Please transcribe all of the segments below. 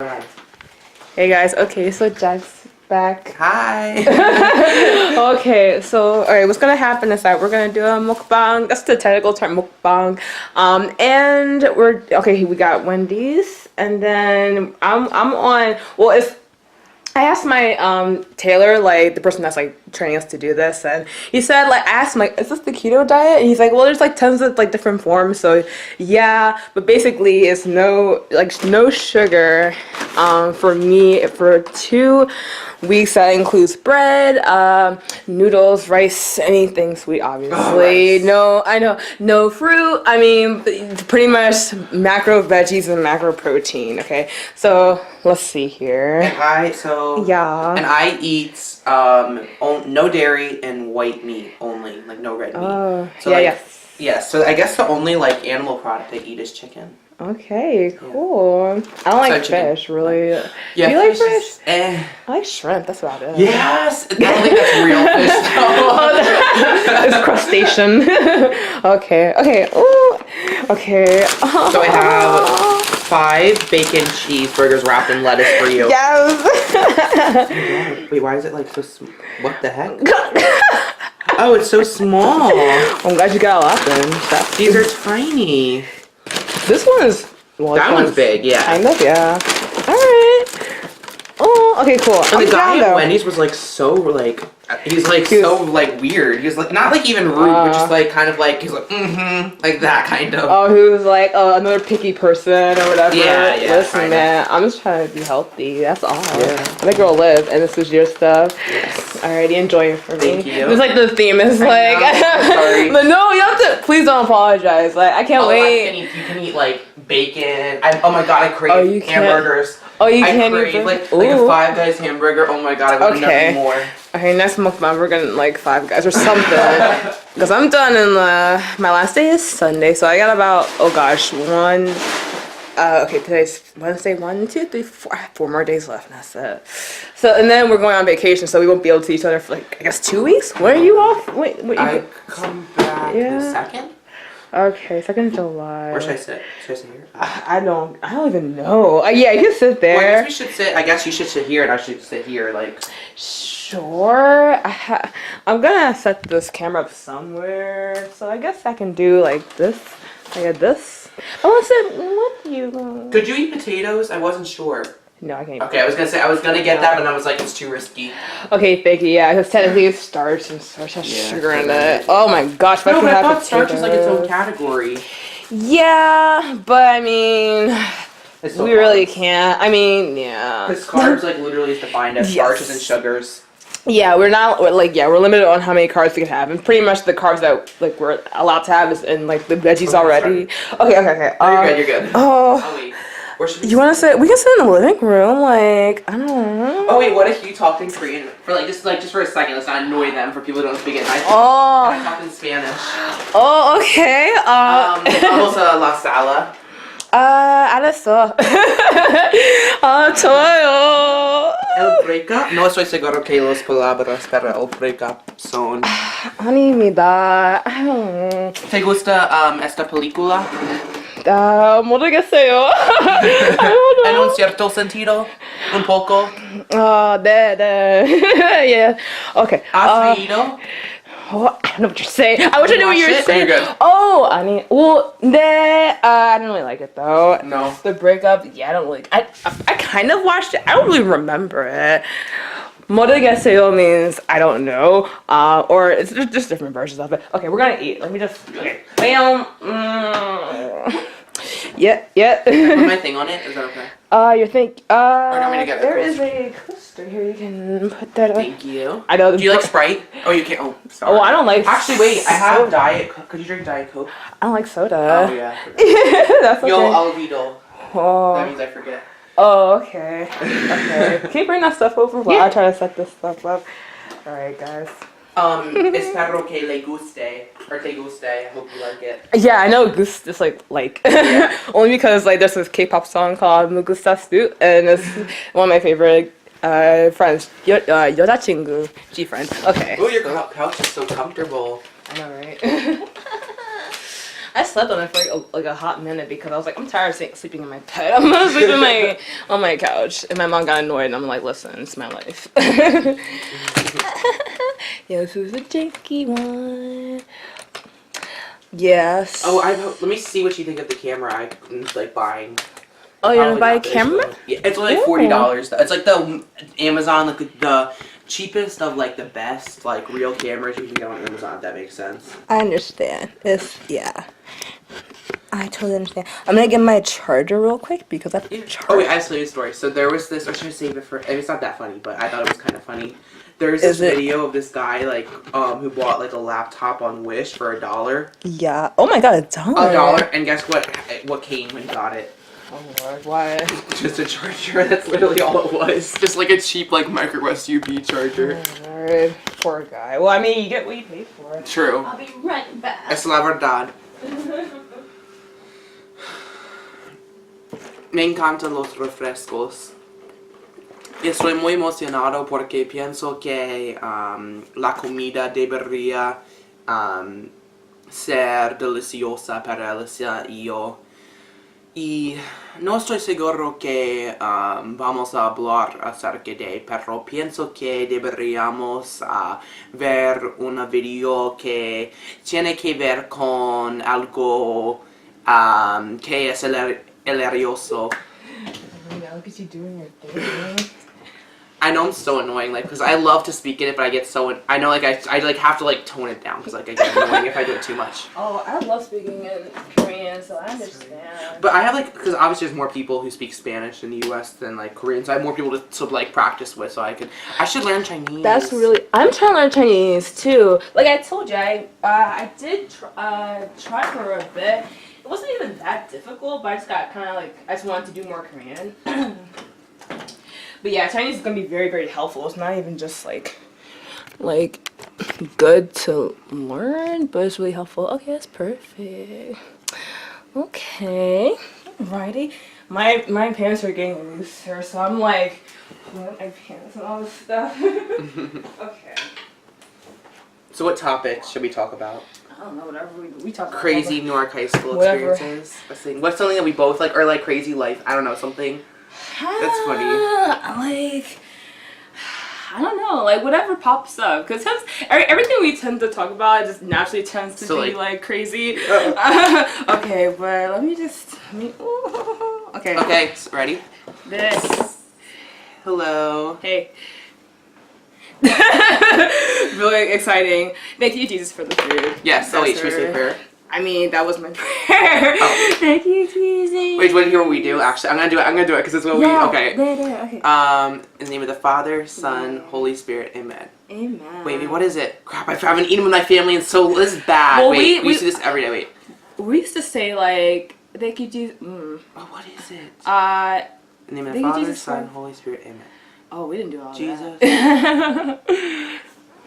Right. Hey guys, okay, so Jack's back. Hi. Okay, so alright, what's gonna happen is that we're gonna do a mukbang. That's the technical term, mukbang. And we got Wendy's, and then I'm on. Well, if I asked my tailor, like the person that's like training us to do this, and he said, like, I asked him, like, is this the keto diet? And he's like, well, there's like tons of like different forms, so yeah, but basically it's no sugar for me for 2 weeks. That includes bread, noodles, rice, anything sweet, obviously. No fruit. I mean, pretty much macro veggies and macro protein. Okay, so let's see here. And I eat no dairy and white meat only, like no red meat. Oh, so yeah, like, yes. Yeah, so I guess the only like animal product I eat is chicken. Okay, cool. I don't like fish, really. Yeah, do you like fish? I like shrimp, that's about it. Yes! I don't think that's real fish, though. It's crustacean. Okay. Ooh. Okay. So I have 5 bacon cheeseburgers wrapped in lettuce for you. Yes! Wait, why is it like so what the heck? Oh, it's so small. I'm glad you got a lot then. These are tiny. This one is... Well, that one's big, yeah. Kind of, yeah. Alright. Oh, okay, cool. And the guy at Wendy's was like so like... He's like so like weird. He was like not like even rude, but just like kind of like he's like like that kind of. Oh, he was like another picky person or whatever. Yeah. Listen, man, I'm just trying to be healthy. That's all. Yeah. I think we'll live, and this is your stuff. Yes. Alrighty, enjoy it for me. Thank you. It's like the theme is like. Sorry. But no, you have to. Please don't apologize. Like I can't wait. You can eat like bacon. Oh my god, I crave hamburgers. Oh, you can't eat eat like a Five Guys hamburger. Oh my god, I want nothing more. Okay, next mukbang we're gonna like Five Guys or something. Because I'm done and my last day is Sunday, so I got about today's Wednesday, 1, 2, 3, 4. I have 4 more days left, and that's it. So and then we're going on vacation, so we won't be able to see each other for like I guess 2 weeks. When are you off? Wait, I come back the 2nd. Okay, 2nd of July. Where should I sit? Should I sit here? I don't even know. Yeah, you can sit there. Well, I guess we should sit. I guess you should sit here, and I should sit here. Like. Sure. I'm gonna set this camera up somewhere, so I guess I can do like this. Like this. I want to sit with you. Could you eat potatoes? I wasn't sure. No, I can't. Okay, I was gonna say I was gonna get that, but I was like, it's too risky. Okay, thank you. Yeah, because technically it's starch and starch has sugar in it. Oh my gosh, no, but I thought starch was like its own category. Yeah, but I mean, we really can't. I mean, yeah. Because carbs like literally is defined as starches and sugars. Yeah, we're limited on how many carbs we can have, and pretty much the carbs that like we're allowed to have is in like the veggies already. Okay. No, you're good. Oh wait. Where should we you want to sit? We can sit in the living room. Like I don't know. Oh wait, what if you talked in Korean for just for a second? Let's not annoy them for people who don't speak it. I talk in Spanish. Oh, okay. Vamos a la sala. 알았어. 좋아요. El breakup? No estoy seguro que las palabras para el breakup son. 아닙니다. ¿Te gusta esta película? 모르겠어요. En un cierto sentido, un poco. 네. Yeah. Okay. ¿Has reído? Oh, I don't know what you're saying. I wish I knew what you were saying. You're good. Oh, I mean, well, I didn't really like it though. No. The breakup, yeah, I don't really. I kind of watched it. I don't really remember it. 모르겠어요 means I don't know, or it's just different versions of it. Okay, we're gonna eat. Let me just. Okay. Yeah. Put my thing on it. Is that okay? Your thing. There is a coaster here. You can put that on. Thank you. I know. Do you like Sprite? Oh, you can't. Oh, sorry. Oh, I don't like. Actually, wait. I have Diet Coke. Could you drink Diet Coke? I don't like soda. Oh yeah. That's okay. Yo olvido. Oh. That means I forget. Oh, okay. Can you bring that stuff over while I try to set this stuff up? All right, guys. Espero que le guste or te guste. I hope you like it. Yeah, I know Goose just like only because like there's this K-pop song called Mugustas Du, and it's one of my favorite friends. 여자친구, G friend. Okay. Oh, your couch is so comfortable. I know, right? I slept on it for like a hot minute because I was like, I'm tired of sleeping in my bed. I'm gonna sleep in on my couch. And my mom got annoyed, and I'm like, listen, it's my life. Yes, who's a janky one? Yes. Oh, let me see what you think of the camera I'm like buying. Oh, you're gonna Probably buy a not this camera? one. Yeah, it's only like $40. It's like the Amazon, like the cheapest of like the best like real cameras you can get on Amazon. If that makes sense. I understand. Yeah. I totally understand. I'm gonna get my charger real quick because I have to charge. Oh wait, I have to tell you a story. So there was this, or should I save it for? It's not that funny, but I thought it was kind of funny. There's this video of this guy like who bought like a laptop on Wish for $1. Yeah. Oh my god, $1, and guess what? What came when he got it? Oh Lord, why? Just a charger. That's literally all it was. Just like a cheap like micro USB charger. Oh Lord, poor guy. Well, I mean, you get what you pay for. True. I'll be right back. Es la verdad. Me encantan los refrescos. Y estoy muy emocionado porque pienso que la comida debería ser deliciosa para Alicia y yo. Y no estoy seguro que vamos a hablar acerca de, pero pienso que deberíamos ver un video que tiene que ver con algo que es hilarioso. Look at you doing your thing. I know I'm so annoying, like, because I love to speak in it, but I get so, I know, like, I like, have to, like, tone it down, because, like, I get annoying if I do it too much. Oh, I love speaking in Korean, so I understand. But I have, like, because obviously there's more people who speak Spanish in the U.S. than, like, Korean, so I have more people to like, practice with, so I should learn Chinese. That's really, I'm trying to learn Chinese, too. Like I told you, I did try for a bit. It wasn't even that difficult, but I just got kind of, like, I just wanted to do more Korean. But yeah, Chinese is gonna be very, very helpful. It's not even just like good to learn, but it's really helpful. Okay, that's perfect. Okay, alrighty. My pants are getting looser, so I'm like, pulling my pants and all this stuff. Okay. So what topics should we talk about? I don't know, whatever we talk about. Crazy Newark High School Whatever. experiences. What's something that we both like, or like crazy life? I don't know, something. That's funny. Like, I don't know, like whatever pops up, because everything we tend to talk about just naturally tends to be like crazy. Okay, but let me. Okay. Okay, ready? This. Hello. Hey. Really exciting. Thank you, Jesus, for the food. Yes. Oh wait, should we say prayer? I mean, that was my prayer. Oh. Thank you, Jesus. Wait, want to hear what we do? Actually, I'm gonna do it because it's what we. Okay. Okay. In the name of the Father, Son, Holy Spirit, Amen. Amen. Wait, what is it? Crap, I haven't eaten with my family, and so this is bad. Well, wait, we used to do this every day. Wait. We used to say like, thank you, Jesus. Oh, what is it? In the name of the Father, Son, Holy Spirit, Amen. Oh, we didn't do all Jesus. that.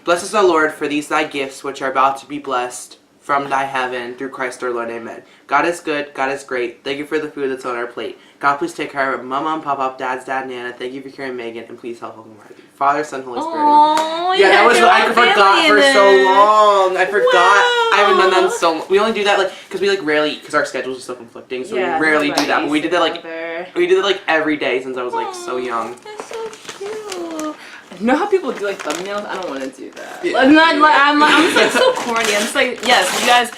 Bless us, O Lord, for these thy gifts, which are about to be blessed from thy heaven, through Christ our Lord, Amen. God is good, God is great. Thank you for the food that's on our plate. God, please take care of Mama and Papa, Dad's dad, Nana. Thank you for carrying Megan, and please help Uncle Marty. Father, Son, Holy Spirit. Oh, yeah, that was I forgot for so long. I forgot. Wow. I haven't done that in so long. We only do that like because we like rarely because our schedules are so conflicting, so we rarely do that. But we did that like every day since I was like so young. That's so cute. You know how people do like thumbnails? I don't want to do that. Yeah. I'm just like so corny. I'm just like, yes, you guys.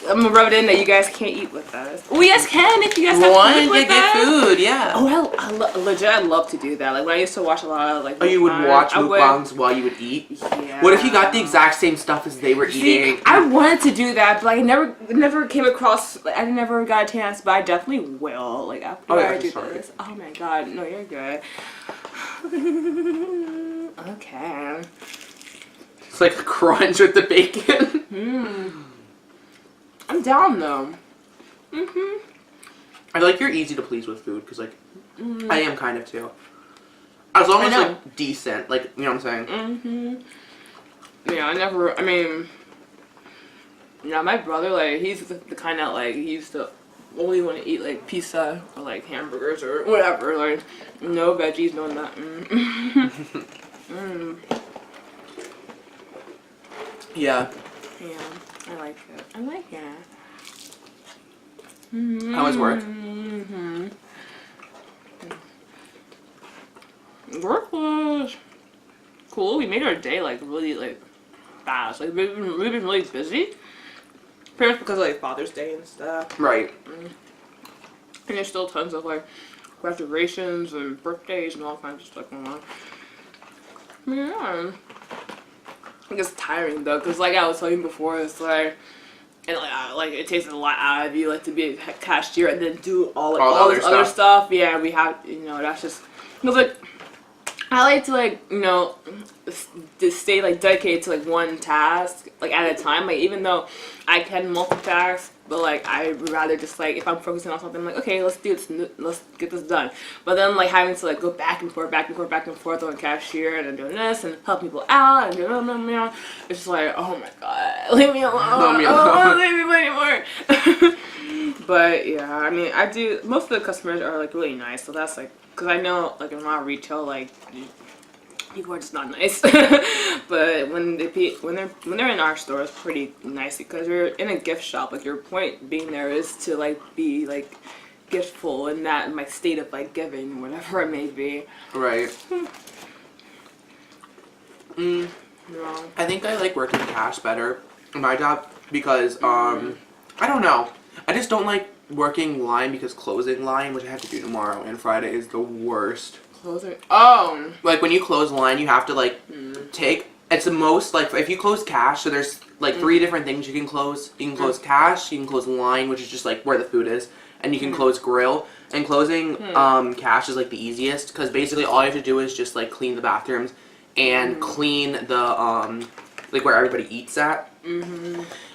I'm gonna rub it in that you guys can't eat with us. Oh, you guys can if you guys have food with us. Get food, yeah. Oh, I love to do that. Like when I used to watch a lot of like. Oh, you would watch mukbangs while you would eat? Yeah. What if you got the exact same stuff as they were eating? I wanted to do that, but like, I never came across. Like, I never got a chance, but I definitely will. Like after I do this. Oh my god, no, you're good. Okay. It's like a crunch with the bacon. I'm down though. I feel like you're easy to please with food because like I am kind of too. As long as it's like decent, like you know what I'm saying. Yeah, my brother like he's the kind that like he used to only want to eat like pizza or like hamburgers or whatever, like no veggies, no nothing. Yeah. Yeah, I like it. I like it. How was work? Work was cool. We made our day like really like fast. Like we've been really busy. Parents because of like Father's Day and stuff. Right. And there's still tons of like graduations and birthdays and all kinds of stuff going on. Yeah. It gets tiring though, cause like I was telling you before, it's like, and like it takes a lot out of you, like to be a cashier and then do all this other stuff. Yeah, we have, that's just, cause like I like to like to stay like dedicated to like one task like at a time. Like even though I can multitask, but like I would rather just like if I'm focusing on something, I'm like okay, let's do this, let's get this done. But then like having to like go back and forth on cashier and then doing this and help people out and it's just like oh my god, leave me alone. Leave me anymore. But yeah, I mean I do. Most of the customers are like really nice, so that's like. Because I know, like, in a lot of retail, like, people are just not nice. But when they're in our store, it's pretty nice because you're in a gift shop. Like, your point being there is to, like, be, like, giftful and not in my state of, like, giving, whatever it may be. Right. No. I think I like working cash better in my job because, I don't know. I just don't like working line because closing line, which I have to do tomorrow and Friday, is the worst. Closing? Oh! Like when you close line, you have to like take. It's the most like if you close cash. So there's like 3 different things you can close. You can close cash. You can close line, which is just like where the food is, and you can close grill. And closing cash is like the easiest because basically all you have to do is just like clean the bathrooms and clean the like where everybody eats at.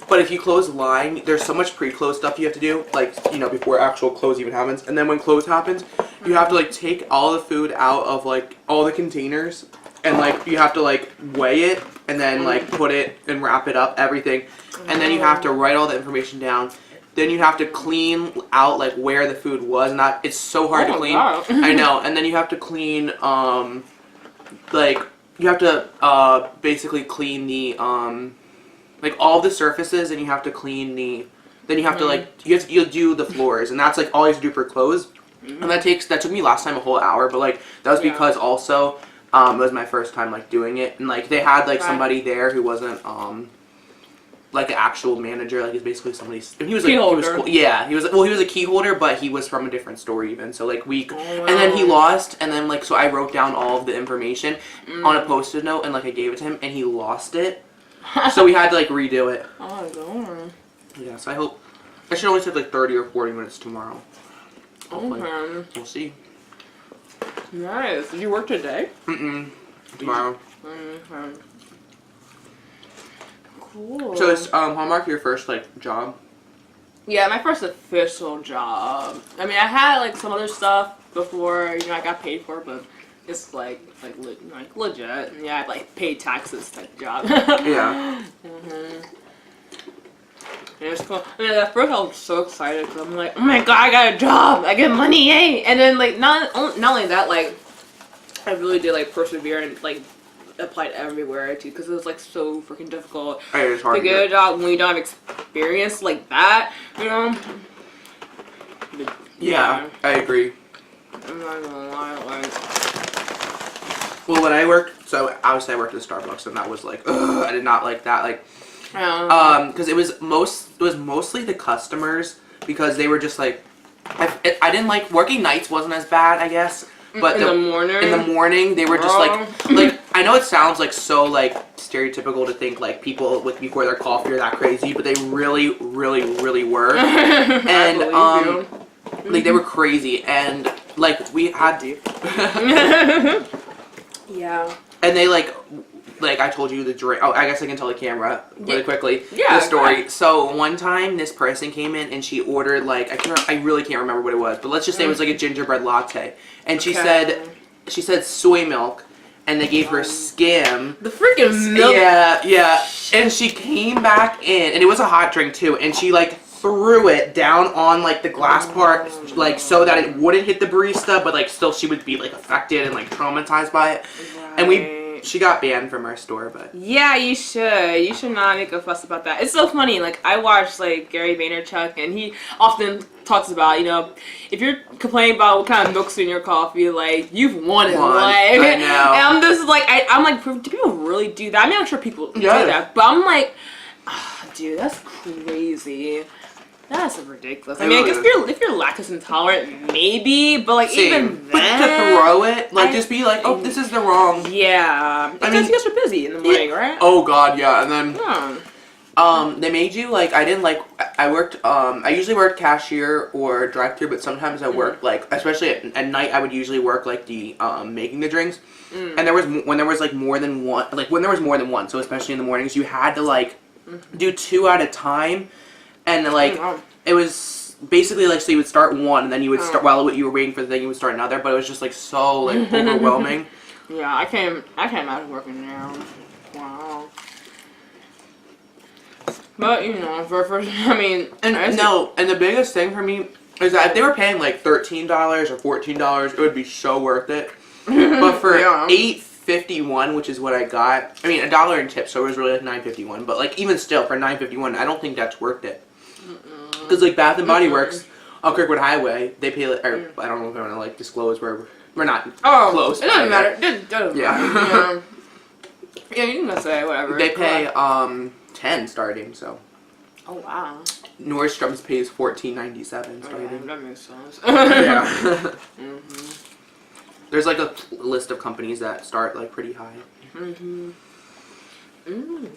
But if you close line, there's so much pre-close stuff you have to do, like, before actual close even happens. And then when close happens, you have to, like, take all the food out of, like, all the containers. And, like, you have to, like, weigh it and then, like, put it and wrap it up, everything. And then you have to write all the information down. Then you have to clean out, like, where the food was. And it's so hard to clean. Wow. I know. And then you have to clean, like, you have to, basically clean the, like all the surfaces, and you have to clean then you have to like, you'll do the floors, and that's like all you have to do for clothes. And that took me last time a whole hour, but like, that was because also, it was my first time like doing it, and like, they had like somebody there who wasn't, like an actual manager, like he's basically somebody's, he was like, he was cool. Yeah, he was a key holder, but he was from a different store even, so like and then he lost, and then like, so I wrote down all of the information on a post-it note, and like I gave it to him, and he lost it. So we had to like redo it. Oh god. Yeah, so I hope I should only take like 30 or 40 minutes tomorrow. Hopefully. Okay. We'll see. Nice. Did you work today? Tomorrow. Okay. Cool. So is Hallmark your first like job? Yeah, my first official job. I mean, I had like some other stuff before, I got paid for, but it's like legit. Yeah, I like paid taxes type job. Yeah. And it was cool. I mean, at first I was so excited because I'm like, oh my god, I got a job, I get money, yay! And then like not only that, like I really did like persevere and like applied everywhere too because it was like so freaking difficult to get a job when you don't have experience like that, Yeah, I agree. I'm not gonna lie, like. Well, when I worked, so obviously I worked at Starbucks, and that was like, ugh, I did not like that, like, because it was mostly the customers because they were just like, I didn't like working nights wasn't as bad, I guess, but in the morning they were just like I know it sounds like so like stereotypical to think like people before their coffee are that crazy, but they really were, and like they were crazy, and like we had to. Yeah. And they like I told you the drink. Oh, I guess I can tell the camera really quickly. Yeah. The story. So one time this person came in and she ordered like I really can't remember what it was, but let's just say it was like a gingerbread latte, and she said soy milk, and they gave her skim. The freaking milk. Yeah. And she came back in, and it was a hot drink too, and she like threw it down on like the glass part, like so that it wouldn't hit the barista, but like still she would be like affected and like traumatized by it. Right. And She got banned from our store, but yeah, you should. You should not make a fuss about that. It's so funny. Like I watch like Gary Vaynerchuk, and he often talks about, you know, if you're complaining about what kind of milk's in your coffee, like you've won in life. I know. And I'm just like, I'm like, do people really do that? I mean, I'm sure people do that, but I'm like, dude, that's crazy. That's ridiculous. I mean, I guess if you're lactose intolerant, maybe, but like even but then, to throw it, like just be like, oh, this is the wrong. Yeah, because you guys are busy in the morning, right? Oh God, yeah, and then they made you like I didn't like I worked I usually worked cashier or drive-through, but sometimes I worked like especially at night I would usually work like the making the drinks, and when there was like more than one, like when there was more than one, so especially in the mornings you had to like do 2 at a time. And like it was basically like so you would start one and then you would start while you were waiting for the thing you would start another, but it was just like so like overwhelming. Yeah, I can't imagine working there. Wow. But you know, for I mean, and the biggest thing for me is that if they were paying like $13 or $14, it would be so worth it. But for $8.51, which is what I got, I mean $1 in tips, so it was really like $9.51. But like even still for $9.51, I don't think that's worth it. Because like Bath and Body Works on Kirkwood Highway, they pay like, or I don't know if I want to like disclose where we're not close. It doesn't matter. It doesn't yeah. matter. Yeah, you can say whatever. They pay 10 starting, so. Oh wow. Nordstrom's pays $14.97 starting. Yeah, that makes sense. Yeah. There's like a list of companies that start like pretty high.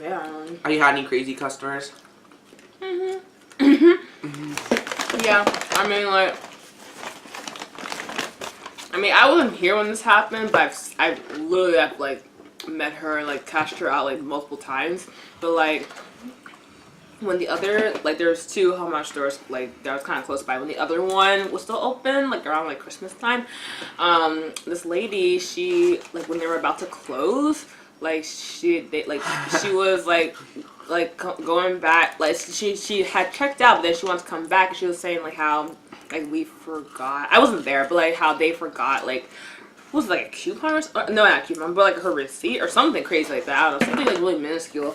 Yeah. Have you had any crazy customers? Yeah, I mean, I wasn't here when this happened, but I've literally like met her and like cashed her out like multiple times. But like when the other, like there's 2 Hallmark stores like that was kind of close by. When the other one was still open, like around like Christmas time, this lady, she like when they were about to close, like she was like going back, like she had checked out, but then she wanted to come back, and she was saying like how like we forgot. I wasn't there, but like how they forgot like what was it, like a coupon or no, not a coupon, but like her receipt or something crazy like that. I don't know, something like really minuscule.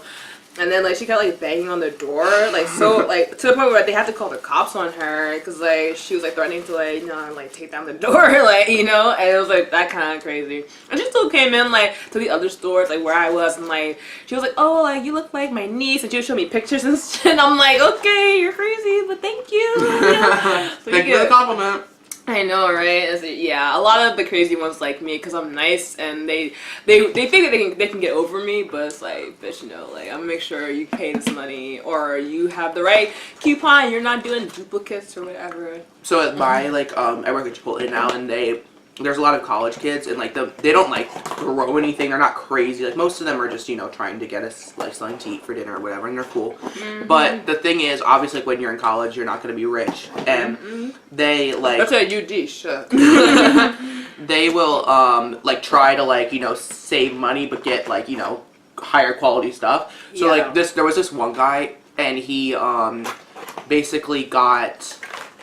And then like she kept like banging on the door, like so like to the point where they had to call the cops on her because like she was like threatening to like, you know, like take down the door, like, you know, and it was like that kind of crazy. And she still came in like to the other stores like where I was, and like she was like, oh, like you look like my niece, and she would show me pictures and shit. And I'm like, okay, you're crazy, but thank you. You know? So thank you for the compliment. I know, right? Yeah, a lot of the crazy ones like me because I'm nice, and they think that they can get over me, but it's like, bitch, you know, like I'm gonna make sure you pay this money or you have the right coupon. You're not doing duplicates or whatever. So at my like I work at Chipotle now, and there's a lot of college kids, and like they don't like throw anything. They're not crazy. Like most of them are just, you know, trying to get us like something to eat for dinner or whatever, and they're cool. But the thing is, obviously, like, when you're in college, you're not going to be rich, and they like that's a UD shit. They will like try to like, you know, save money but get like, you know, higher quality stuff. So like there was this one guy, and he basically got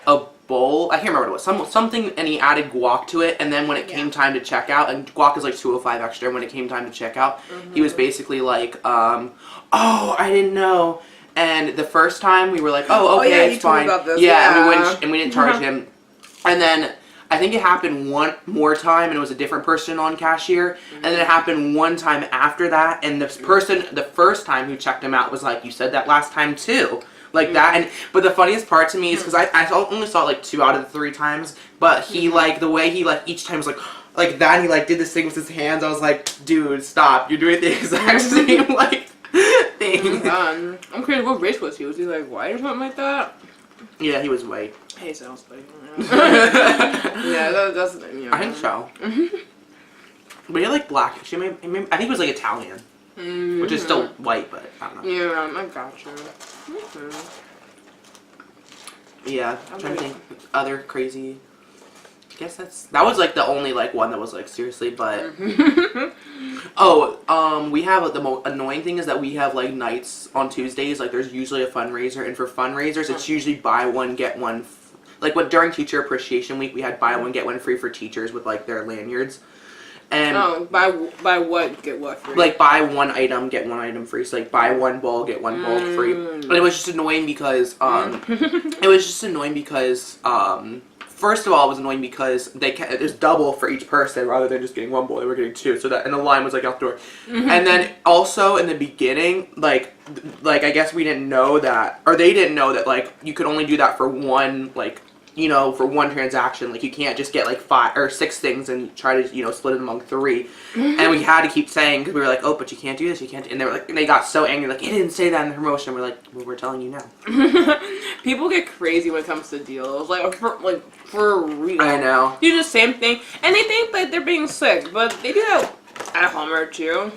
a bowl, I can't remember what it was, something, and he added guac to it, and then when it came time to check out, and guac is like $2.05 extra, and when it came time to check out, he was basically like, oh, I didn't know. And the first time we were like, oh, okay, it's fine. And we didn't charge him. And then I think it happened one more time, and it was a different person on cashier, and then it happened one time after that, and this person, the first time who checked him out was like, you said that last time too. Like that, and but the funniest part to me is because I only saw it like 2 out of the 3 times, but he like the way he like each time was like that, and he like did this thing with his hands. I was like, dude, stop! You're doing the exact same like thing. I'm curious, what race was he? Was he like white or something like that? Yeah, he was white. Hey, sounds like yeah, that's you know. I think so. But he like black. I think he was like Italian. Which is still white, but I don't know. Yeah, I gotcha. Yeah, I'm trying to think other crazy. I guess that was like the only like one that was like seriously, but we have the most annoying thing is that we have like nights on Tuesdays, like there's usually a fundraiser, and for fundraisers it's usually buy one get one. Like during Teacher Appreciation Week we had buy one get one free for teachers with like their lanyards. And buy what, get what free? like buy one item, get one item free. So like buy one bowl, get one bowl free. And it was just annoying because first of all, it was annoying because it was double for each person rather than just getting one bowl. They were getting two, so that, and the line was like outdoor. And then also in the beginning, like I guess we didn't know that, or they didn't know that like you could only do that for one, like, you know, for one transaction. Like you can't just get like 5 or 6 things and try to, you know, split it among 3. And we had to keep saying, because we were like, oh, but you can't do this, you can't. And they were like, and they got so angry, like, it didn't say that in the promotion. We're like, well, we're telling you now. People get crazy when it comes to deals, like for real. I know. You do the same thing, and they think like they're being slick, but they do that at Hallmark too.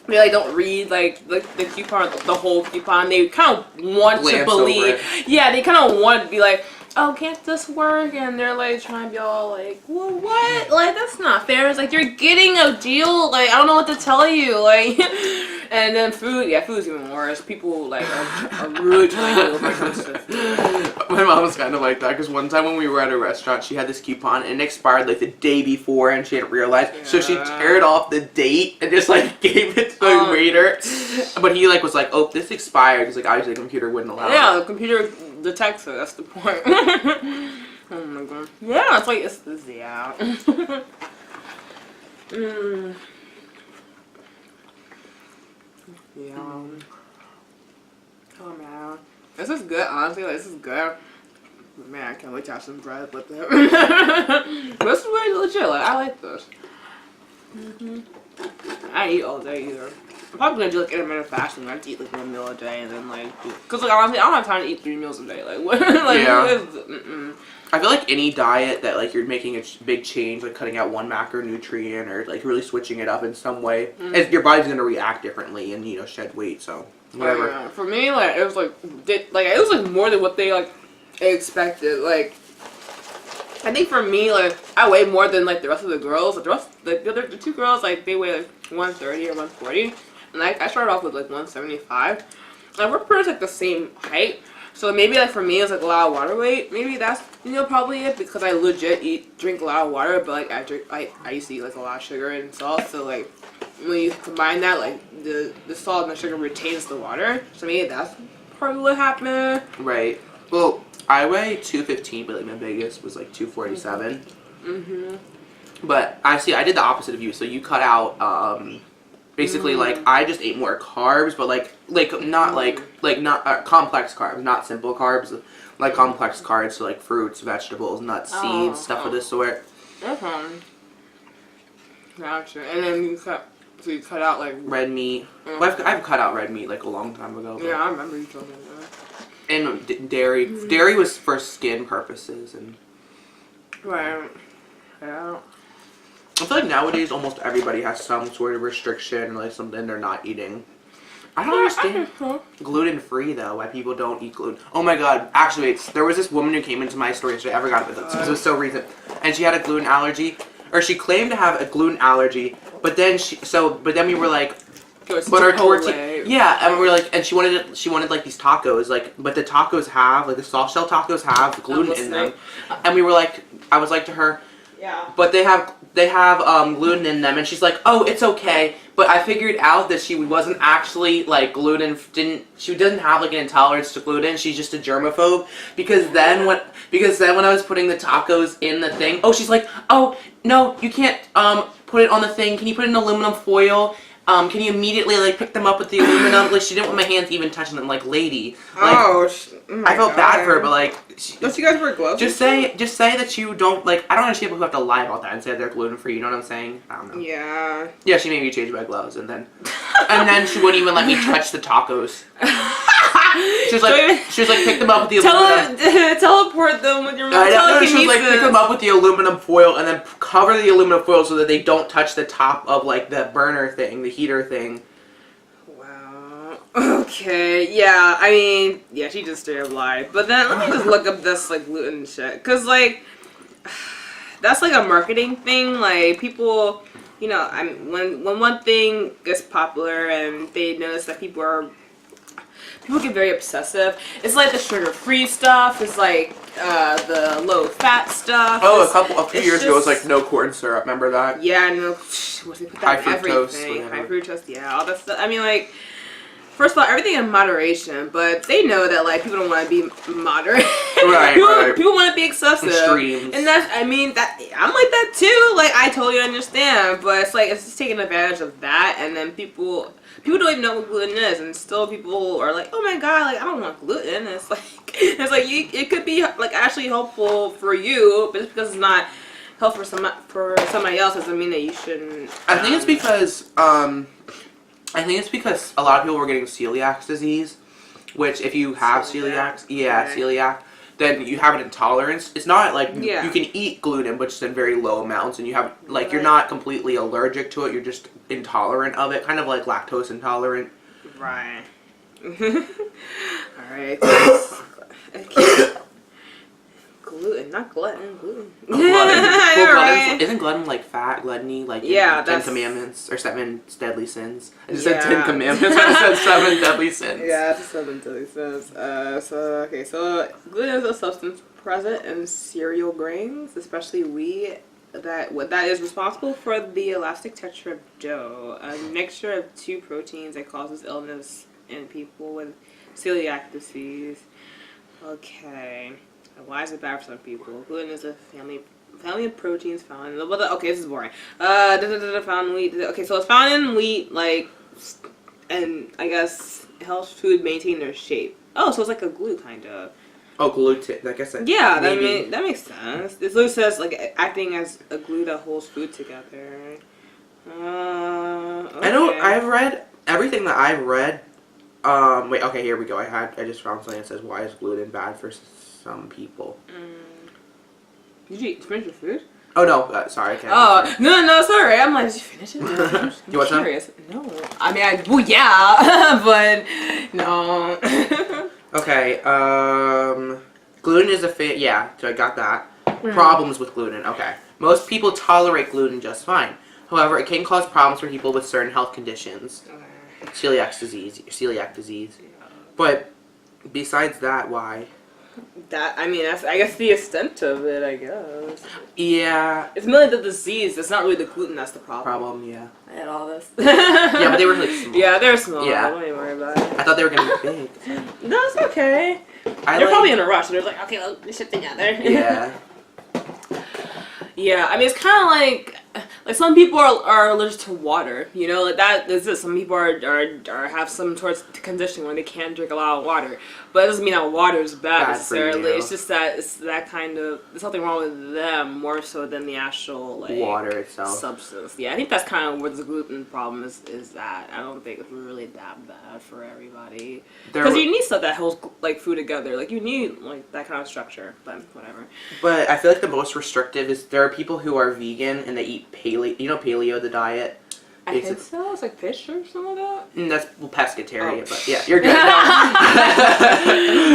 They like don't read like the coupon, the whole coupon. They kind of want to believe. Yeah, they kind of want to be like, oh, can't this work? And they're like trying to be all like, well, what? Like, that's not fair. It's like, you're getting a deal. Like, I don't know what to tell you. Like, and then food. Yeah, food's even worse. People like are really trying to do like My mom was kind of like that because one time when we were at a restaurant, she had this coupon and it expired like the day before and she didn't realize. Yeah. So she teared off the date and just like gave it to the waiter. But he like was like, oh, this expired because like obviously the computer wouldn't allow it. Yeah, the computer detects it. That's the point. Oh my god. Yeah, it's like it's yeah. Yeah. Oh man, this is good. Honestly, like, this is good. Man, I can't wait to have some bread with it. This is really legit. Like, I like this. I don't eat all day either. I'm probably gonna do like intermittent fasting. I have to eat like 1 meal a day and then like, cause like honestly, I don't have time to eat 3 meals a day. Like, what? Like, yeah. I feel like any diet that like you're making a big change, like cutting out one macronutrient or like really switching it up in some way, your body's gonna react differently and, you know, shed weight. So whatever. Yeah. For me, like it was like it was like more than what they like expected. Like, I think for me, like I weigh more than like the rest of the girls. Like, the 2 girls, like they weigh like 130 or 140, and like I started off with like 175. Like we're pretty much like the same height. So maybe like for me it's like a lot of water weight. Maybe that's, you know, probably it, because I legit drink a lot of water, but like I used to eat like a lot of sugar and salt. So like when you combine that, like the salt and the sugar retains the water. So maybe that's probably what happened. Right. Well, I weigh 215, but like my biggest was like 247. But I did the opposite of you. So you cut out basically like I just ate more carbs, but like not not complex carbs, not simple carbs, like complex carbs, so like fruits, vegetables, nuts, seeds, stuff of this sort. Gotcha. And then you cut out like red meat. Well, I've cut out red meat like a long time ago. Yeah, I remember you told me that. And dairy. Dairy was for skin purposes and. Right. Yeah. I feel like nowadays almost everybody has some sort of restriction, like something they're not eating. I don't understand gluten-free though, why people don't eat gluten. Oh my god, actually there was this woman who came into my store yesterday, I forgot about this because it was so recent, and she had a gluten allergy, or she claimed to have a gluten allergy, but then we were like, but our tortilla, yeah, and we were like, and she wanted like these tacos, like, but the tacos have, like the soft shell tacos have gluten in them, and we were like, I was like to her, yeah, but they have gluten in them, and she's like, oh, it's okay. But I figured out that she wasn't actually like she doesn't have like an intolerance to gluten. She's just a germaphobe. Because then when I was putting the tacos in the thing, oh, she's like, oh no, you can't put it on the thing. Can you put it in aluminum foil? Can you immediately like pick them up with the aluminum? Like she didn't want my hands even touching them. Like lady. Like, I felt bad for her, but like. Don't you guys wear gloves? Just say that you don't like. I don't understand people who have to lie about that and say they're gluten free. You know what I'm saying? I don't know. Yeah. Yeah, she made me change my gloves, and then she wouldn't even let me touch the tacos. She was like, pick them up with the aluminum. Teleport them with your. I know. She was like, pick them up with the aluminum foil, and then cover the aluminum foil so that they don't touch the top of like the burner thing, the heater thing. Okay, yeah, I mean, yeah, she just straight up lied. But then let me just look up this like gluten shit, cause like that's like a marketing thing. Like people, you know, when one thing gets popular and they notice that people are people get very obsessive. It's like the sugar-free stuff. It's like the low-fat stuff. Oh, a few years ago, it was like no corn syrup. Remember that? Yeah, no. What they put that High in fructose, everything. whatever. High fructose, yeah, all that stuff. I mean, like, first of all, everything in moderation, but they know that like people don't want to be moderate. Right. People want to be excessive. Extremes. And that's, I mean, that I'm like that too. Like, I totally understand, but it's like it's just taking advantage of that, and then people don't even know what gluten is, and still people are like, oh my god, like I don't want gluten. And it's like it could be like actually helpful for you, but just because it's not helpful for somebody else doesn't mean that you shouldn't. I think it's because a lot of people were getting celiac disease, which if you have celiac, then you have an intolerance. It's not like you can eat gluten, but just in very low amounts, and you have like you're not completely allergic to it. You're just intolerant of it, kind of like lactose intolerant. Right. All right. Gluten, not glutton. Gluten. Well, Right. isn't glutton like fat, gluttony, like Yeah, Ten that's... Commandments or 7 deadly sins? I just Yeah. said 10 Commandments, but I said 7 deadly sins. Yeah, it's 7 deadly sins. So gluten is a substance present in cereal grains, especially wheat. That is responsible for the elastic texture of dough, a mixture of 2 proteins that causes illness in people with celiac disease. Okay. Why is it bad for some people? Gluten is a family of proteins found in okay, this is boring. Found in wheat. Okay, so it's found in wheat, like, and I guess it helps food maintain their shape. Oh, so it's like a glue kind of. Oh, gluten. I guess that. Yeah, that makes sense. This literally says like acting as a glue that holds food together. Okay. I know. I've read everything that I've read. Wait. Okay. Here we go. I just found something that says why is gluten bad for some people. Did you finish your food? Oh no, sorry. I can't. Oh no, sorry. I'm like, did you finish it? I'm You want some? curious. No, I mean, well, yeah, but no. Okay. Gluten is yeah. So I got that. Problems with gluten. Okay. Most people tolerate gluten just fine. However, it can cause problems for people with certain health conditions. Celiac disease. But besides that, why? That's I guess the extent of it, I guess. Yeah. It's mainly the disease. It's not really the gluten that's the problem. Yeah. I had all this. Yeah, but they were like small. Yeah, they're small. Yeah. Don't even worry about it. I thought they were gonna be big. No, it's okay. They're probably in a rush. They're like, okay, let's shit together. Yeah. Yeah, I mean, it's kind of like some people are allergic to water, you know, like that is it. Some people are have some sort of condition where they can't drink a lot of water, but it doesn't mean that water is bad necessarily. It's just that it's that kind of, there's something wrong with them more so than the actual like water itself substance. Yeah, I think that's kind of where the gluten problem is that I don't think it's really that bad for everybody because you need stuff that holds like food together. Like you need like that kind of structure, but whatever. But I feel like the most restrictive is there are people who are vegan and they eat paleo. You know paleo, the diet? I think so. It's like fish or something like that. That's pescatarian, but yeah, you're good.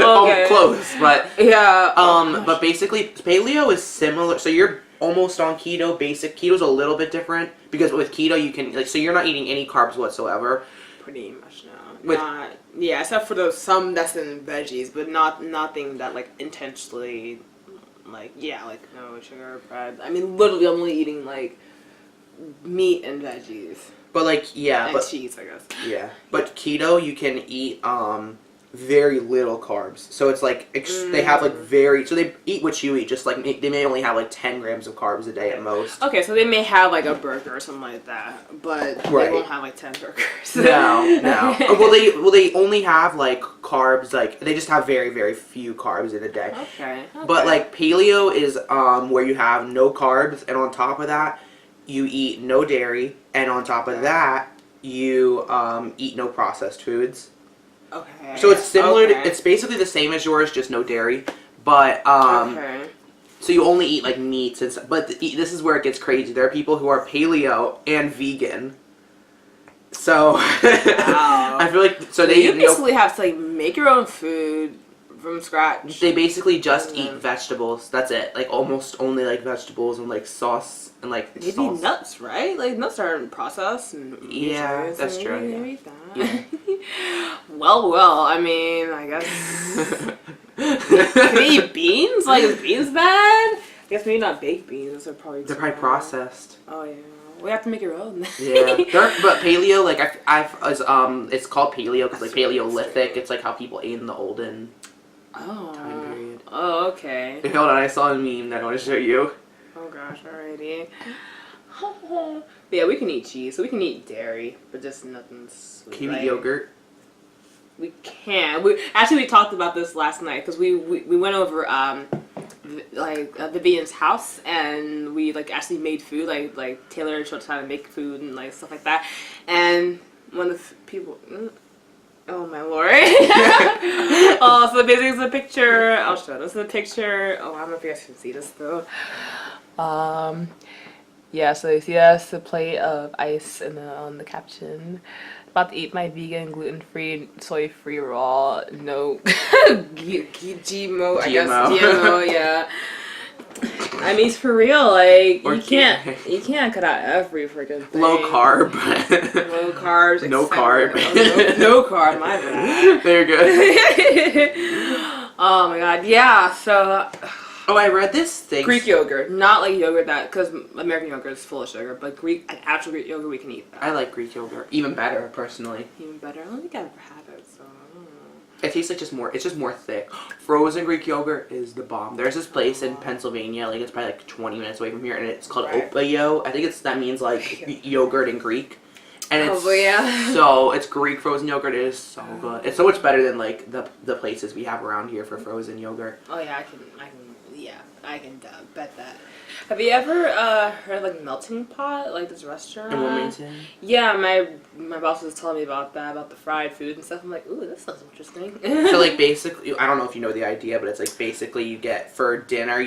Okay. Close, but yeah. But basically, paleo is similar. So you're almost on keto. Basic keto's a little bit different because with keto you can like so you're not eating any carbs whatsoever. Pretty much no. Yeah, except for some that's in veggies, but nothing that like intentionally. Like no sugar, bread. I mean, literally, I'm only eating like meat and veggies. But like and cheese, I guess. Yeah, but keto you can eat very little carbs. So it's like they have like so they eat what you eat. Just like they may only have like 10 grams of carbs a day at most. Okay, so they may have like a burger or something like that, but they won't have like 10 burgers. No. Well, they only have like carbs. Like they just have very, very few carbs in a day. Okay. But like paleo is where you have no carbs, and on top of that, you eat no dairy, and on top of that, you eat no processed foods. Okay. So it's similar to, it's basically the same as yours, just no dairy. But so you only eat like meats and stuff. But this is where it gets crazy. There are people who are paleo and vegan. So wow. I feel like so you basically have to like make your own food, from scratch. They basically just eat vegetables. That's it. Like almost only like vegetables and like sauce and like Maybe sauce. nuts, right? Like nuts aren't processed. And Yeah, that's true. Maybe that. Well. I mean, I guess. Can they eat beans? Like, is beans bad? I guess maybe not baked beans. They're probably processed. Oh yeah. We have to make your own. Yeah, but paleo, like it's called paleo because like Paleolithic. It's like how people ate in the olden time period. Oh, okay. Hey, hold on, I saw a meme that I want to show you. Oh gosh, alrighty. Yeah, we can eat cheese, so we can eat dairy, but just nothing sweet. Can you eat yogurt? We can. We talked about this last night because we went over Vivian's house and we like actually made food, like Taylor showed us how to make food and like stuff like that. And one of the people, oh my lord. Oh, so basically it's a picture. I'll show this. The picture. Oh, I don't know if you guys can see this though. Yeah, so you see that's the plate of ice and on the caption. About to eat my vegan, gluten-free, soy-free, raw, no GMO, I guess GMO, yeah. I mean, it's for real. Like you can't cut out every freaking thing. Low carb. Low carbs. No carb. No carb. My bad. They're good. Oh my god. Yeah. So. Oh, I read this thing. Greek yogurt, not like yogurt because American yogurt is full of sugar, but actual Greek yogurt we can eat that. I like Greek yogurt, even better personally. Even better. I don't think I've ever had it, so I don't know. It tastes like it's just more thick. Frozen Greek yogurt is the bomb. There's this place in Pennsylvania, like it's probably like 20 minutes away from here, and it's called Opayo. I think that means like yogurt in Greek. And it's it's Greek frozen yogurt. It is so good. It's so much better than like the places we have around here for frozen yogurt. Oh yeah, I can bet that. Have you ever heard of like Melting Pot, like this restaurant? In Wilmington? Yeah, my boss was telling me about that, about the fried food and stuff. I'm like, ooh, that sounds interesting. So like basically, I don't know if you know the idea, but it's like basically you get for dinner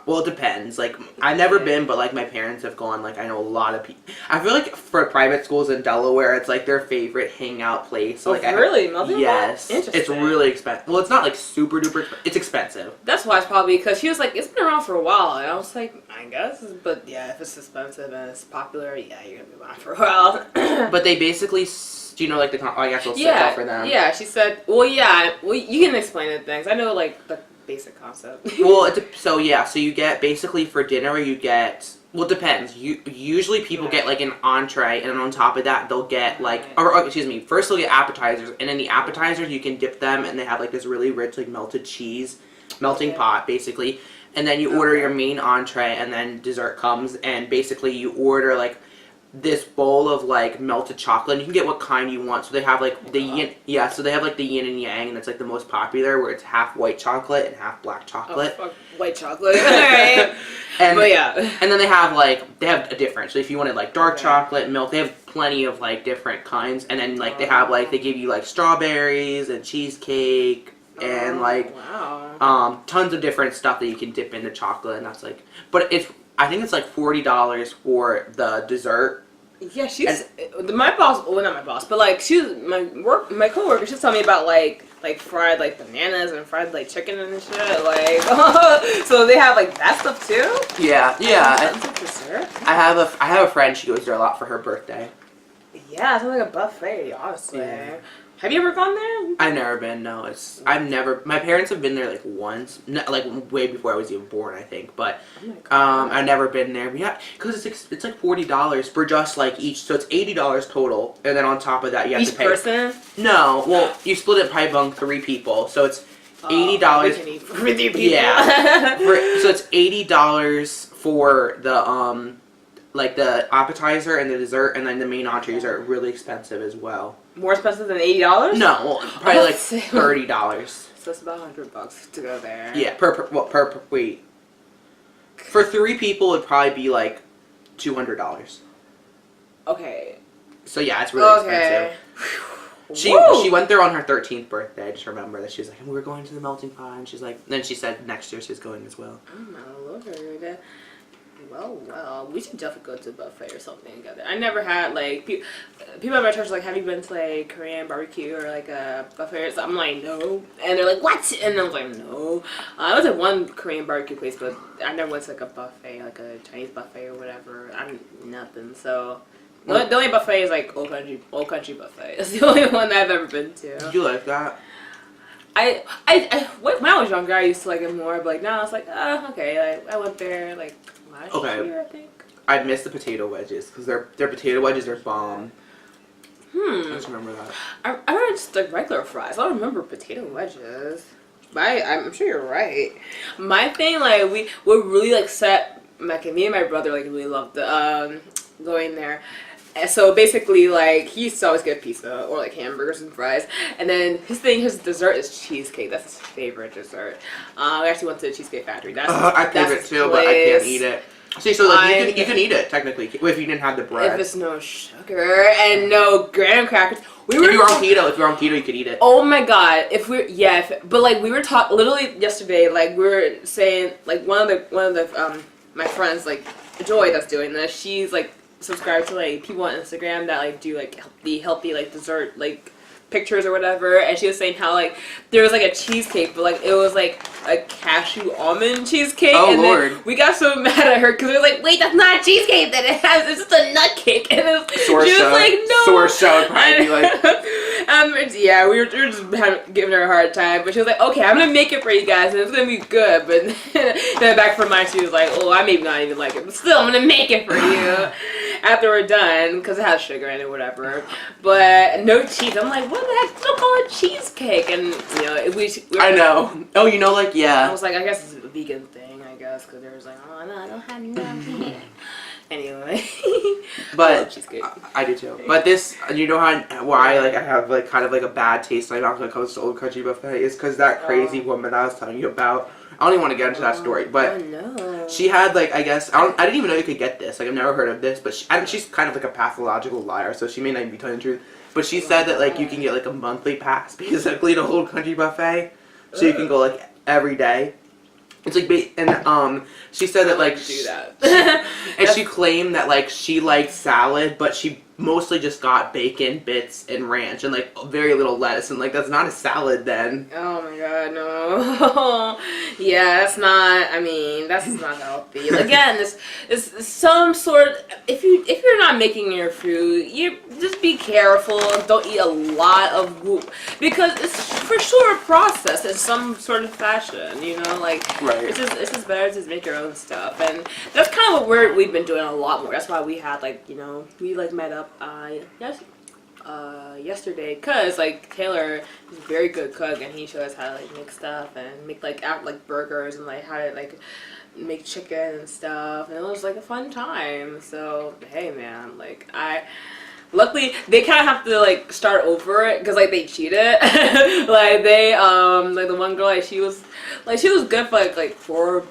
well, it depends. Like I've never been, but like my parents have gone. Like I know a lot of people. I feel like for private schools in Delaware, it's like their favorite hangout place. So, like really? Melting Pot? Yes. Interesting. It's really expensive. Well, it's not like super duper. It's expensive. That's why it's probably because she was like, it's been around for a while, and I was like, I guess, but yeah, if it's expensive and it's popular, yeah, you're gonna be around for a while. But they basically, do you know like I guess we'll sit out for them. Yeah, she said, well, you can explain the things. I know like the basic concept. Well, so you get basically for dinner you get. Well, it depends. Usually people get like an entree, and then on top of that they'll get like, or excuse me, first they'll get appetizers, and in the appetizers you can dip them, and they have like this really rich like melted cheese, melting pot basically, and then you order your main entree, and then dessert comes, and basically you order like this bowl of like melted chocolate, and you can get what kind you want. So they have like the yin, so they have like the yin and yang, and it's like the most popular where it's half white chocolate and half black chocolate. Oh, fuck. White chocolate. Alright. And but and then they have a different. So if you wanted like dark chocolate, milk, they have plenty of like different kinds. And then like they give you like strawberries and cheesecake and like tons of different stuff that you can dip into chocolate, and that's like, but I think it's like $40 for the dessert. Yeah, my boss. Well, not my boss, but like my coworker. She's telling me about like fried like bananas and fried like chicken and shit. Like, so they have like that stuff too. Yeah. Dessert. I have a friend. She goes there a lot for her birthday. Yeah, it's like a buffet, honestly. Yeah. Have you ever gone there? I've never been. No, my parents have been there like once, like way before I was even born, I think. But I've never been there. But yeah, because it's like $40 for just like each, so it's $80 total, and then on top of that you have to pay. Each person? No, well you split it probably among 3 people, so it's $80. We can eat for 3 people. Yeah, so it's $80 for the like the appetizer and the dessert, and then the main entrees are really expensive as well. More expensive than $80? No, well, probably like $30. So it's about $100 to go there. Yeah, per wait. For 3 people, it'd probably be like $200. Okay. So yeah, it's really expensive. She went there on her 13th birthday. I just remember that she was like, "We're going to the melting pot," and she's like, then she said next year she's going as well. Oh my lord. Well, we should definitely go to a buffet or something together. I never had like people at my church are like, have you been to like Korean barbecue or like a buffet? So I'm like, no, and they're like, what? And I was like, no. I was at one Korean barbecue place, but I never went to like a buffet, like a Chinese buffet or whatever. I'm nothing. So the only buffet is like Old Country Buffet. It's the only one that I've ever been to. Did you like that? When I was younger, I used to like it more, but like now it's like, okay, like I went there like last year, I think. I miss the potato wedges because their potato wedges are bomb. I just remember that. I remember just like regular fries. I don't remember potato wedges. But I'm sure you're right. My thing, like we're really like set. Like me and my brother like really loved the going there. And so basically, like, he used to always get pizza or like hamburgers and fries. And then his dessert is cheesecake. That's his favorite dessert. We actually went to the Cheesecake Factory. I favorite too, but I can't eat it. See, so like you can eat it technically if you didn't have the bread. If it's no sugar and no graham crackers. If you're on keto, you could eat it. Oh my god! But like we were talking literally yesterday. Like we were saying, like one of the my friends, like Joy, that's doing this. She's like subscribed to like people on Instagram that like do like healthy like dessert like pictures or whatever, and she was saying how like there was like a cheesecake, but like it was like a cashew almond cheesecake. Oh, and Lord. Then we got so mad at her because we were like, wait, that's not a cheesecake that it has. It's just a nut cake. And it was, she was like, no. Source probably like. Yeah, we were just giving her a hard time, but she was like, okay, I'm gonna make it for you guys, and it's gonna be good. But then back from mine, she was like, oh, I maybe not even like it, but still, I'm gonna make it for you after we're done because it has sugar in it, whatever. But no cheese. I'm like, what the heck? Don't call it cheesecake. And you know, we I know. Oh, you know, like yeah. I was like, I guess it's a vegan thing, I guess, because there was like, oh no, I don't have enough. Anyway, but cheesecake. I do too. But this, you know why like I have like kind of like a bad taste in my mouth when it comes to Old Country Buffet is because that crazy woman I was telling you about. I don't even want to get into that story, but she had like I guess I didn't even know you could get this. Like I've never heard of this, but she's kind of like a pathological liar, so she may not even be telling the truth. But she said that like you can get like a monthly pass basically to Old Country Buffet, so you can go like every day. It's like, and she said that like do that. and she claimed that like she liked salad, but she mostly just got bacon bits and ranch and like very little lettuce, and like that's not a salad then. Oh my god, no. Yeah, that's not. I mean, that's not healthy. Again, this is some sort. If you're not making your food, you just be careful. Don't eat a lot of goop because it's for sure processed in some sort of fashion. You know, like right. It's just better to just make your own stuff, and that's kind of what we've been doing a lot more. That's why we had like we like met up yesterday because like Taylor is a very good cook and he showed us how to like make stuff and make like burgers and like how to like make chicken and stuff, and it was like a fun time. So hey man, like luckily they kind of have to like start over it because like they cheated. Like they like the one girl like she was good for like 4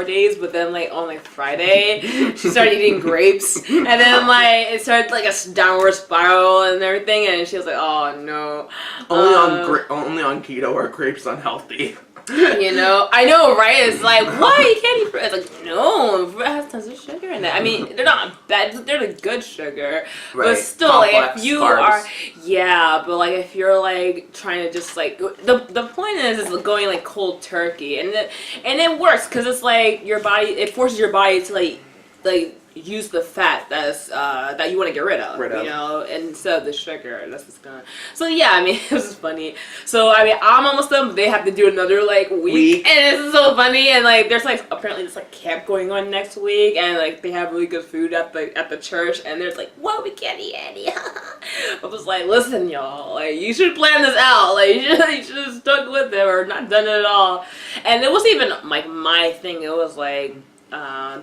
days, but then like on like Friday she started eating grapes, and then like it started like a downward spiral and everything, and she was like, oh no. Only on keto are grapes unhealthy. You know, I know, right? It's like, why you can't eat fruit? It's like, no, fruit has tons of sugar in it. I mean, they're not bad; they're the good sugar. Right. But still, complex if you carbs. but like if you're like trying to just like the point is going like cold turkey, and it works because it's like it forces your body to like use the fat that you want to get rid of, you know, instead of the sugar. That's what's gonna. So yeah, I mean, it was funny. So I mean, I'm almost done, but they have to do another like week, and it's so funny. And like, there's like apparently this like camp going on next week, and like they have really good food at the church, and there's like, well, we can't eat any. I was like, listen, y'all, like you should plan this out. Like you should have stuck with it or not done it at all. And it wasn't even like my thing. It was like.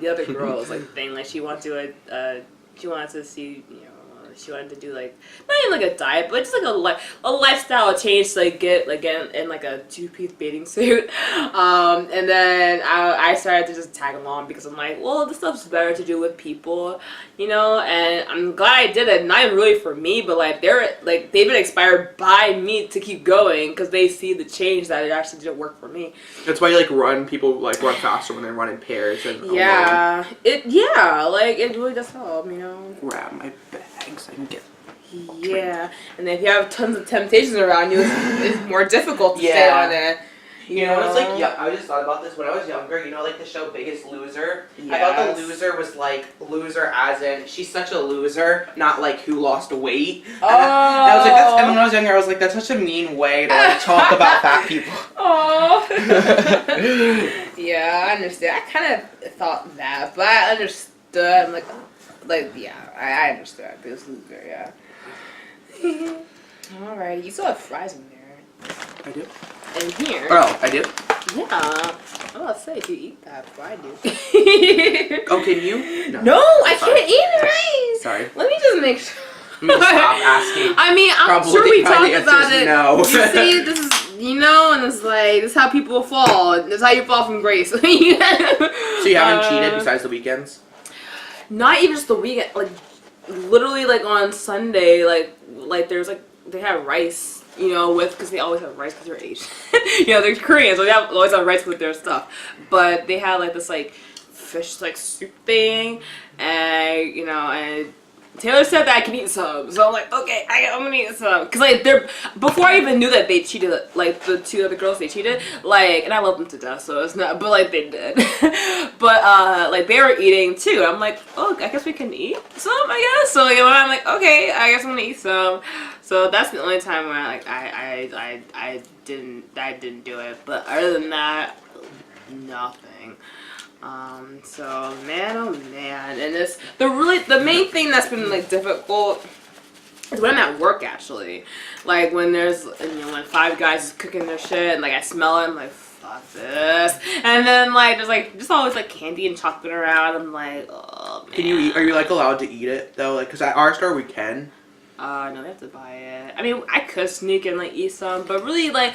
The other girl was like thing like she wanted to see she wanted to do like not even like a diet, but just like a lifestyle change to like get like in like a 2-piece bathing suit. And then I started to just tag along because I'm like, well, this stuff's better to do with people, you know. And I'm glad I did it. Not even really for me, but like they've been inspired by me to keep going because they see the change that it actually did work for me. That's why you like run. People like run faster when they run in pairs and yeah, like it really does help, you know. Grab my bags. I can get. Yeah, and if you have tons of temptations around you, it's more difficult to stay on it. You know, it's like, yeah, I just thought about this when I was younger, you know, like the show Biggest Loser? Yes. I thought the loser was like, loser as in, she's such a loser, not like who lost weight. Oh. And I was like, and when I was younger, I was like, that's such a mean way to like talk about fat people. Oh. Yeah, I understand. I kind of thought that, but I understood. I'm like, yeah, I understood. Biggest Loser, yeah. Alright, you still have fries in there. I do. And here. Oh, I do? Yeah. I'm about to say, if you eat that, I do. Oh, can you? No, I can't eat the rice. Sorry. Let me just make sure. I'm gonna stop asking. I mean, I'm sure we talked about it. No. You see, this is, you know, and it's like, this is how people fall. This is how you fall from grace. So you haven't cheated besides the weekends? Not even just the weekend. Like, literally, like, on Sunday, like there's, like, they have rice. You know, because they always have rice because they're Asian. You know, they're Korean, so they always have rice with their stuff. But they had like this like fish like soup thing, and you know, and Taylor said that I can eat some, so I'm like, okay, I'm gonna eat some. Cause like before I even knew that they cheated, like the two other girls they cheated, like, and I love them to death, so it's not, but like they did. But like they were eating too. I'm like, oh, I guess we can eat some, I guess. So like I'm like, okay, I guess I'm gonna eat some. So that's the only time where like I didn't do it. But other than that, nothing. So man, oh man, and the main thing that's been like difficult is when I'm at work actually. Like when there's, you know, when Five Guys is cooking their shit and like I smell it, I'm like, fuck this. And then like there's like just always like candy and chocolate around. I'm like, oh man. Can you eat? Are you like allowed to eat it though? Like, cause at our store we can. No, they have to buy it. I mean, I could sneak and like eat some, but really like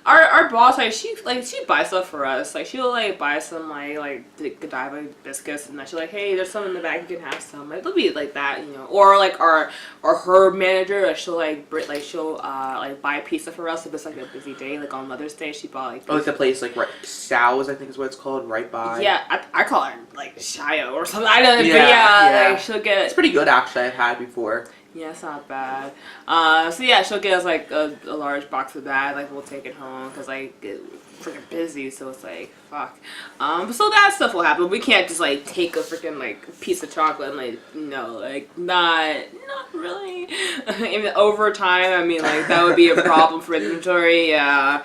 our boss, like she buys stuff for us. Like she'll like buy some like the Godiva biscuits, and then she'll like, hey, there's some in the bag, you can have some. Like it'll be like that, you know. Or like her manager, like, she'll buy pizza for us if it's like a busy day, like on Mother's Day. She bought like like the place like Sal's, I think is what it's called, right by. Yeah, I call her like Shio or something. I don't know, yeah, but yeah, yeah, like she'll get. It's pretty good actually. I've had before. Yeah, it's not bad. So yeah, she'll get us like a large box of that. Like we'll take it home because like it's freaking busy. So it's like fuck. So that stuff will happen. We can't just like take a freaking like piece of chocolate and like like not really. Even over time, I mean like that would be a problem for inventory. Yeah.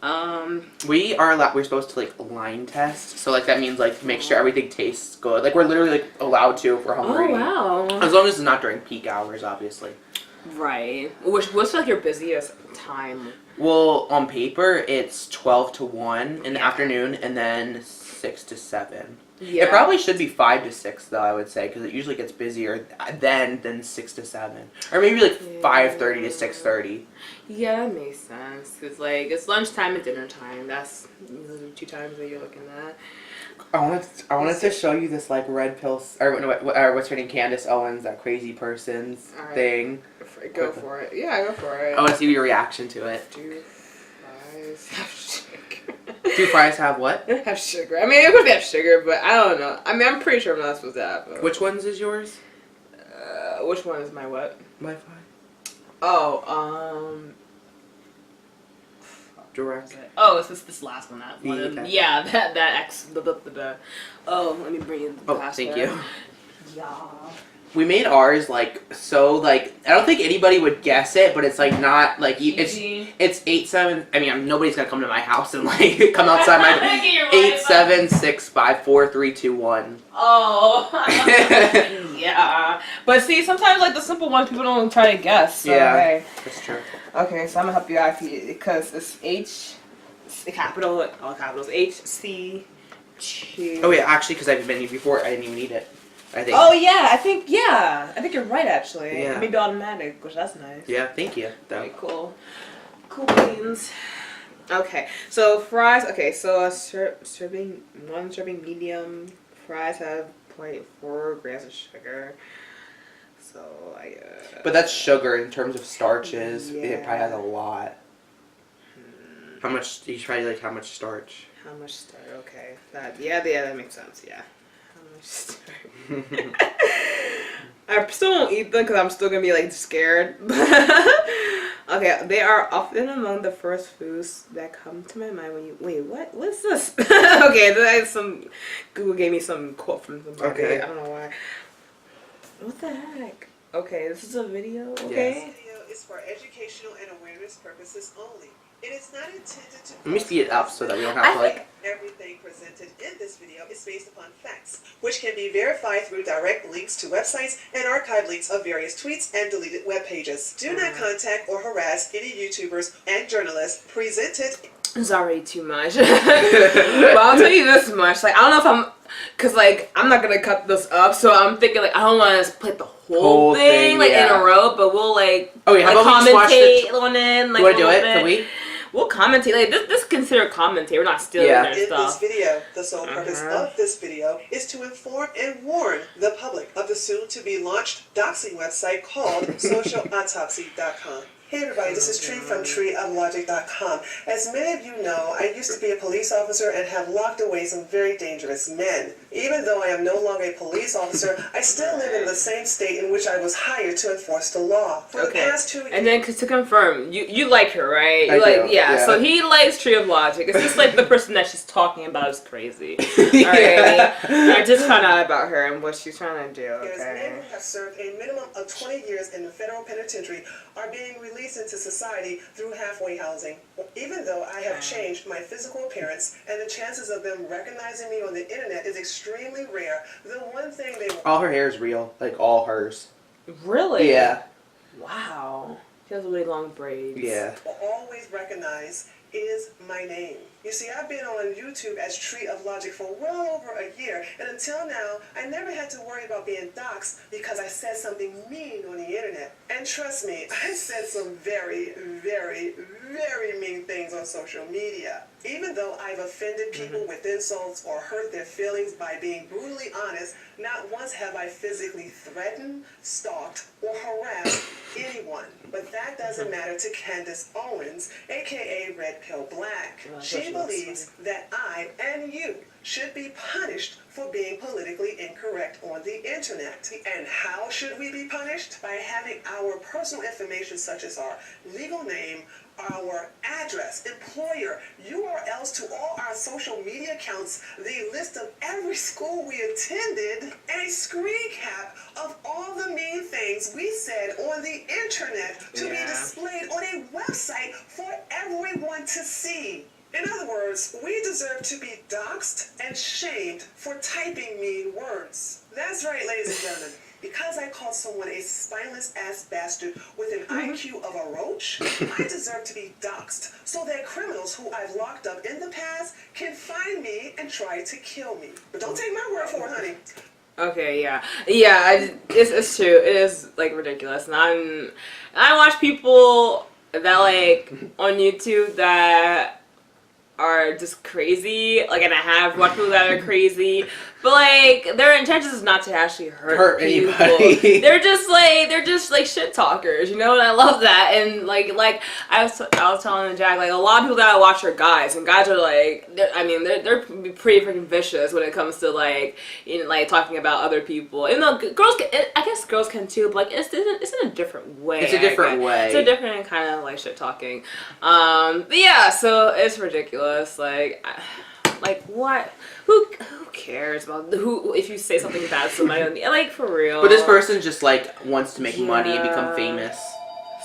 We're supposed to like line test, so like that means like make sure everything tastes good. Like we're literally like allowed to if we're hungry. Oh wow. As long as it's not during peak hours, obviously. Right. What's like your busiest time? Well, on paper it's 12 to 1 in the afternoon, and then 6 to 7. Yeah. It probably should be 5 to 6 though, I would say, because it usually gets busier then than 6 to 7, or maybe like 5:30 to 6:30. Yeah, that makes sense. Cause like it's lunchtime and dinner time. That's usually the 2 times that you're looking at. I wanted to show you this like red pill or what's her name, Candace Owens, that crazy person's thing. Go for it. Yeah, go for it. I want to see your reaction to it. Do fries have sugar? Do fries have what? Have sugar. I mean, of course they have sugar, but I don't know. I mean, I'm pretty sure I'm not supposed to have them. Which ones is yours? Which one is my what? Wi-Fi. Oh, Direct. Oh, it's this last one. That one. Okay. Yeah, that X. Oh, let me bring in the pasta. Thank you. Yeah. We made ours like so like I don't think anybody would guess it, but it's like not like it's 8-7. I mean, nobody's gonna come to my house and like come outside my 8-7-6-5-4-3-2-1. Oh. Yeah. But see, sometimes like the simple ones people don't try to guess. So, yeah, okay. That's true. Okay, so I'm gonna help you out because it's H, capital, all capitals, HC. Oh yeah, actually, because I've been here before, I didn't even eat it. I think. Oh yeah, I think you're right actually. Yeah. Maybe automatic, which that's nice. Yeah, thank you. Very cool. Cool beans. Okay, so fries. Okay, so a serving, one serving medium fries have 0.4 grams of sugar. So I. But that's sugar in terms of starches. Yeah. It probably has a lot. How much? You try like how much starch? How much starch? Okay, that makes sense. Yeah. How much starch? I still won't eat them because I'm still gonna be like scared. Okay, they are often among the first foods that come to my mind when you wait. What's this? Okay, Google gave me some quote from somebody. Okay. I don't know why. What the heck? Okay, this is a video. Okay. This video is for educational and awareness purposes only. It is not intended to. Let me speed it up so that we don't have to like. Everything presented in this video is based upon facts, which can be verified through direct links to websites and archive links of various tweets and deleted web pages. Do not contact or harass any YouTubers and journalists presented. It's already too much. But I'll tell you this much. Like, I don't know if cause like, I'm not gonna cut this up, so I'm thinking like, I don't want to put the whole thing like in a row, but we'll like, commentate on it. Like, you wanna do it? Can we? We'll commentate. Like, this is considered commentate. We're not stealing their In stuff. this video, the sole purpose of this video is to inform and warn the public of the soon-to-be launched doxing website called socialautopsy.com. Hey everybody, this is Tree from treeoflogic.com. As many of you know, I used to be a police officer and have locked away some very dangerous men. Even though I am no longer a police officer, I still live in the same state in which I was hired to enforce the law. For the past 2 years... And then to confirm, you like her, right? I do. Yeah, so he likes Tree of Logic. It's just like the person that she's talking about is crazy. Alright? I just found out about her and what she's trying to do, okay? Men who have served a minimum of 20 years in the federal penitentiary are being released into society through halfway housing. Even though I have changed my physical appearance and the chances of them recognizing me on the internet is extremely rare, the one thing they all her hair is real, like all hers. Really? Yeah. Wow. She has really long braids. Yeah. will always recognize is my name. You see, I've been on YouTube as Tree of Logic for well over a year, and until now, I never had to worry about being doxxed because I said something mean on the internet. And trust me, I said some very, very, very mean things on social media. Even though I've offended people with insults or hurt their feelings by being brutally honest, not once have I physically threatened, stalked, or harassed anyone. But that doesn't matter to Candace Owens, aka Red Pill Black. She believes that I and you should be punished for being politically incorrect on the internet. And how should we be punished? By having our personal information such as our legal name, our address, employer, URLs to all our social media accounts, the list of every school we attended, and a screen cap of all the mean things we said on the internet to be displayed on a website for everyone to see. In other words, we deserve to be doxxed and shamed for typing mean words. That's right, ladies and gentlemen. Because I called someone a spineless ass bastard with an IQ of a roach, I deserve to be doxxed so that criminals who I've locked up in the past can find me and try to kill me. But don't take my word for it, honey. Okay, yeah. It's true. It is, like, ridiculous. And I watch people that, like, on YouTube that are just crazy, like, and I have watched people that are crazy, but like their intentions is not to actually hurt people. Anybody. They're just like shit talkers, you know, and I love that. And like I was telling Jack, like, a lot of people that I watch are guys, and guys are like, they're pretty freaking vicious when it comes to like, you know, like talking about other people. And girls can, I guess girls can too, but like it's in a different way. It's a different way. It's a different kind of like shit talking. But yeah, so it's ridiculous. Like what? Who cares about who? If you say something bad to somebody, like, for real. But this person just like wants to make money and become famous.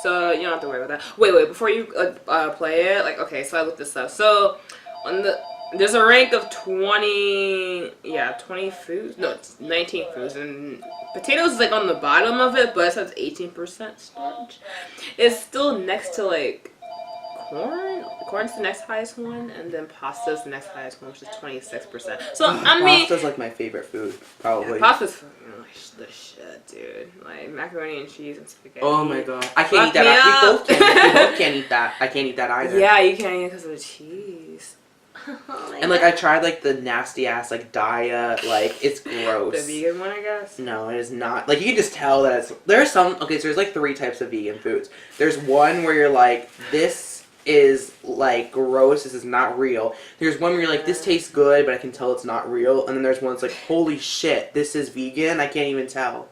So you don't have to worry about that. Wait, before you play it, like, okay, so I looked this up. So there's a rank of 20 foods. No, it's 19 foods, and potatoes is like on the bottom of it, but it says 18% starch. It's still next to like Corn's the next highest one, and then pasta's the next highest one, which is 26%. So I mean, pasta's like my favorite food, probably. yeah, pasta's the shit, dude. Like macaroni and cheese and spaghetti. Oh my god, I can't eat that. We both can't eat that. I can't eat that either. Yeah, you can't eat it because of the cheese. And like I tried like the nasty ass like diet, like it's gross. The vegan one, I guess. No, it is not. Like you can just tell that it's. There's some. Okay, so there's like 3 types of vegan foods. There's one where you're like, this is like gross. This is not real. There's one where you're like, this tastes good, but I can tell it's not real. And then there's one that's like, holy shit, this is vegan. I can't even tell.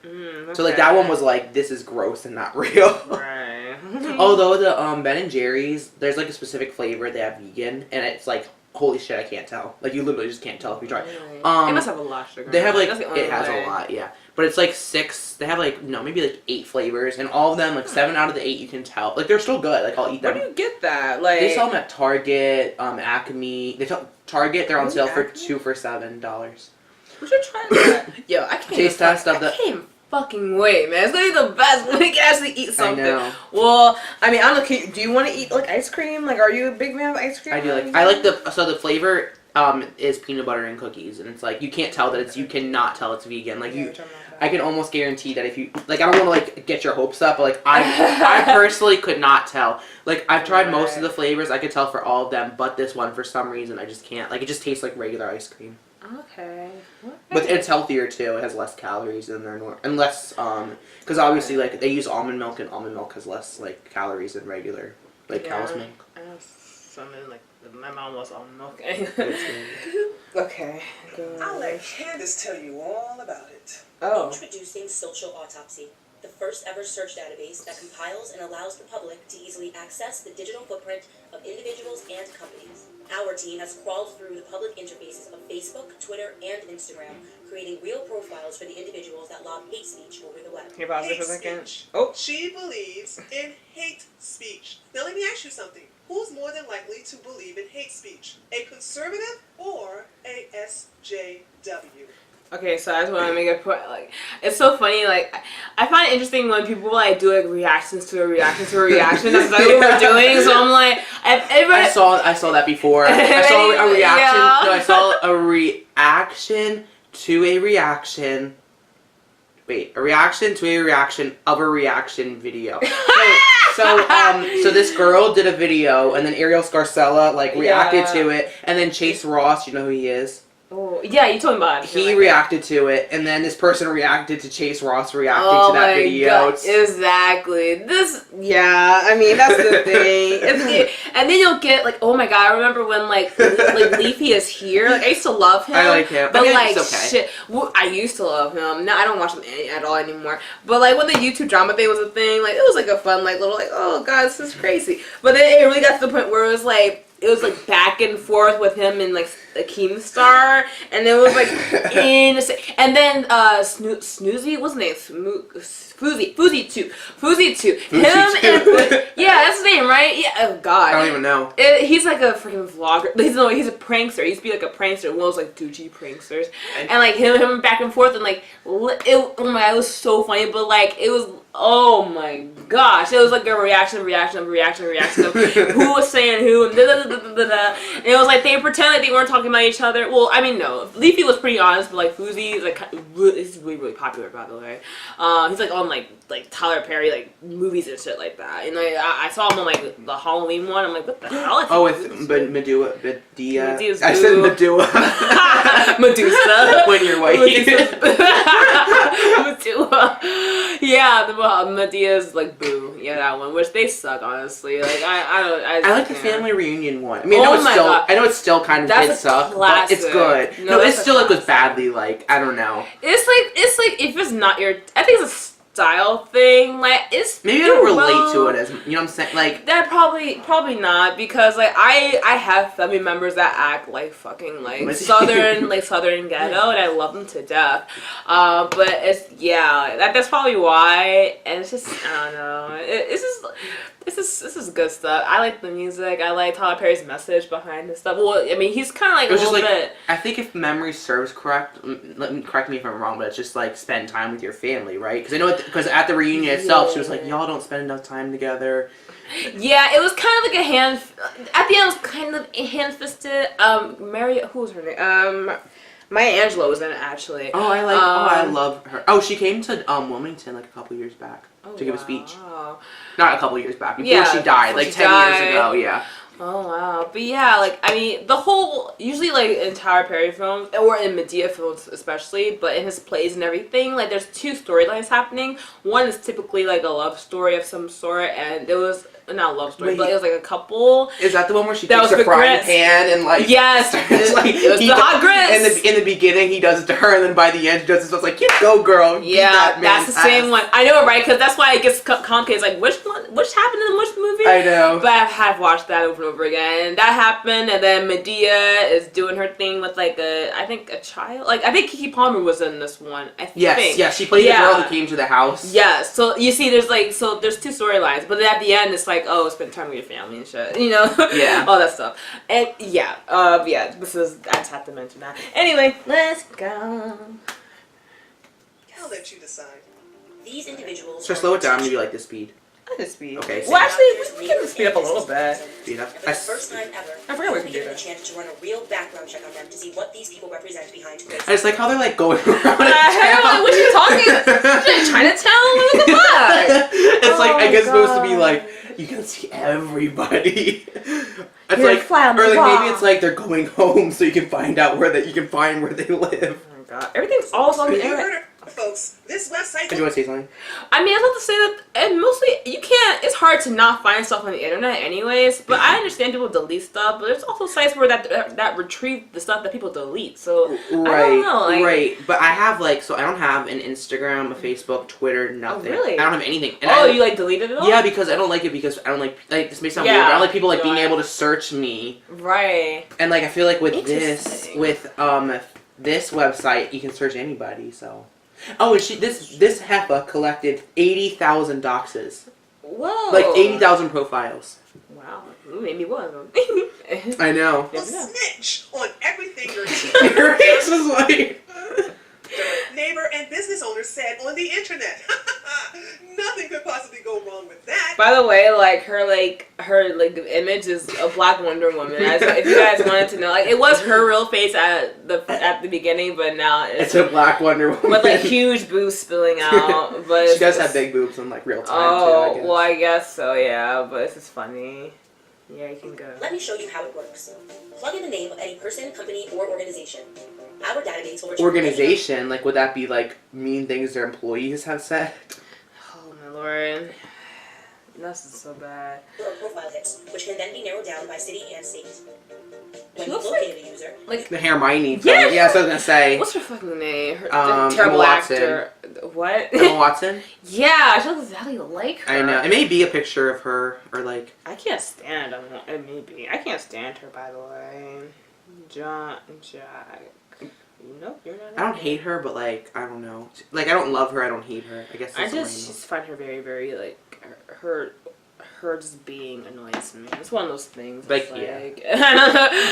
Okay. So like that one was like, this is gross and not real. Right. Although the Ben and Jerry's, there's like a specific flavor they have vegan, and it's like, holy shit, I can't tell. Like you literally just can't tell if you try. It must have a lot of sugar. They have like That's the only it has way. a lot, yeah. But it's like 6. They have like maybe like 8 flavors, and all of them like 7 out of the 8 you can tell. Like they're still good. Like I'll eat them. Where do you get that? Like They sell them at Target, Acme. They tell Target they're on sale for Acme? 2 for $7. we should try that. Yo, I can't. Taste test of the. I can't fucking wait, man. It's gonna be the best when we can actually eat something. I know. Well, I mean, I don't know. Do you want to eat like ice cream? Like, are you a big fan of ice cream? I do like. I like the flavor. Is peanut butter and cookies, and it's like you can't tell that it's. You cannot tell it's vegan. Like you. I can almost guarantee that if you like, I don't want to like get your hopes up, but like I personally could not tell. Like I've tried most of the flavors, I could tell for all of them, but this one for some reason I just can't. Like it just tastes like regular ice cream. Okay. But it's healthier too. It has less calories than their and less because obviously like they use almond milk, and almond milk has less like calories than regular like cow's milk. I know something like my mom was almond milk. Okay. I'll let Candace tell you all about it. Oh. Introducing Social Autopsy, the first ever search database that compiles and allows the public to easily access the digital footprint of individuals and companies. Our team has crawled through the public interfaces of Facebook, Twitter, and Instagram, creating real profiles for the individuals that lob hate speech over the web. Can you pause it Hate for a second? speech. Oh. She believes in hate speech. Now let me ask you something. Who's more than likely to believe in hate speech? A conservative or a SJW? Okay, so I just want to make a point. Like, it's so funny. Like, I find it interesting when people like do like reactions to a reaction to a reaction. That's exactly what we're doing. So I'm like, I saw that before. I saw a reaction. Yeah. No, I saw a reaction to a reaction. Wait, a reaction to a reaction of a reaction video. So this girl did a video, and then Ariel Scarcella like reacted to it, and then Chase Ross, you know who he is? Oh, yeah, you told me about it. He reacted to it, and then this person reacted to Chase Ross reacting to that video. God, exactly. Yeah, I mean, that's the thing. And then you'll get, like, oh my god, I remember when, like Leafy is here. Like, I used to love him. I like him. But, I mean, like, he's okay. shit. Well, I used to love him. Now, I don't watch him at all anymore. But, like, when the YouTube drama thing was a thing, like, it was, like, a fun, like, little, like, oh god, this is crazy. But then it really got to the point where it was, like, back and forth with him and like the Keemstar, and it was like insane. And then Snoozy, what's his name? Foozy 2. Him and yeah, that's his name, right? Yeah. Oh god. I don't even know. He's like a freaking vlogger. He's a prankster. He used to be like a prankster. One of those like douchey pranksters. And like him back and forth, and like oh my god, it was so funny. But like it was. Oh my gosh, it was like a reaction of who was saying who, and and it was like they pretend like they weren't talking about each other. Well, I mean, no, Leafy was pretty honest, but like Foozy is like he's really popular, by the way. He's like on like Tyler Perry like movies and shit like that. And like I saw him on like the Halloween one. I'm like, what the hell? Oh, with Medea. I boo. said Medea. Medusa. When you're white. Medusa. Yeah, the Medea's like boo. Yeah, that one. Which they suck, honestly. Like I like the family reunion one. I mean, I know it's still kind of did suck, but it's good. No, it still like was badly like I don't know. It's like if it's not your, I think it's a style thing. Like it's maybe I don't relate to it as you know what I'm saying. Like that probably not, because like I have family members that act like fucking like southern ghetto, and I love them to death. But it's that's probably why, and it's just I don't know. This is good stuff. I like the music. I like Tyler Perry's message behind this stuff. Well, I mean, he's kind of like a little bit. I think if memory serves correct me if I'm wrong, but it's just like spend time with your family, right? Because I know because at the reunion itself, she was like, y'all don't spend enough time together. Yeah, it was kind of like a hand. At the end, it was kind of hand-fisted. Who was her name? Maya Angelou was in it actually. Oh, I love her. Oh, she came to Wilmington like a couple years back to give a speech. Not a couple years back, before she died, like 10 years ago. Yeah. Oh wow, but yeah, like I mean, the whole usually like in Tyler Perry films or in Medea films especially, but in his plays and everything, like there's two storylines happening. One is typically like a love story of some sort, and there was not a love story, but it was like a couple. Is that the one where she takes the frying pan and like yes, like, it was the hot grits. In the beginning, he does it to her, and then by the end, he does it. So it's like, go girl. Yeah, that's the same one. I know, right? Because that's why it gets complicated. It's like which happened in which movie? I know, but I have watched that over and over again. And that happened, and then Medea is doing her thing with like I think a child. Like I think Keke Palmer was in this one. I think. Yes, she played the girl who came to the house. Yes, so you see, there's two storylines, but then at the end, it's like, oh, spend time with your family and shit, you know? Yeah. All that stuff. And yeah, I just have to mention that. Anyway, let's go. I'll let you decide. These individuals. So slow it down, maybe like the speed. I can speed. Okay. Well, actually, we can speed up a little bit. Speed up. For the first time ever, I forgot we could do given that. a chance to run a real background check on them to see what these people represent behind crazy. I just like how they're like going around. Like, what you talking? Chinatown? What the fuck? It's like I guess it's supposed to be like you can see everybody. It's You're like, a fly on the or like wall. maybe it's like they're going home so you can find out where you can find where they live. Oh my god, everything's all on the You internet. heard it, folks. This website. Do you want to say something? I mean, I was about to say that, and mostly you can't. It's hard to not find stuff on the internet, anyways. But I understand people delete stuff, but there's also sites where that retrieve the stuff that people delete. So Right, I don't know, like, right. But I have so I don't have an Instagram, a Facebook, Twitter, nothing. Oh, really? I don't have anything. And you like deleted it all? Yeah, because I don't like it because I don't like this may sound Yeah, weird, but I don't like people like being right. able to search me. Right. And like I feel like with this Interesting. this website you can search anybody, so. Oh, and this heifer collected 80,000 doxes. Whoa. Like 80,000 profiles. Wow. You made me one of them. I know. A snitch on everything your team, Your face was like. neighbor, and business owner said on the internet. Nothing could possibly go wrong with that. By the way, her image is a black Wonder Woman. If you guys wanted to know, like it was her real face at the beginning, but now It's a black Wonder Woman with like huge boobs spilling out. But she does have big boobs in like real time Oh, too. I guess. well, I guess so. Yeah, but this is funny. Yeah, you can go. Let me show you how it works. Plug in the name of any person, company, or organization. Our database will return Organization, like would that be like mean things their employees have said? Oh my lord, this is so bad. or profile hits, which can then be narrowed down by city and state. When She you've looks located a user, like The Hermione. Yeah. Yeah, so I was gonna say. what's her fucking name? The Emma terrible Watson. actor. What? Emma Watson. Yeah, she looks exactly like her. I know. It may be a picture of her or like. I can't stand Emma. It may be. I can't stand her, by the way. Jack. Nope, you're not. I don't hate her, but like I don't know. Like I don't love her. I don't hate her. I guess. I That's the just way find her very, very like her just being annoys me. It's one of those things. Like, it's yeah. like,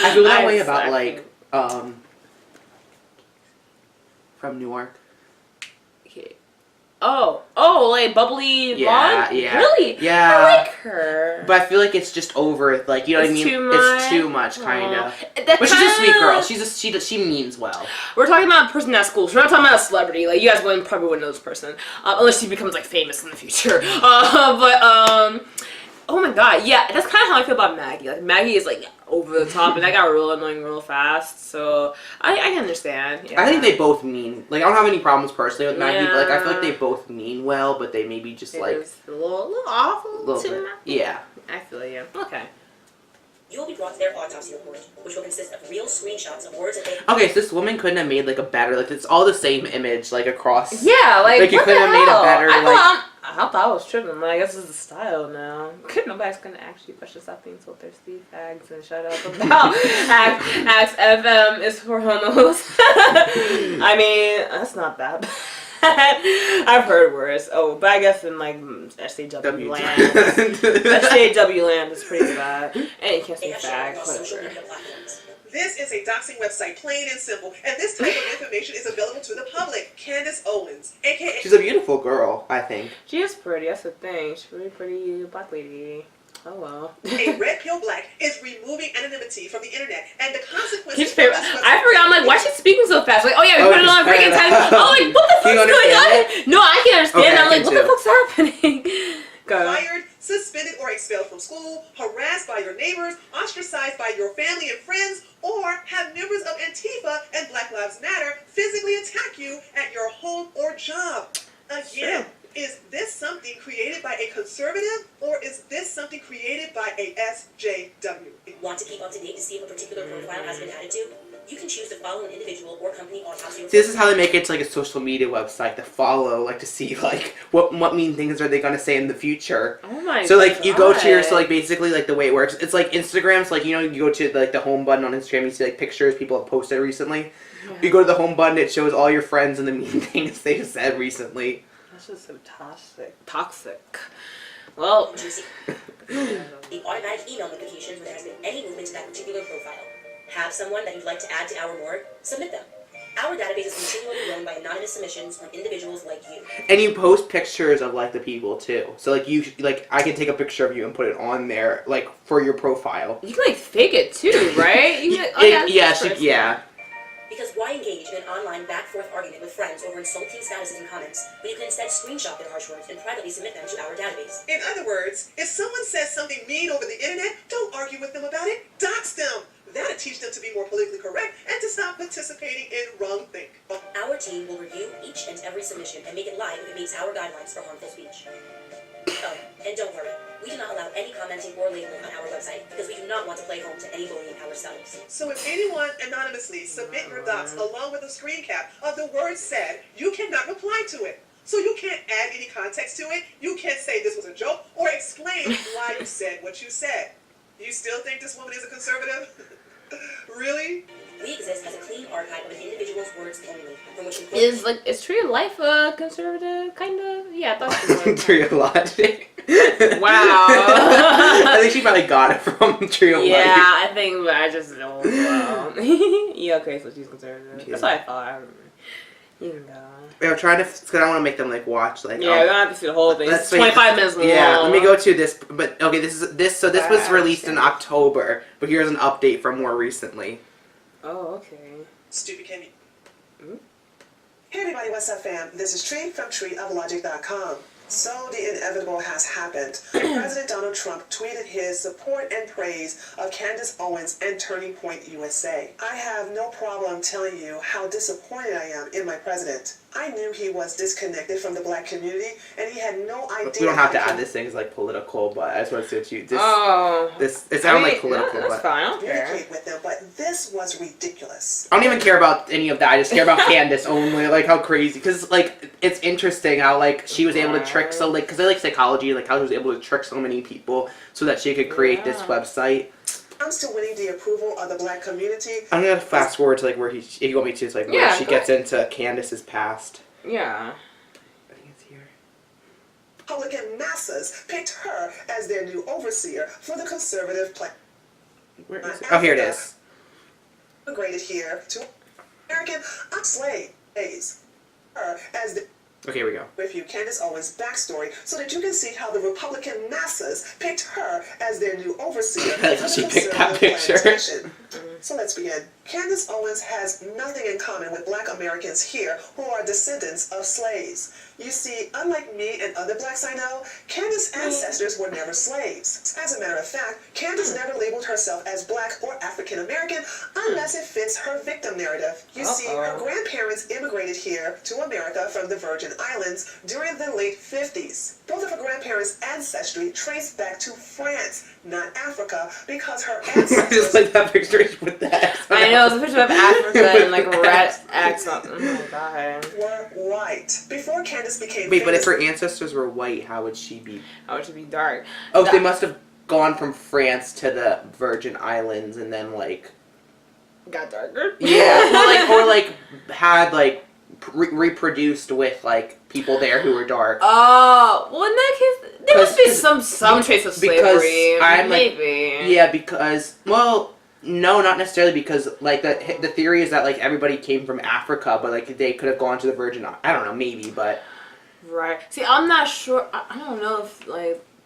I feel that way about Exactly. like from Newark. Okay. Oh, like bubbly Yeah, blonde? yeah. Really? Yeah. I like her. But I feel like it's just over. Like you know what I It's mean? too It's too much? much, kind of. That But she's a sweet kinda- girl. She means well. We're talking about a person at school. So we're not talking about a celebrity. Like you guys probably wouldn't know this person, unless she becomes like famous in the future. Oh my god, yeah, that's kind of how I feel about Maggie. Like Maggie is like over the top, and that got real annoying real fast. So I can understand. Yeah. I think they both mean like I don't have any problems personally with Maggie, but like I feel like Yeah. they both mean well, but they maybe just It like is a little awful. little too bit. much. Yeah. I feel you. Okay. you will be brought to their autopsy report, which will consist of real screenshots of words that they Okay, so this woman couldn't have made like a better like it's all the same image like across. Yeah, like you what couldn't the have made a hell? better I thought I was tripping. Like, I guess this is the style now. Nobody's gonna actually question stop being so thirsty, fags, and shut up about Axe FM is for homos. I mean, that's not that bad. I've heard worse. Oh, but I guess in like SJW land, SJW land is pretty bad. And you can't they say have shared fag, across social whatever. media platforms. This is a doxing website, plain and simple, and this type of information is available to the public. Candace Owens, aka She's a beautiful girl, I think. She is pretty. That's the thing. She's a really pretty black lady. Oh well. a red pill black, is removing anonymity from the internet, and the consequences. Keeps favorite. I forgot. I'm like, why is she speaking so fast? Like, oh yeah, we put it on freaking time. Oh, like, what the fuck's going on? No, I can't understand. Okay, I'm like, what the fuck's happening? Go. Fired, suspended, or expelled from school, harassed by your neighbors, ostracized by your family and friends, or have members of Antifa and Black Lives Matter physically attack you at your home or job. Again, is this something created by a conservative, or is this something created by a SJW? Want to keep up to date to see if a particular profile has been added to? You can choose to follow an individual or company autopsy report. See, this is how they make it to like a social media website to follow, like to see like what mean things are they gonna say in the future. Oh my god. So like you go to your, so like basically like the way it works, it's like Instagram. So like, you know, you go to like the home button on Instagram, you see like pictures people have posted recently. Yeah. You go to the home button, it shows all your friends and the mean things they've said recently. That's just so toxic. Well, the automatic email notifications when there has been any movement to that particular profile. Have someone that you'd like to add to our morgue? Submit them. Our database is continually grown by anonymous submissions from individuals like you. And you post pictures of like the people too. So like you, like I can take a picture of you and put it on there, like for your profile. you can like fake it too, right? You can, yeah. Because why engage in an online back-forth argument with friends over insulting statuses and comments when you can instead screenshot their harsh words and privately submit them to our database? In other words, if someone says something mean over the internet, don't argue with them about it. Dox them. That'll teach them to be more politically correct and to stop participating in wrongthink. Our team will review each and every submission and make it live if it meets our guidelines for harmful speech. Oh, and don't worry, we do not allow any commenting or labeling on our website because we do not want to play home to any bullying ourselves. So if anyone anonymously submit your docs along with a screen cap of the words said, you cannot reply to it. So you can't add any context to it. You can't say this was a joke or explain why you said what you said. You still think this woman is a conservative? Really? We exist as a clean archive of an individual's words only, from which is Tree of Life a conservative kind of? Yeah, I thought she was. Tree of Logic. Wow. I think she probably got it from Tree of Life. Yeah, I think, but I just don't know. Yeah, okay, so she's conservative. Yeah. That's what I thought. You can go. Yeah, I'm trying to, because I don't want to make them like watch like. Yeah, we don't have to see the whole thing. It's 25 minutes long. Yeah, let me go to this. But okay, this was released in October, but here's an update from more recently. Oh, okay. Stupid can you? Hey everybody, what's up fam? This is Tree from treeoflogic.com. So the inevitable has happened. President Donald Trump tweeted his support and praise of Candace Owens and Turning Point USA. I have no problem telling you how disappointed I am in my president. I knew he was disconnected from the black community, and he had no idea. We don't have to add this thing as like political, but I just want to say to you, it sounds like political. That's fine. I don't care. Communicate with them, but this was ridiculous. I don't even care about any of that. I just care about Candace only. Like how crazy, because like it's interesting how like she was able to trick because I like psychology, like how she was able to trick so many people so that she could create this website. I'm still winning the approval of the black community. I'm gonna fast forward to like where if you want me to, it's like where she gets into Candace's past. Yeah. I think it's here. Republican masses picked her as their new overseer for the conservative plan. Where is it? Oh, here it is. Immigrated here to American slaves. Her as the Okay, here we go. With you Candace Owens' backstory so that you can see how the Republican masses picked her as their new overseer for the She picked that picture. plantation. So let's begin. Candace Owens has nothing in common with black Americans here who are descendants of slaves. You see, unlike me and other blacks I know, Candace's ancestors were never slaves. As a matter of fact, Candace never labeled herself as black or African American unless it fits her victim narrative. You see, her grandparents immigrated here to America from the Virgin Islands during the late 50s. Both of her grandparents' ancestry traced back to France, not Africa, because her ancestors... I just like that picture with that. I know, it's a picture of Africa and like red accent. Oh my god. were white. Before Candace became Wait, but if famous, her ancestors were white, how would she be? How would she be dark? Oh, they must have gone from France to the Virgin Islands and then like... Got darker? Yeah, or like had like reproduced with like people there who were dark. Oh, well in that case, there must be some trace of slavery. I'm maybe. Yeah, because, well, No, not necessarily, because like the theory is that like everybody came from Africa, but like they could have gone to the Virgin. I don't know, maybe, but Right. See, I'm not sure. I don't know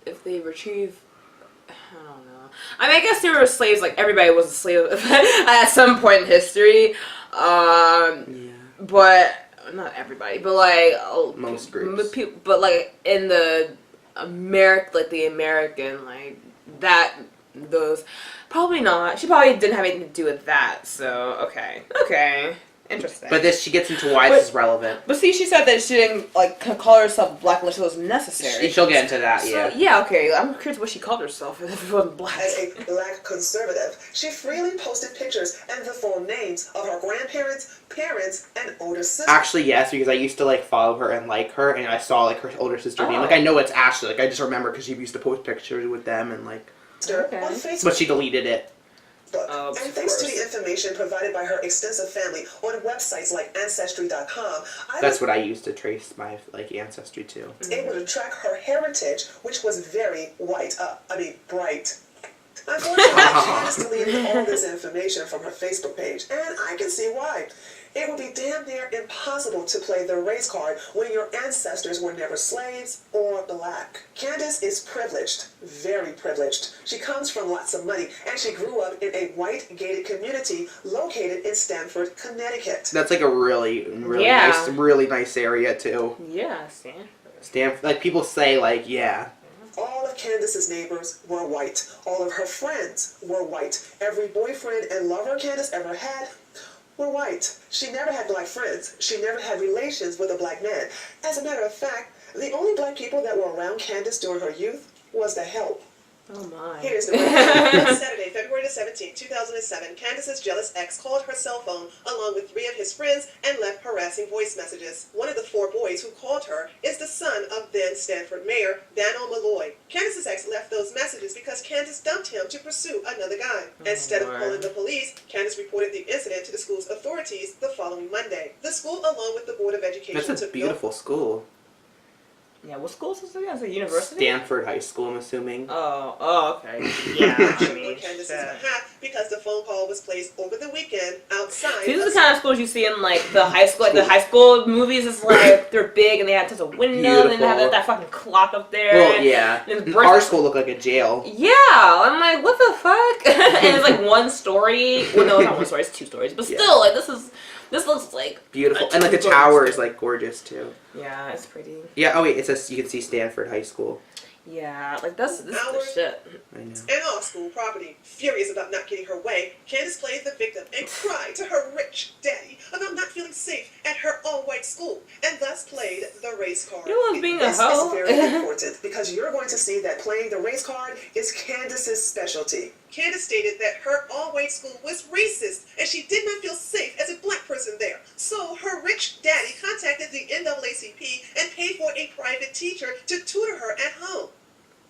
if they retrieve. I don't know. I mean, I guess there were slaves. Like everybody was a slave at some point in history. yeah, But not everybody. But like most groups. But like in the American like that those probably not. She probably didn't have anything to do with that. So okay. Interesting. But she gets into why this is relevant. But see, she said that she didn't like call herself black unless it was necessary. She'll get into that, yeah. So, yeah, okay. I'm curious what she called herself if it wasn't black. As a black conservative, she freely posted pictures and the full names of her grandparents, parents, and older sisters. Actually, yes, because I used to like follow her and like her, and I saw like her older sister name. Like I know it's Ashley. Like I just remember because she used to post pictures with them and like. Okay. On Facebook. But she deleted it. And thanks to the information provided by her extensive family on websites like Ancestry.com, That's what I used to trace my like ancestry to. able to track her heritage, which was very bright. Unfortunately, she has deleted all this information from her Facebook page, and I can see why. It would be damn near impossible to play the race card when your ancestors were never slaves or black. Candace is privileged, very privileged. She comes from lots of money, and she grew up in a white gated community located in Stamford, Connecticut. That's like a really Yeah. really nice area too. Yeah, Stanford. Stanford, like people say, like yeah. All of Candace's neighbors were white. All of her friends were white. Every boyfriend and lover Candace ever had were white. She never had black friends. She never had relations with a black man. As a matter of fact, the only black people that were around Candace during her youth was the help. Oh my. Here's the on Saturday, February the 17th, 2007, Candace's jealous ex called her cell phone along with 3 of his friends and left harassing voice messages. One of the 4 boys who called her is the son of then Stanford Mayor Daniel Malloy. Candace's ex left those messages because Candace dumped him to pursue another guy. Instead of calling the police, Candace reported the incident to the school's authorities the following Monday. The school, along with the Board of Education, That's a beautiful school. Yeah, what school is this again? Is it university? Stanford High School, I'm assuming. Oh, okay. Yeah, I mean, Candace's behalf because the phone call was placed over the weekend outside. See, this is the kind of schools you see in like the high school, like the high school movies. It's like they're big and they have tons of windows and they have that fucking clock up there. Well, yeah. Our school looked like a jail. Yeah, I'm like, what the fuck? And it's like one story. Well, no, it's not one story. It's 2 stories. But still, like this looks like beautiful, and like the tower is like gorgeous too. Yeah, it's pretty. Yeah. Oh wait, it says you can see Stanford High School. Yeah, like this is the shit. I know. And off school property. Furious about not getting her way, Candace played the victim and cried to her rich daddy about not feeling safe at her all-white school, and thus played the race card. You love being a hoe. This is very important because you're going to see that playing the race card is Candace's specialty. Candace stated that her all-white school was racist and she did not feel safe as a black person there. So her rich daddy contacted the NAACP and paid for a private teacher to tutor her at home.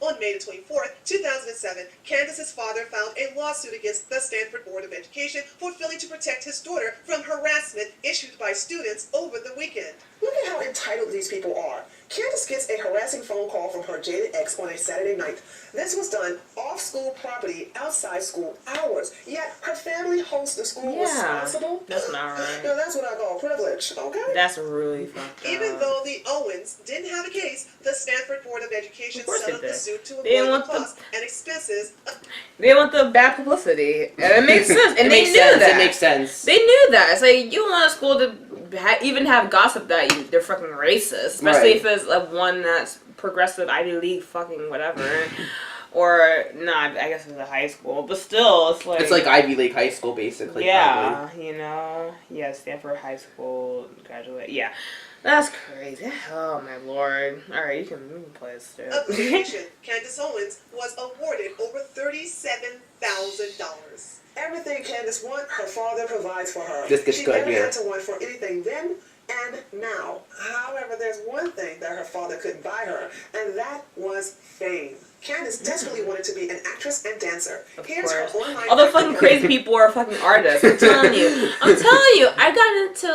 On May the 24th, 2007, Candace's father filed a lawsuit against the Stanford Board of Education for failing to protect his daughter from harassment issued by students over the weekend. Look at how entitled these people are. Candace gets a harassing phone call from her jaded ex on a Saturday night. This was done off school property outside school hours. Yet her family hosts the school responsible. That's not right. Now that's what I call privilege, okay? That's really fucked up. Even though the Owens didn't have a case, the Stanford Board of Education settled the suit to They avoid want the costs and expenses. They want the bad publicity. And it makes sense. And It they makes knew sense. that. It makes sense. They knew that. It's like, you want a school to even have gossip that they're fucking racist. Especially if it's one that's progressive, Ivy League, fucking whatever. Or, I guess it's a high school. But still, it's like... It's like Ivy League high school, basically. Yeah, probably. you know? Yeah, Stanford High School graduate. Yeah. That's crazy. Oh, my lord. Alright, you can play this too. Application. Candace Owens was awarded over $37,000. Everything Candace wants, her father provides for her. This gets she good never here. had to want for anything then and now. However, there's one thing that her father couldn't buy her, and that was fame. Candace desperately wanted to be an actress and dancer. Here's her online. All the fucking crazy people are fucking artists. I'm telling you. I got into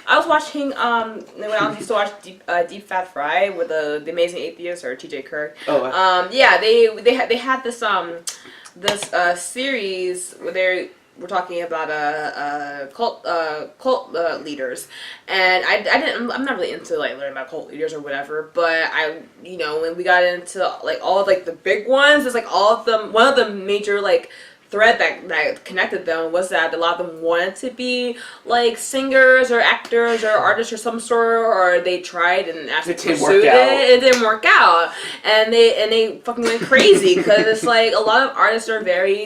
I was watching when I used to watch Deep Fat Fry with the Amazing Atheist or T.J. Kirk. Oh. Yeah, they had this this series where we're talking about cult leaders, and I'm not really into like learning about cult leaders or whatever, but when we got into like all of like the big ones, it's like all of them. One of the major like thread that connected them was that a lot of them wanted to be like singers or actors or artists or some sort, or they tried and actually pursued it didn't work out, and they fucking went crazy because it's like a lot of artists are very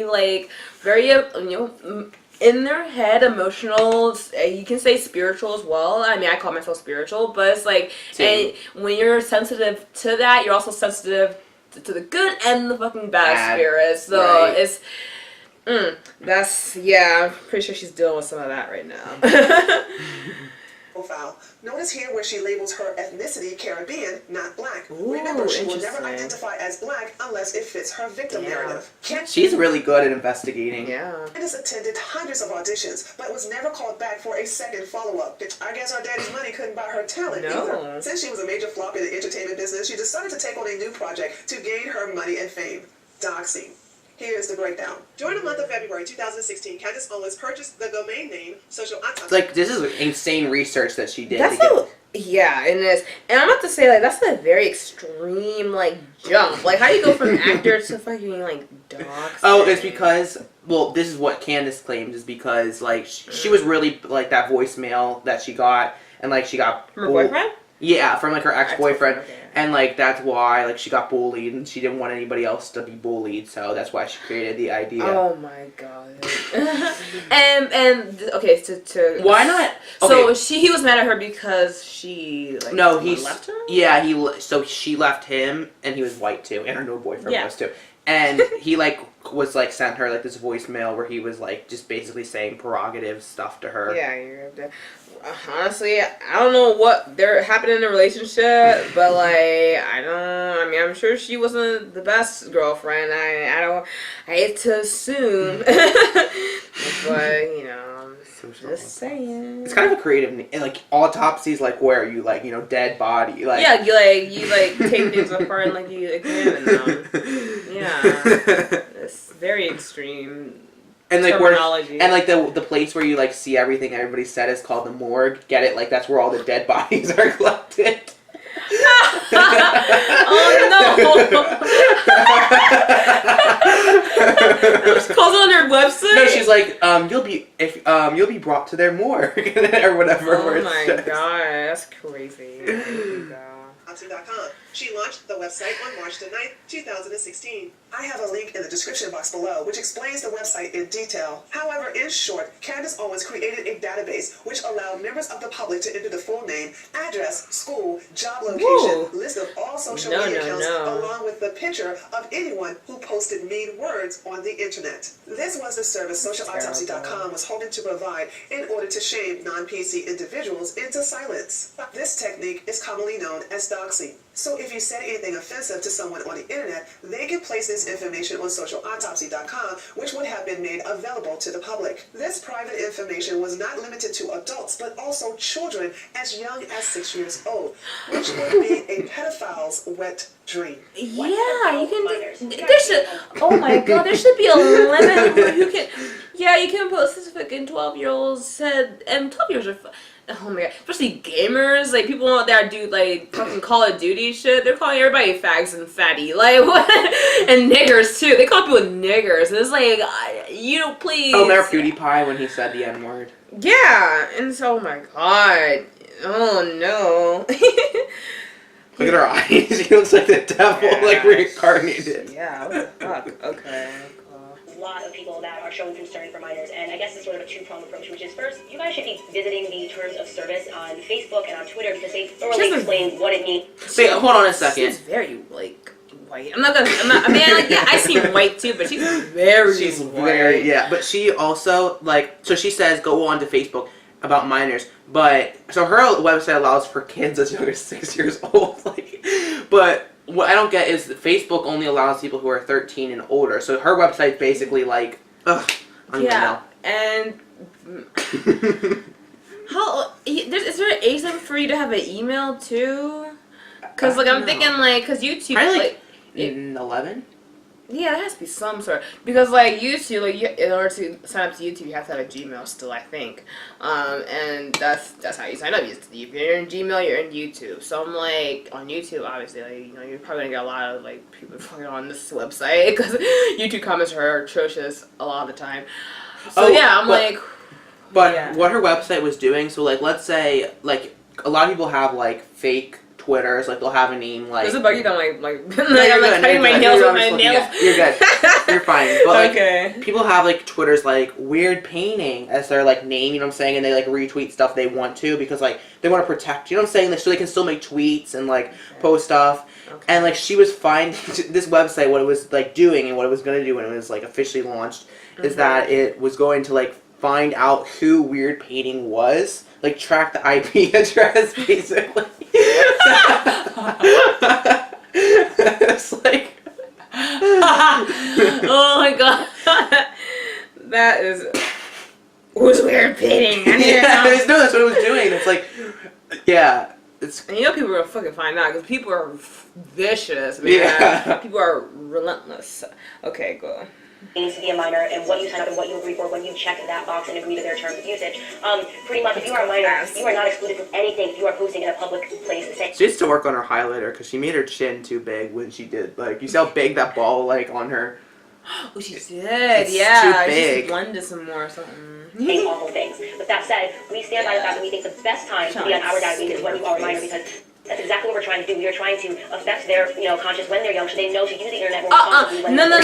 in their head, emotional. You can say spiritual as well. I mean, I call myself spiritual, but it's like, and when you're sensitive to that, you're also sensitive to the good and the fucking bad spirits. So right. it's I'm pretty sure she's dealing with some of that right now. Profile. Notice here where she labels her ethnicity Caribbean, not black. Ooh, remember, she will never identify as black unless it fits her victim narrative. She's really good at investigating. Yeah. Candace attended hundreds of auditions, but was never called back for a second follow-up. I guess her daddy's money couldn't buy her talent either. Since she was a major flop in the entertainment business, she decided to take on a new project to gain her money and fame: doxing. Here's the breakdown. During the month of February 2016, Candace Owens purchased the domain name Social Autopsy. Like, this is insane research that she did. Yeah, it is. And I'm about to say, like, that's a very extreme, like, jump. Like, how do you go from actor to fucking, like, dogs? Oh, it's because, well, this is what Candace claims, is because, like, she was really, like, that voicemail that she got, and, like, she got... From her boyfriend? Yeah, from, like, her ex-boyfriend. Okay. And, like, that's why, like, she got bullied, and she didn't want anybody else to be bullied, so that's why she created the idea. Oh, my God. and okay, to... Why not? Okay. So, he was mad at her because she, like, left her? Yeah, so she left him, and he was white, too, and her new boyfriend was, too. And he, like, was, like, sent her, like, this voicemail where he was, like, just basically saying prerogative stuff to her. Yeah, you're honestly, I don't know what happened in the relationship, but, like, I'm sure she wasn't the best girlfriend. I hate to assume, but, just saying. It's kind of a creative name. Like, autopsies, like, where you, like, dead body. Like, yeah, you take things apart and, like, you examine them. Yeah. It's very extreme. And like terminology. The place where you like see everything everybody said is called the morgue. Get it? Like that's where all the dead bodies are collected. Oh no! She calls it on her website. No, she's like, you'll be brought to their morgue or whatever. Oh my god, that's crazy. Autopsy.com. She launched the website on March the 9th, 2016. I have a link in the description box below which explains the website in detail. However, in short, Candace Owens created a database which allowed members of the public to enter the full name, address, school, job location, list of all social media accounts, along with the picture of anyone who posted mean words on the internet. This was the service socialautopsy.com was hoping to provide in order to shame non-PC individuals into silence. This technique is commonly known as doxing. So if you said anything offensive to someone on the internet, they can place this information on socialautopsy.com, which would have been made available to the public. This private information was not limited to adults, but also children as young as 6 years old, which would be a pedophile's wet dream. Yeah, you can. There should. Oh my god, there should be a limit where you can. Yeah, you can post this fucking 12-year-olds said, and 12-year-olds are. Oh my god, especially gamers, like people out there do like fucking Call of Duty shit. They're calling everybody fags and fatty, like what? And niggers too. They call people niggers. And it's like, please. Oh, remember PewDiePie when he said the N-word? Yeah, and so oh my god, oh no. Look at her eyes. She looks like the devil, like reincarnated. Yeah. What the fuck? Okay. A lot of people that are showing concern for minors, and I guess it's sort of a two-pronged approach, which is first, you guys should be visiting the terms of service on Facebook and on Twitter because they thoroughly explain what it means. Wait, hold on a second. She's very white. I mean, yeah, I seem white too, but she's very yeah, but she also, so she says go on to Facebook about minors, but, so her website allows for kids as young as 6 years old, but what I don't get is that Facebook only allows people who are 13 and older. So her website's basically like, ugh. Yeah, and is there an age limit for you to have an email too? Because I'm thinking because YouTube probably 11. Yeah, there has to be some sort because like YouTube, like in order to sign up to YouTube, you have to have a Gmail still, I think, and that's how you sign up. If you're in Gmail, you're in YouTube. So I'm like on YouTube, obviously, like you're probably gonna get a lot of like people fucking on this website because YouTube comments are atrocious a lot of the time. So yeah, I'm like. But yeah. what her website was doing, so like let's say like a lot of people have like fake Twitters, like they'll have a name like. Does it bug you? I'm like No, I'm like cutting my nails with my nails. You're good. You're fine. But like Okay. people have like Twitters like weird painting as their like name, you know what I'm saying, and they like retweet stuff they want to because like they want to protect, you know what I'm saying, like, so they can still make tweets and like post stuff. Okay. And like she was finding this website, what it was like doing and what it was gonna do when it was like officially launched is that it was going to like find out who Weird Painting was, like track the IP address basically. It's like oh my god. That is who's Weird Painting? I need to know. no, that's what it was doing. It's like, yeah, it's And people are gonna fucking find out because people are vicious, man. Yeah. People are relentless. Okay, go. It needs to be a minor, and what you sign up and what you agree for when you check that box and agree to their terms of usage. Pretty much, if you are a minor, you are not excluded from anything if you are posting in a public place. she needs to work on her highlighter because she made her chin too big when she did. Like, you see how big that ball like on her. Oh, she did. It's Yeah, too big. She blended some more or something. Saying awful things. With that said, we stand by the fact that we think the best time to be on our database is when you are a minor because that's exactly what we're trying to do. We are trying to affect their, conscience when they're young, so they know to use the internet more responsibly. When No.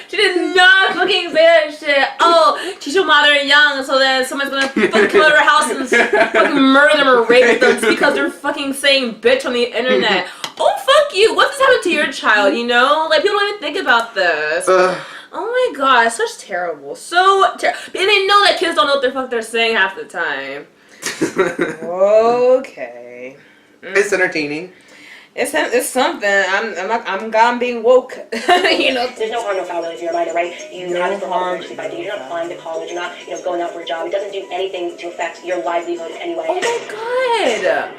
She did not fucking say that shit. Oh, teach them while they're young, so then someone's gonna fucking come over their house and fucking murder them or rape them just because they're fucking saying bitch on the internet. Oh, fuck you. What this happened to your child, you know? Like, people don't even think about this. Oh my god, it's such terrible. So terrible. And they know that kids don't know what the fuck they're saying half the time. Okay. It's entertaining. It's something. I'm being woke. You know. There's no harm, no foul, really, if you're a minor, right? You have it for all the you're not applying to college, you're not, going out for a job. It doesn't do anything to affect your livelihood in any way. Oh my god.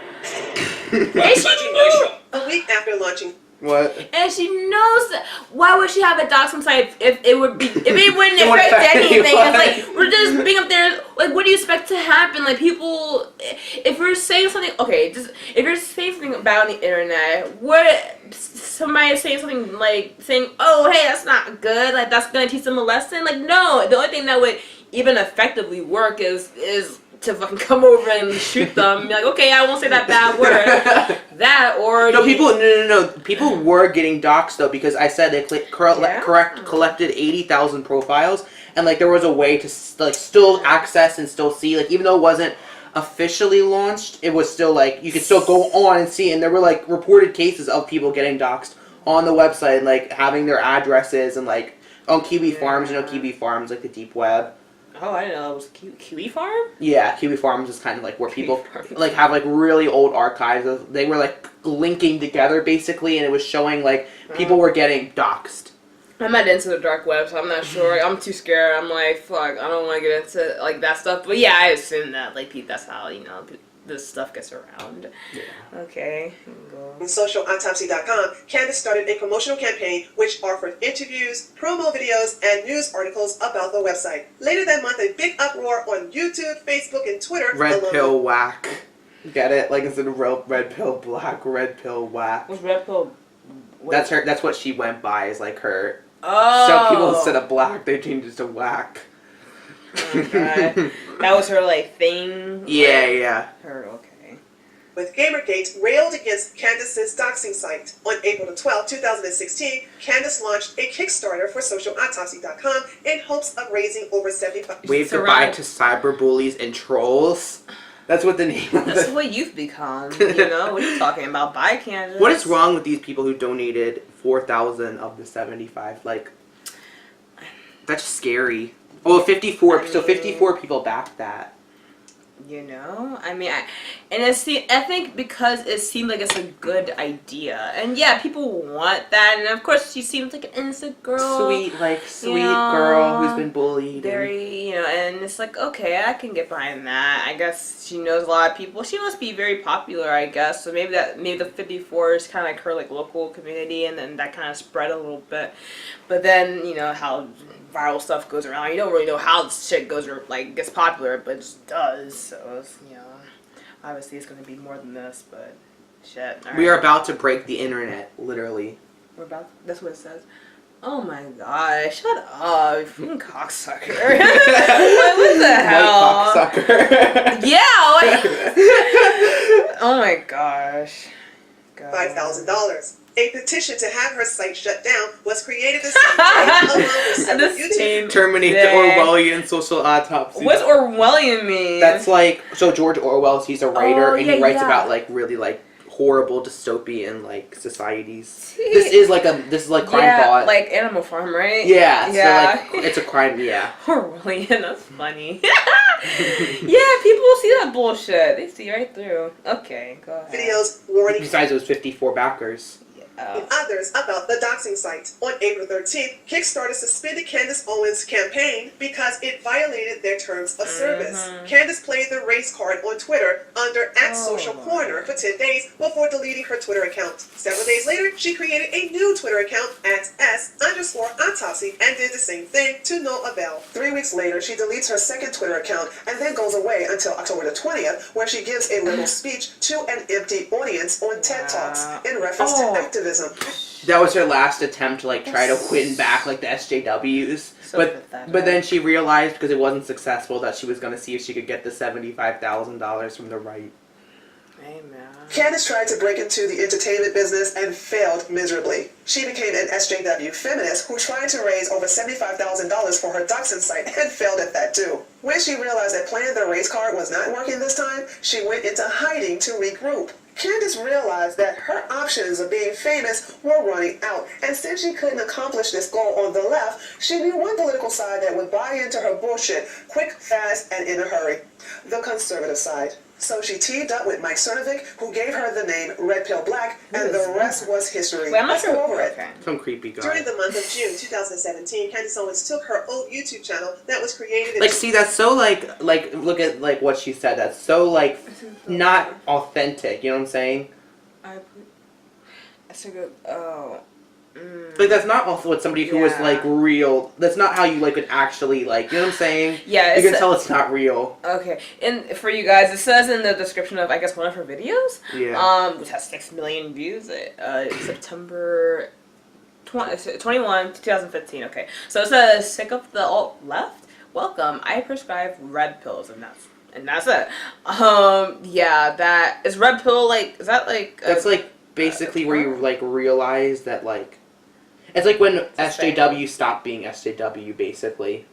And she knows. A week after launching. What? And she knows that. Why would she have a doxing site if it wouldn't affect affect anything? anyone. It's like we're just being up there. Like, what do you expect to happen? Like, people, if we're saying something, okay, just if you're saying something about the internet, what somebody is saying something like saying, oh, hey, that's not good. Like, that's gonna teach them a lesson. Like, no, the only thing that would even effectively work is to fucking come over and shoot them. Be like, okay, I won't say that bad word. That or No, no. People were getting doxxed though because I said they collected 80,000 profiles and like there was a way to like still access and still see, like, even though it wasn't officially launched, it was still like you could still go on and see, and there were like reported cases of people getting doxxed on the website and like having their addresses and like on Kiwi Farms, Kiwi Farms, like the deep web. Oh, I didn't know it was Kiwi Farm? Yeah, Kiwi Farms is kind of like where people like have like really old archives of, they were like linking together basically, and it was showing like people were getting doxxed. I'm not into the dark web, so I'm not sure. I'm too scared. I'm like, fuck, I don't want to get into like that stuff. But yeah, I assume that like that's how this stuff gets around. Yeah. Okay. On socialautopsy.com, Candace started a promotional campaign which offered interviews, promo videos, and news articles about the website. Later that month, a big uproar on YouTube, Facebook, and Twitter. Red pill whack. Get it? Like instead of red pill black, red pill whack. What's red pill? That's her. That's what she went by. Is like her. Oh. So people instead of black, they changed it to whack. Oh, God. That was her like thing. Yeah. Her okay. With Gamergate railed against Candace's doxing site. On April the 12th, 2016, Candace launched a Kickstarter for socialautopsy.com in hopes of raising over $75. Wave goodbye to cyberbullies and trolls. That's what the name of That's it. what you've become. You know? What are you talking about? Bye, Candace. What is wrong with these people who donated 4,000 of the 75? Like, that's scary. Oh, 54. So 54 people backed that. You know, I mean, I think because it seemed like it's a good idea, and yeah, people want that, and of course she seems like an innocent girl, Sweet girl who's been bullied. Very, and it's like, okay, I can get behind that. I guess she knows a lot of people. She must be very popular, I guess. So maybe the 54 is kind of like her like local community, and then that kind of spread a little bit. But then how viral stuff goes around. You don't really know how this shit goes or like gets popular, but it just does. So it's, obviously it's gonna be more than this, but shit. We are about to break the internet, literally. That's what it says. Oh my god, shut up, you fucking cocksucker. What the hell? White cocksucker. Yeah, like, oh my gosh. God. $5,000. A petition to have her site shut down was created the same day along with several YouTube. Terminate the Orwellian social autopsy. What's Orwellian mean? That's like, so George Orwell, he's a writer, and he writes yeah. about like really like horrible dystopian like societies. This is like crime thought. Like Animal Farm, right? Yeah. Yeah. So like it's a crime. Yeah. Orwellian, that's funny. Yeah, people see that bullshit. They see right through. Okay, go ahead. Videos warning. Besides, it was 54 backers. And others about the doxing site. On April 13th, Kickstarter suspended Candace Owens' campaign because it violated their terms of service. Candace played the race card on Twitter under @SocialCorner for 10 days before deleting her Twitter account. Several days later, she created a new Twitter account @S_autopsy and did the same thing to no avail. 3 weeks later, she deletes her second Twitter account and then goes away until October the 20th, where she gives a little speech to an empty audience on TED Talks in reference to activism. That was her last attempt to like try to win back like the SJWs. But then she realized because it wasn't successful that she was going to see if she could get the $75,000 from the right. Amen. Candace tried to break into the entertainment business and failed miserably. She became an SJW feminist who tried to raise over $75,000 for her doxing site and failed at that too. When she realized that playing the race card was not working this time, she went into hiding to regroup. Candace realized that her options of being famous were running out, and since she couldn't accomplish this goal on the left, she knew one political side that would buy into her bullshit quick, fast, and in a hurry: the conservative side. So she teamed up with Mike Cernovic, who gave her the name Red Pill Black, and the rest was history. Wait, I'm not Let's sure. go over it. Okay. Some creepy guy. During the month of June 2017, Candace Owens took her old YouTube channel that was created in Like, see, that's so like look at like what she said. That's so like not authentic. You know what I'm saying? That's a good. Oh. Like that's not also what somebody who was like real. That's not how you like would actually like. You know what I'm saying? Yeah, you can tell it's not real. Okay, and for you guys, it says in the description of I guess one of her videos, which has 6 million views. September 21, 2015. Okay, so it says sick of the alt left. Welcome. I prescribe red pills, and that's it. Yeah, that is red pill. Like, is that like? That's like basically where you like realize that like. It's like when SJW stopped being SJW, basically.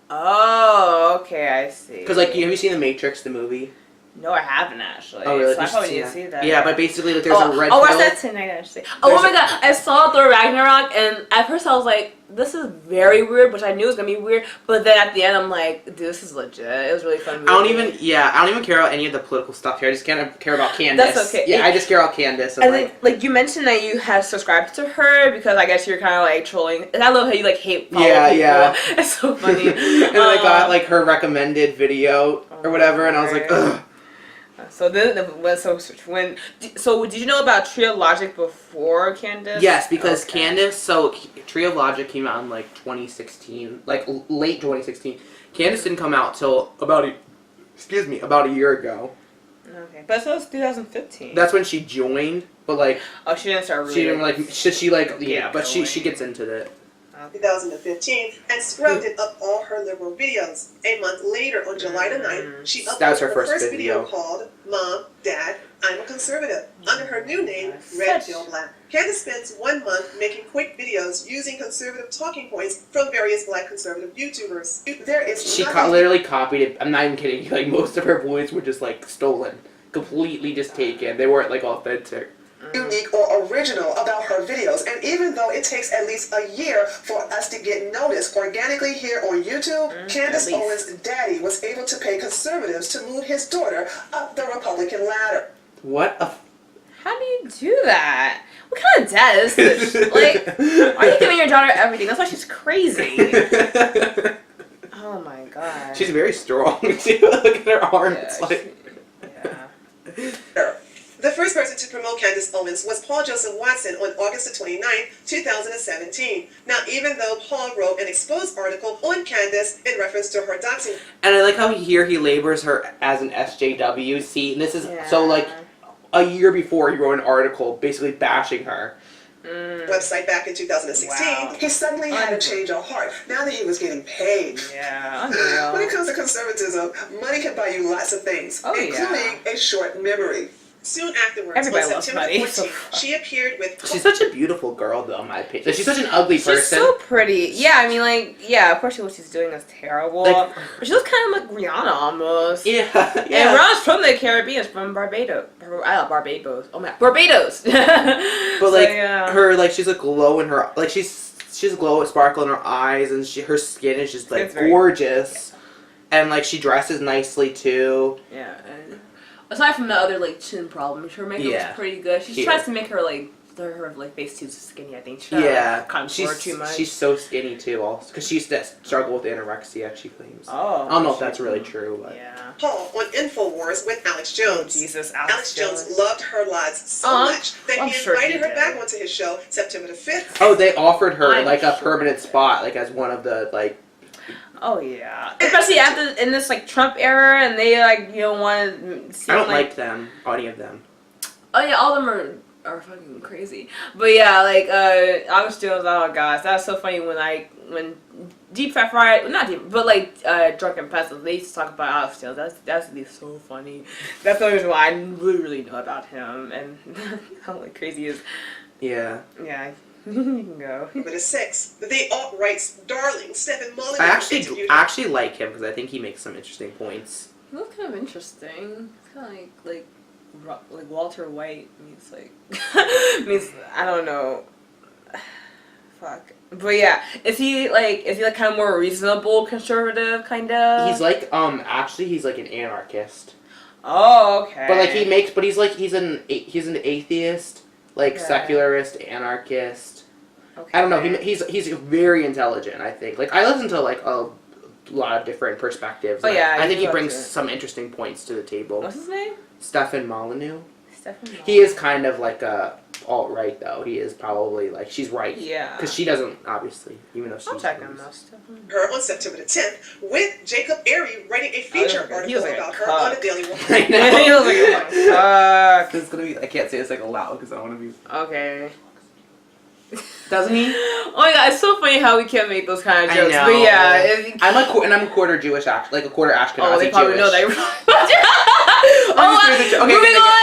Oh, okay, I see. Because, like, have you seen The Matrix, the movie? No, I haven't actually. Oh, really? So I probably need to see that. Yeah, but basically, like, there's a red pill. Oh, watch that tonight, actually. Oh my god, I saw Thor Ragnarok, and at first I was like, this is very weird, which I knew was gonna be weird, but then at the end I'm like, dude, this is legit. It was really fun movie. I don't even care about any of the political stuff here. I just care about Candace. That's okay. Yeah, I just care about Candace. And then, like, you mentioned that you had subscribed to her because I guess you're kind of like trolling. And I love how you like hate follow people. Yeah. It's so funny. And then I got like her recommended video or whatever, and I was like, ugh. So so did you know about Tree of Logic before Candace? Yes, because Candace. So Tree of Logic came out in like 2016, like late 2016. Candace didn't come out till about a year ago. Okay, but so it's 2015. That's when she joined, but like. Oh, she didn't start. Really, she didn't like. She like yeah, but she gets into it. 2015 and scrubbed it up all her liberal videos. A month later, on July the 9th, she uploaded her first video called Mom, Dad, I'm a Conservative, under her new name, Red Pill Black. Candace spends 1 month making quick videos using conservative talking points from various black conservative YouTubers. She literally copied it. I'm not even kidding. Like, most of her voice were just like stolen. Completely just taken. They weren't like authentic. Unique or original about her videos, and even though it takes at least a year for us to get noticed organically here on YouTube, Candace Owens' daddy was able to pay conservatives to move his daughter up the Republican ladder. What a... How do you do that? What kind of dad is this? Like, why are you giving your daughter everything? That's why she's crazy. Oh my god. She's very strong too. Look at her arms. Yeah. The first person to promote Candace Owens was Paul Joseph Watson on August the 29th, 2017. Now, even though Paul wrote an exposed article on Candace in reference to her doxing, And I like how he labors her as an SJW. See, and this is so like a year before he wrote an article basically bashing her. website back in 2016, he suddenly had a change of heart now that he was getting paid. Yeah, unreal. When it comes to conservatism, money can buy you lots of things, including a short memory. Soon afterwards, Everybody on loves September money. 14th, she appeared with... She's such a beautiful girl, though, in my opinion. Like, she's such an ugly person. She's so pretty. Yeah, I mean, like, yeah, of course what she's doing is terrible. Like, but she looks kind of like Rihanna almost. Yeah, And Rihanna's from the Caribbean. She's from Barbados. Barbados. Oh my, Barbados. But like her, like she's a glow in her, like she's a glow, a sparkle in her eyes, and her skin is just like gorgeous, and like she dresses nicely too. Yeah. And aside from the other like chin problems, her makeup is pretty good. She tries to make her like face too skinny. I think. She's too much. She's so skinny too, also because she used to struggle with anorexia. She claims. Oh. I don't know if that's really true, but Paul on InfoWars with Alex Jones. Jesus, Alex Jones loved her lies so much that he invited her back onto his show September the 5th. Oh, they offered her like a permanent spot, like as one of the like. Oh yeah, especially after in this like Trump era, and they like want to. I don't like them, any of them. Oh yeah, all of them are fucking crazy. But yeah, like Alex Jones. Oh gosh, that's so funny when Deep Fat Fried, not deep, but like Drunken Pencils. They used to talk about Alex Jones. That's so funny. That's the reason why I really know about him and how like crazy he is. Yeah. Yeah. You can go. Number 6, the alt-right's darling Stephen Mullen. I actually like him because I think he makes some interesting points. He looks kind of interesting. It's kind of like Walter White means means I don't know. Fuck. But yeah, is he like kind of more reasonable conservative kind of? He's like actually he's like an anarchist. Oh, okay. But like he's an atheist, like secularist, anarchist. Okay. I don't know. He's very intelligent. I think. Like I listen to like a lot of different perspectives. Oh yeah. I think he brings some interesting points to the table. What's his name? Stephen Molyneux. He is kind of like a alt-right though. He is probably like she's right. Yeah. Because she doesn't obviously, even though she's. I'll check him out. Her on September the 10th with Jacob Airy writing a feature article about her on the Daily Wire. I know. He was like, oh my fuck. This is gonna be. I can't say this like aloud because I don't want to be. Okay. Doesn't he? Oh my god, it's so funny how we can't make those kind of jokes. I know. But yeah, I'm a quarter Jewish, like a quarter Ashkenazi. Oh, they probably Jewish. know that. Moving on.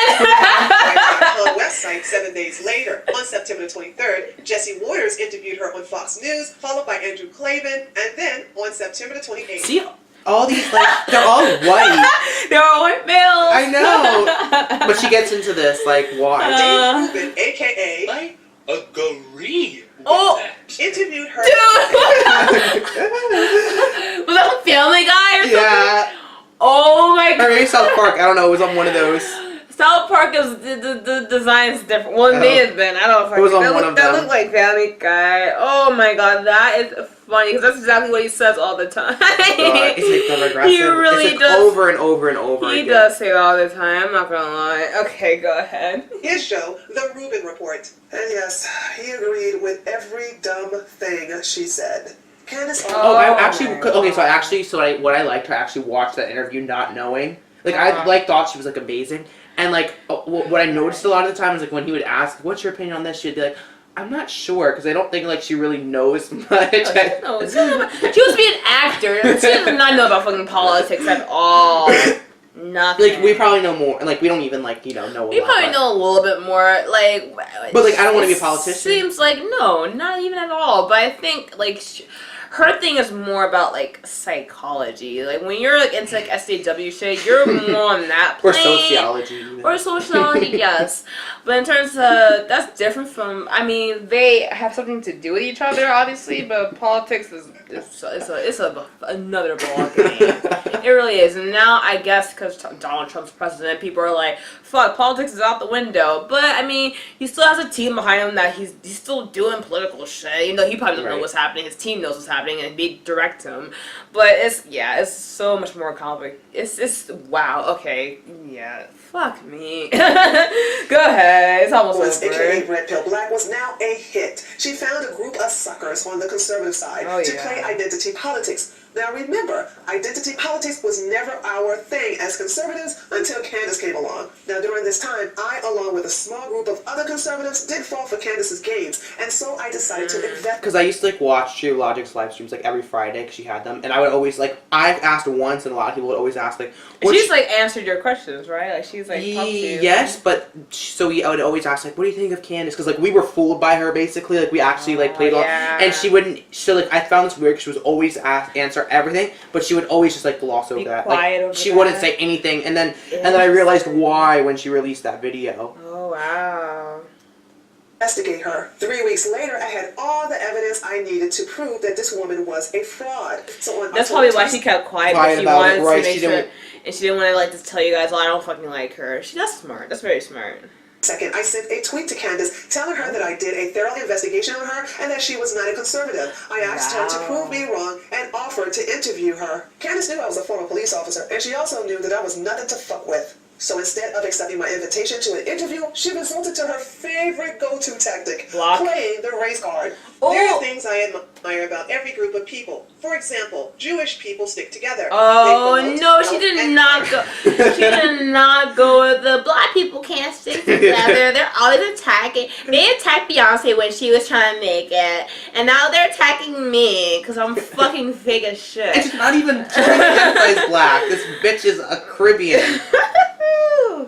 On website 7 days later, on September 23rd, Jesse Waters interviewed her on Fox News, followed by Andrew Klavan, and then on September the 28th. See, all these like they're all white. They're all white males. I know, but she gets into this like why? Dave Rubin, aka. I agree. Interviewed her. Was that a Family Guy or something? Yeah. Oh my god. Or maybe South Park. I don't know. It was on one of those. South Park is the design's different. Well, it may have been. I don't know if it was on one of them. That looked like Family Guy. Oh my god, that is funny because that's exactly what he says all the time. It's like aggressive. He really it's like does. Over and over and over He again. does say it all the time. I'm not gonna lie. Okay, go ahead. His show, The Rubin Report. And yes, he agreed with every dumb thing she said. Candace. What I liked, I actually watched that interview not knowing. Like I thought she was like amazing, and like what I noticed a lot of the time is like when he would ask, "What's your opinion on this?" She'd be like, "I'm not sure," because I don't think like she really knows much. She wants to be an actor. She does not know about fucking politics at all. Nothing. Like we probably know more. Like we don't even like know. We probably know a little bit more. Like, but like I don't want to be a politician. Seems like no, not even at all. But I think like her thing is more about like psychology. Like when you're like into like SJW shit, you're more on that Or plane. sociology. Even. Or sociology, yes. But in terms of that's different from. I mean, they have something to do with each other, obviously. But politics is another ballgame. It really is. And now I guess because Donald Trump's president, people are like, "Fuck, politics is out the window." But I mean, he still has a team behind him that he's still doing political shit. Even though he probably doesn't know what's happening, his team knows what's happening, and they direct him. But it's so much more complicated. It's wow. Okay, yeah. Fuck me. Go ahead. It's almost over. AKA Red Pill Black was now a hit. She found a group of suckers on the conservative side to play identity politics. Now remember, identity politics was never our thing as conservatives until Candace came along. Now during this time, I, along with a small group of other conservatives, did fall for Candace's games, and so I decided to invest. Because I used to like watch True Logic's live streams like every Friday because she had them, and I would always like I've asked once, and a lot of people would always ask like. She's like answered your questions, right? Like she's like talked to you. Yes, but I would always ask like, what do you think of Candace? Because like we were fooled by her basically. Like we actually like played along, and she wouldn't. So like I found this weird because she was always answer everything, but she would always just like gloss over that. Like she wouldn't say anything, and then I realized why when she released that video. Oh wow. Investigate her. 3 weeks later, I had all the evidence I needed to prove that this woman was a fraud. So on that's probably why she kept quiet. But she wanted to make sure, and she didn't want to like just tell you guys, "Oh, I don't fucking like her." That's smart. That's very smart. Second, I sent a tweet to Candace telling her that I did a thorough investigation on her and that she was not a conservative. I asked her to prove me wrong and offered to interview her. Candace knew I was a former police officer, and she also knew that I was nothing to fuck with. So instead of accepting my invitation to an interview, she resorted to her favorite go-to tactic, playing the race card. There are things I admire about every group of people. For example, Jewish people stick together. Oh no, she did not go. She did not go with the black people can't stick together. They're always attacking. They attacked Beyonce when she was trying to make it, and now they're attacking me because I'm fucking fake as shit. And she's not even identifies black. This bitch is a Caribbean.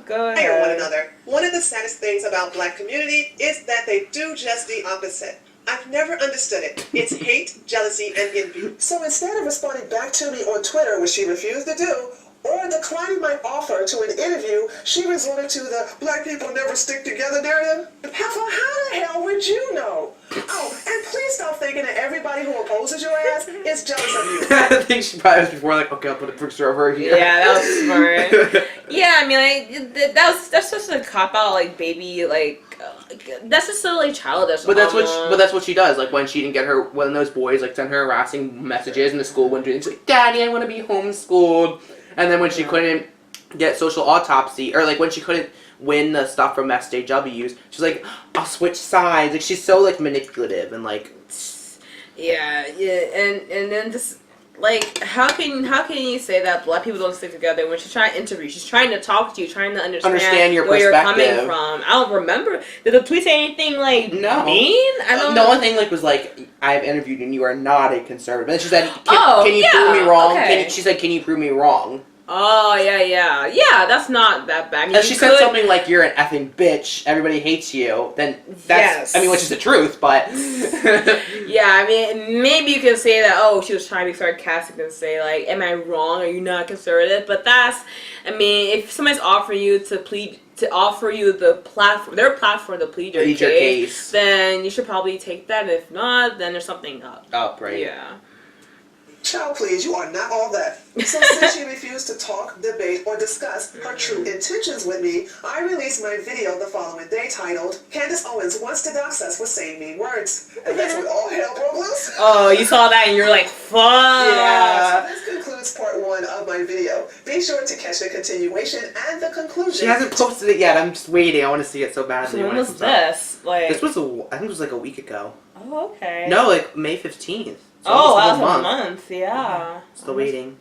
Go ahead. One another. One of the saddest things about black community is that they do just the opposite. I've never understood it. It's hate, jealousy, and envy. So instead of responding back to me on Twitter, which she refused to do, or declining my offer to an interview, she resorted to the black people never stick together narrative. How the hell would you know? Oh, and please stop thinking that everybody who opposes your ass is jealous of you. I think she probably was before like, okay, I'll put a picture of her here. Yeah, that was smart. Yeah, I mean, like, that's just a cop out, like baby, like that's just so like childish. But that's what she does. Like when she didn't get her one of those boys like sent her harassing messages in the school wouldn't do it. She's like, "Daddy, I want to be homeschooled." And then when she couldn't get social autopsy, or like when she couldn't win the stuff from SJWs, she's like, "I'll switch sides." Like she's so like manipulative and like. Yeah, and then just like how can you say that black people don't stick together when she's trying to interview? She's trying to talk to you, trying to understand your where perspective. you're coming from. I don't remember. Did the tweet say anything like mean? I don't. The only thing like was like, "I've interviewed and you are not a conservative." And she said, "Can you prove me wrong?" Okay. She said, "Can you prove me wrong?" Oh yeah. That's not that bad. I mean, if she said something like, "You're an effing bitch, everybody hates you," then that's I mean, which is the truth, but yeah, I mean, maybe you can say that. Oh, she was trying to be sarcastic and say like, "Am I wrong? Are you not conservative?" But that's, I mean, if somebody's offering you to offer you the platform, their platform to plead your case, then you should probably take that. And if not, then there's something up. Right? Yeah. Child, please, you are not all that. So since she refused to talk, debate, or discuss her true intentions with me, I released my video the following day titled, "Candace Owens wants to dox us for saying mean words." And that's when all hell broke loose. Oh, you saw that and you're like, fuck. Yeah. So this concludes part 1 of my video. Be sure to catch the continuation and the conclusion. She hasn't posted it yet. I'm just waiting. I want to see it so badly. So when was this? Like, this was I think it was like a week ago. Oh, okay. No, like May 15th. So that's a month. Yeah. Still waiting.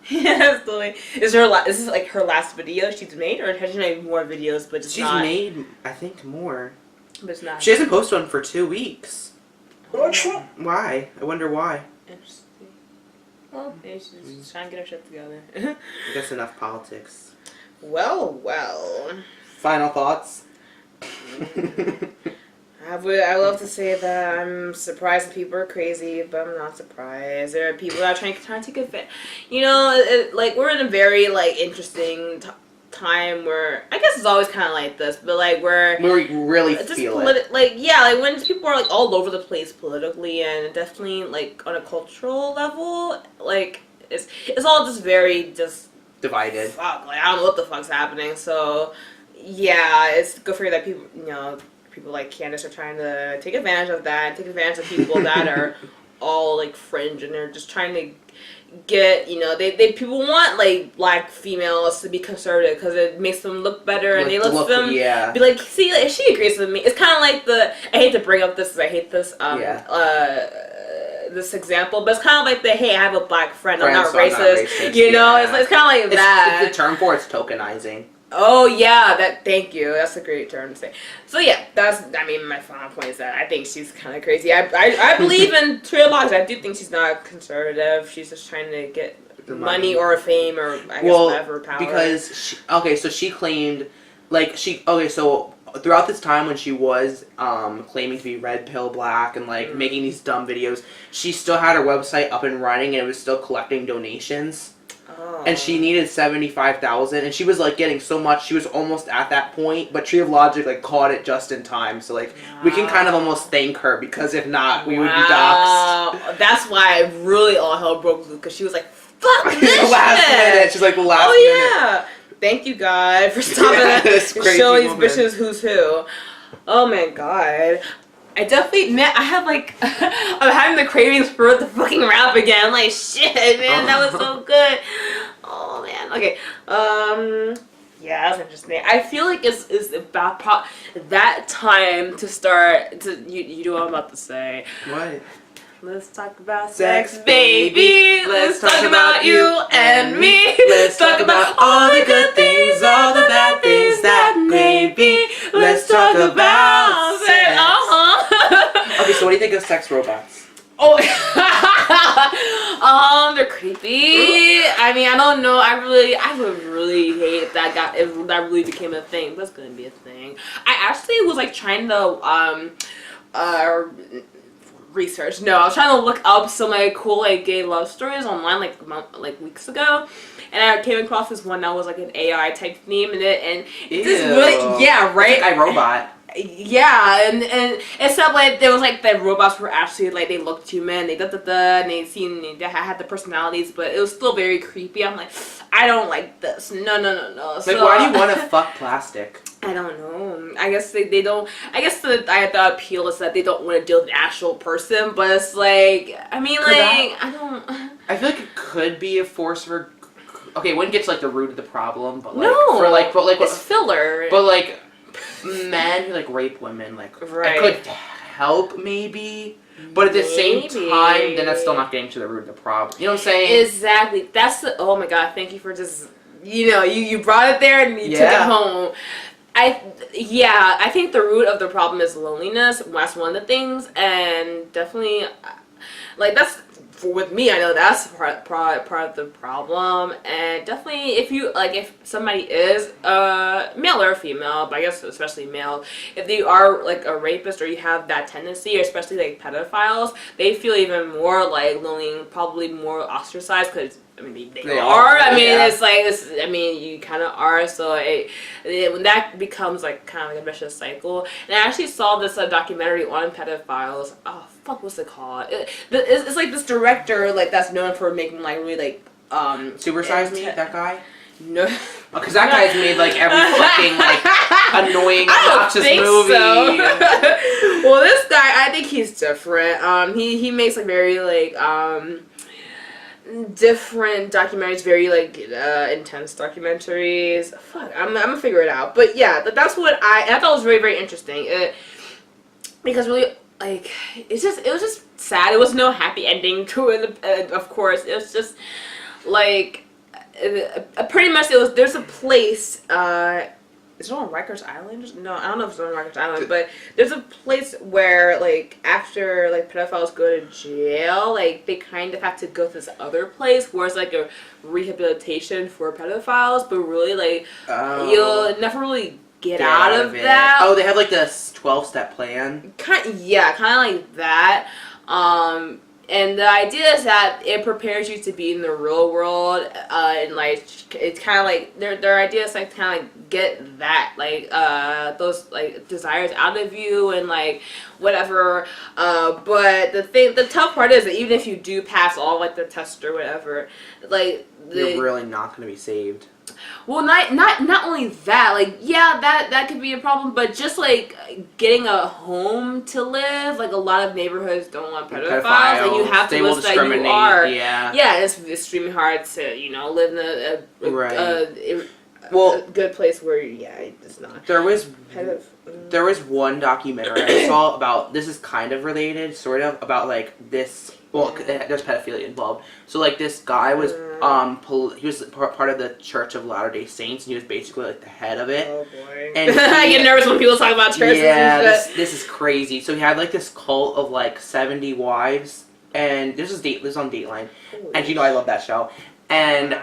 Yeah, still waiting. Is this like her last video she's made, or has she made more videos? But she's made, I think, more. But it's not. She hasn't posted one for 2 weeks. Oh. Why? I wonder why. Interesting. Well, maybe she's just trying to get her shit together. I guess enough politics. Well. Final thoughts? I I love to say that I'm surprised that people are crazy, but I'm not surprised. There are people that are trying to take advantage. You know, like we're in a very like interesting time where I guess it's always kind of like this, but like we really just feel it. like yeah, like when people are like all over the place politically and definitely like on a cultural level, like it's all just very just Divided. fuck. Like I don't know what the fuck's happening. So yeah, it's good for you that people like Candace are trying to take advantage of that, take advantage of people that are all like fringe and they're just trying to get, they people want like black females to be conservative because it makes them look better and they let them be like, see, like, she agrees with me. It's kind of like I hate to bring up this, I hate this this example, but it's kind of like hey, I have a black friend, I'm not racist. You know, it's kind of like that. It's the term for it's tokenizing. Oh yeah, thank you. That's a great term to say. So yeah, my final point is that I think she's kind of crazy. I believe in Trio Logs. I do think she's not conservative. She's just trying to get money or fame or I guess whatever power. Because she claimed so throughout this time when she was claiming to be red pill black and like making these dumb videos, she still had her website up and running and it was still collecting donations. Oh. And she needed 75,000, and she was like getting so much. She was almost at that point, but Tree of Logic like caught it just in time. So like we can kind of almost thank her because if not, we would be doxxed. That's why really all hell broke loose because she was like, "Fuck this last minute." She's like last minute. Oh yeah, thank you God for stopping showing these bitches who's who. Oh my God. I definitely, man, I have like, I'm having the cravings for the fucking rap again. Like, shit, man, that was so good. Oh, man. Okay, yeah, that's interesting. I feel like it's about that time to start, you know what I'm about to say. What? Let's talk about sex, baby. Let's talk about you and me. Let's talk about all the good things, all the bad things that may be. Let's talk about sex. Okay, so what do you think of sex robots? Oh, they're creepy. I mean, I don't know. I would really hate if that really became a thing. That's gonna be a thing. I actually was like trying to research. No, I was trying to look up some like cool like gay love stories online like weeks ago, and I came across this one that was like an AI type theme in it, and this really right. It's like iRobot. Yeah, and except like there was like the robots were actually like they looked human, they and they had the personalities, but it was still very creepy. I'm like, I don't like this. No. Like, so, why do you want to fuck plastic? I don't know. I guess they don't. I guess the appeal is that they don't want to deal with an actual person, but it's like, I mean, I don't. I feel like it could be a force for. Okay, it wouldn't get to like the root of the problem, but like no, it's filler. But like men who like rape women, like right. It could help maybe, but at the same time, then that's still not getting to the root of the problem. You know what I'm saying? Exactly. That's the. Oh my God! Thank you for just. You brought it there and you took it home. I think the root of the problem is loneliness. That's one of the things, and definitely, like that's. With me, I know that's part of the problem, and definitely if somebody is male or female, but I guess especially male, if they are like a rapist or you have that tendency, or especially like pedophiles, they feel even more like lonely and probably more ostracized because. I mean, they are. I mean, it's like this. I mean, you kind of are. So when that becomes like kind of like a vicious cycle. And I actually saw this documentary on pedophiles. Oh fuck, what's it called? It's like this director like that's known for making like really like Super Size Me, that guy. No, because that guy's made like every fucking like annoying, obnoxious movie. So. Well, this guy, I think he's different. He makes like very like different documentaries, very like intense documentaries. Fuck, I'm gonna figure it out. But yeah, that's what I thought was very, very interesting. Because really, like, it was just sad. It was no happy ending to it. Of course, it was just like pretty much there's a place. Is it on Rikers Island? No, I don't know if it's on Rikers Island, but there's a place where, like, after, like, pedophiles go to jail, like, they kind of have to go to this other place where it's, like, a rehabilitation for pedophiles, but really, like, you'll never really get out of it. that. Oh, they have like this 12-step plan. Kind of like that. And the idea is that it prepares you to be in the real world, and like it's kind of like their idea is like to kind of like get that like those like desires out of you and like whatever. But the tough part is that even if you do pass all like the test or whatever, like you're really not going to be saved. Well, not only that, like, yeah, that could be a problem, but just, like, getting a home to live, like, a lot of neighborhoods don't want pedophiles, and you have to list that you are. Yeah, it's extremely hard to, you know, live in a good place where, it's not. There was one documentary I saw about, this is kind of related, sort of, about, like, this. Well, there's pedophilia involved. So, like, this guy was, he was part of the Church of Latter-day Saints, and he was basically, like, the head of it. Oh, boy. And I get nervous when people talk about churches and shit. this is crazy. So, he had, like, this cult of, like, 70 wives, and this was on Dateline. And, you know, I love that show. And,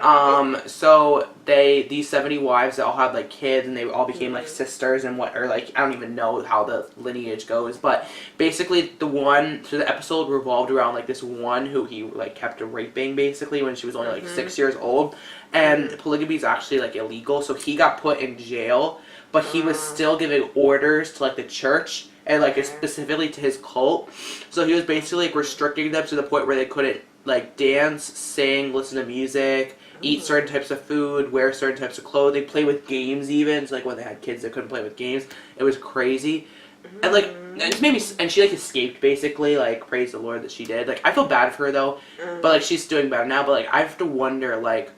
so these 70 wives, they all had, like, kids, and they all became, like, sisters and I don't even know how the lineage goes, but basically the episode revolved around, like, this one who he, like, kept raping, basically, when she was only, like, 6 years old, and polygamy is actually, like, illegal, so he got put in jail, but he was still giving orders to, like, the church, and, like, specifically to his cult, so he was basically, like, restricting them to the point where they couldn't, like, dance, sing, listen to music, eat certain types of food, wear certain types of clothing, play with games even. So, like, when they had kids, they couldn't play with games. It was crazy. And, like, it just made me... And she, like, escaped, basically. Like, praise the Lord that she did. Like, I feel bad for her, though. But, like, she's doing better now. But, like, I have to wonder, like,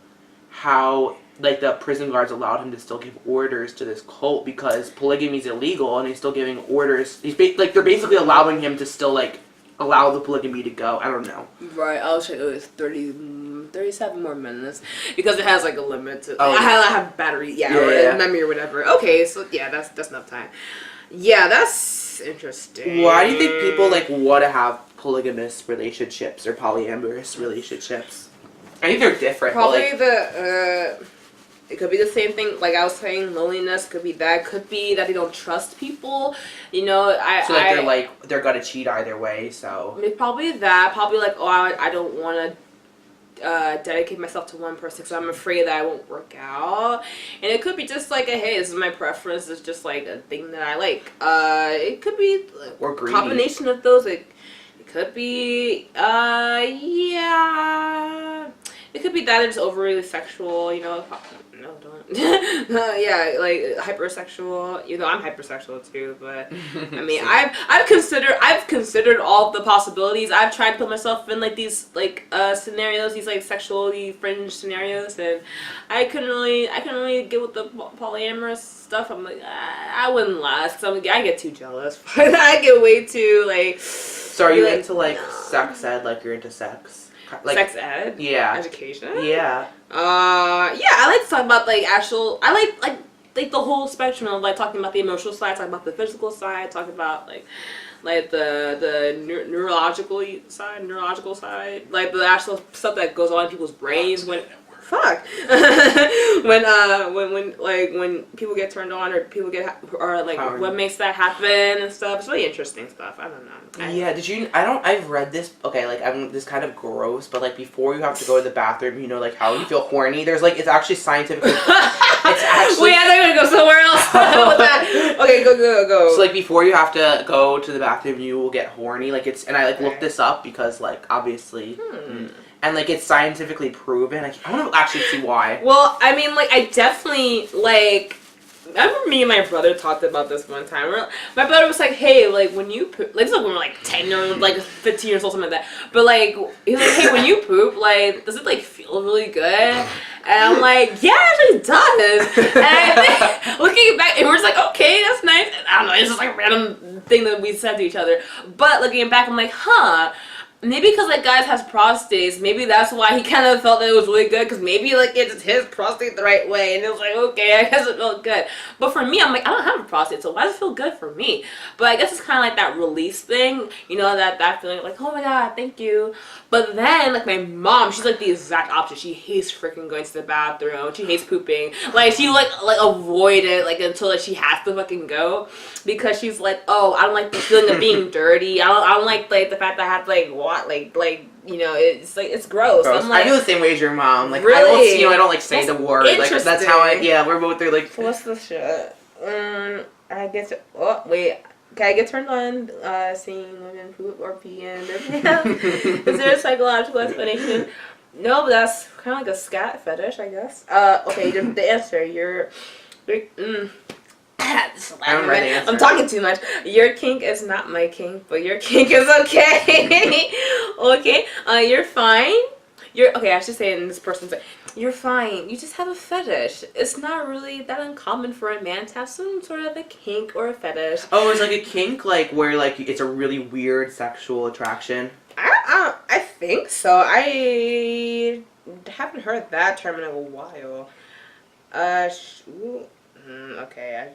how... Like, the prison guards allowed him to still give orders to this cult because polygamy is illegal, and he's still giving orders. They're basically allowing him to still, like... allow the polygamy to go. I don't know. Right, I'll check. It was 37 more minutes because it has like a limit to. Oh, I have battery, or memory or whatever. Okay, so yeah, that's enough time. Yeah, that's interesting. Why do you think people like want to have polygamous relationships or polyamorous relationships? I think they're different. Probably it could be the same thing, like I was saying, loneliness could be that. Could be that they don't trust people, you know. They're gonna cheat either way, so. Probably that. Probably like, oh, I don't want to dedicate myself to one person because I'm afraid that I won't work out. And it could be just like, hey, this is my preference. It's just like a thing that I like. It could be or greedy. Combination of those. It could be, yeah. It could be that it's overly sexual, you know. No, don't. Yeah, like hypersexual. You know, I'm hypersexual too, but I mean, I've considered all the possibilities. I've tried to put myself in like these like scenarios, these like sexually fringe scenarios, and I couldn't really get with the polyamorous stuff. I'm like, I wouldn't last. I get too jealous. I get way too like. So are you into like sex ed? Like you're into sex? Like, sex ed? Yeah. Education? Yeah. Yeah, I like to talk about like I like the whole spectrum of like talking about the emotional side, talking about the physical side, talking about like the neurological side, like the actual stuff that goes on in people's brains when when people get turned on or people get what makes that happen and stuff. It's really interesting stuff. I don't know. I've read this. Okay, like this kind of gross, but like before you have to go to the bathroom, you know, like how you feel horny. There's like it's actually scientific. It's actually. Wait, I thought you were gonna go somewhere else with that. Okay, go. So like before you have to go to the bathroom, you will get horny. Like I looked this up because like obviously. And, like, it's scientifically proven. I want to actually see why. Well, I mean, like, I definitely, like... I remember me and my brother talked about this one time. My brother was like, hey, like, when you poop... Like, this is like when we were, like, 10 or, like, 15 years old, something like that. But, like, he's like, hey, when you poop, like, does it, like, feel really good? And I'm like, yeah, it actually does. And I think, looking back, and we're just like, okay, that's nice. And I don't know, it's just, like, a random thing that we said to each other. But, looking back, I'm like, huh... maybe because like guys has prostates, maybe that's why he kind of felt that it was really good, because maybe like it's his prostate the right way, and it was like, okay, I guess it felt good. But for me, I'm like, I don't have a prostate, so why does it feel good for me? But I guess it's kind of like that release thing, you know, that feeling like, oh my god, thank you. But then like my mom, she's like the exact opposite. She hates freaking going to the bathroom. She hates pooping. Like she like avoid it like until like she has to fucking go, because she's like, oh, I don't like the feeling of being dirty. I don't like the fact that I have to like what like you know, it's like it's gross. I'm like, I feel the same way as your mom. Like really? I won't, you know, I don't like say the word. Like that's how we're both there. Like what's the shit? I guess. Oh wait. Okay, I get turned on seeing women poop or pee in their pants. Is there a psychological explanation? No, but that's kind of like a scat fetish, I guess. Okay, the answer. I'm talking too much. Your kink is not my kink, but your kink is okay. Okay, you're fine. Okay. I should say it in this person's way. You're fine. You just have a fetish. It's not really that uncommon for a man to have some sort of a kink or a fetish. Oh, it's like a kink, like where like it's a really weird sexual attraction. I think so. I haven't heard that term in a while. Okay.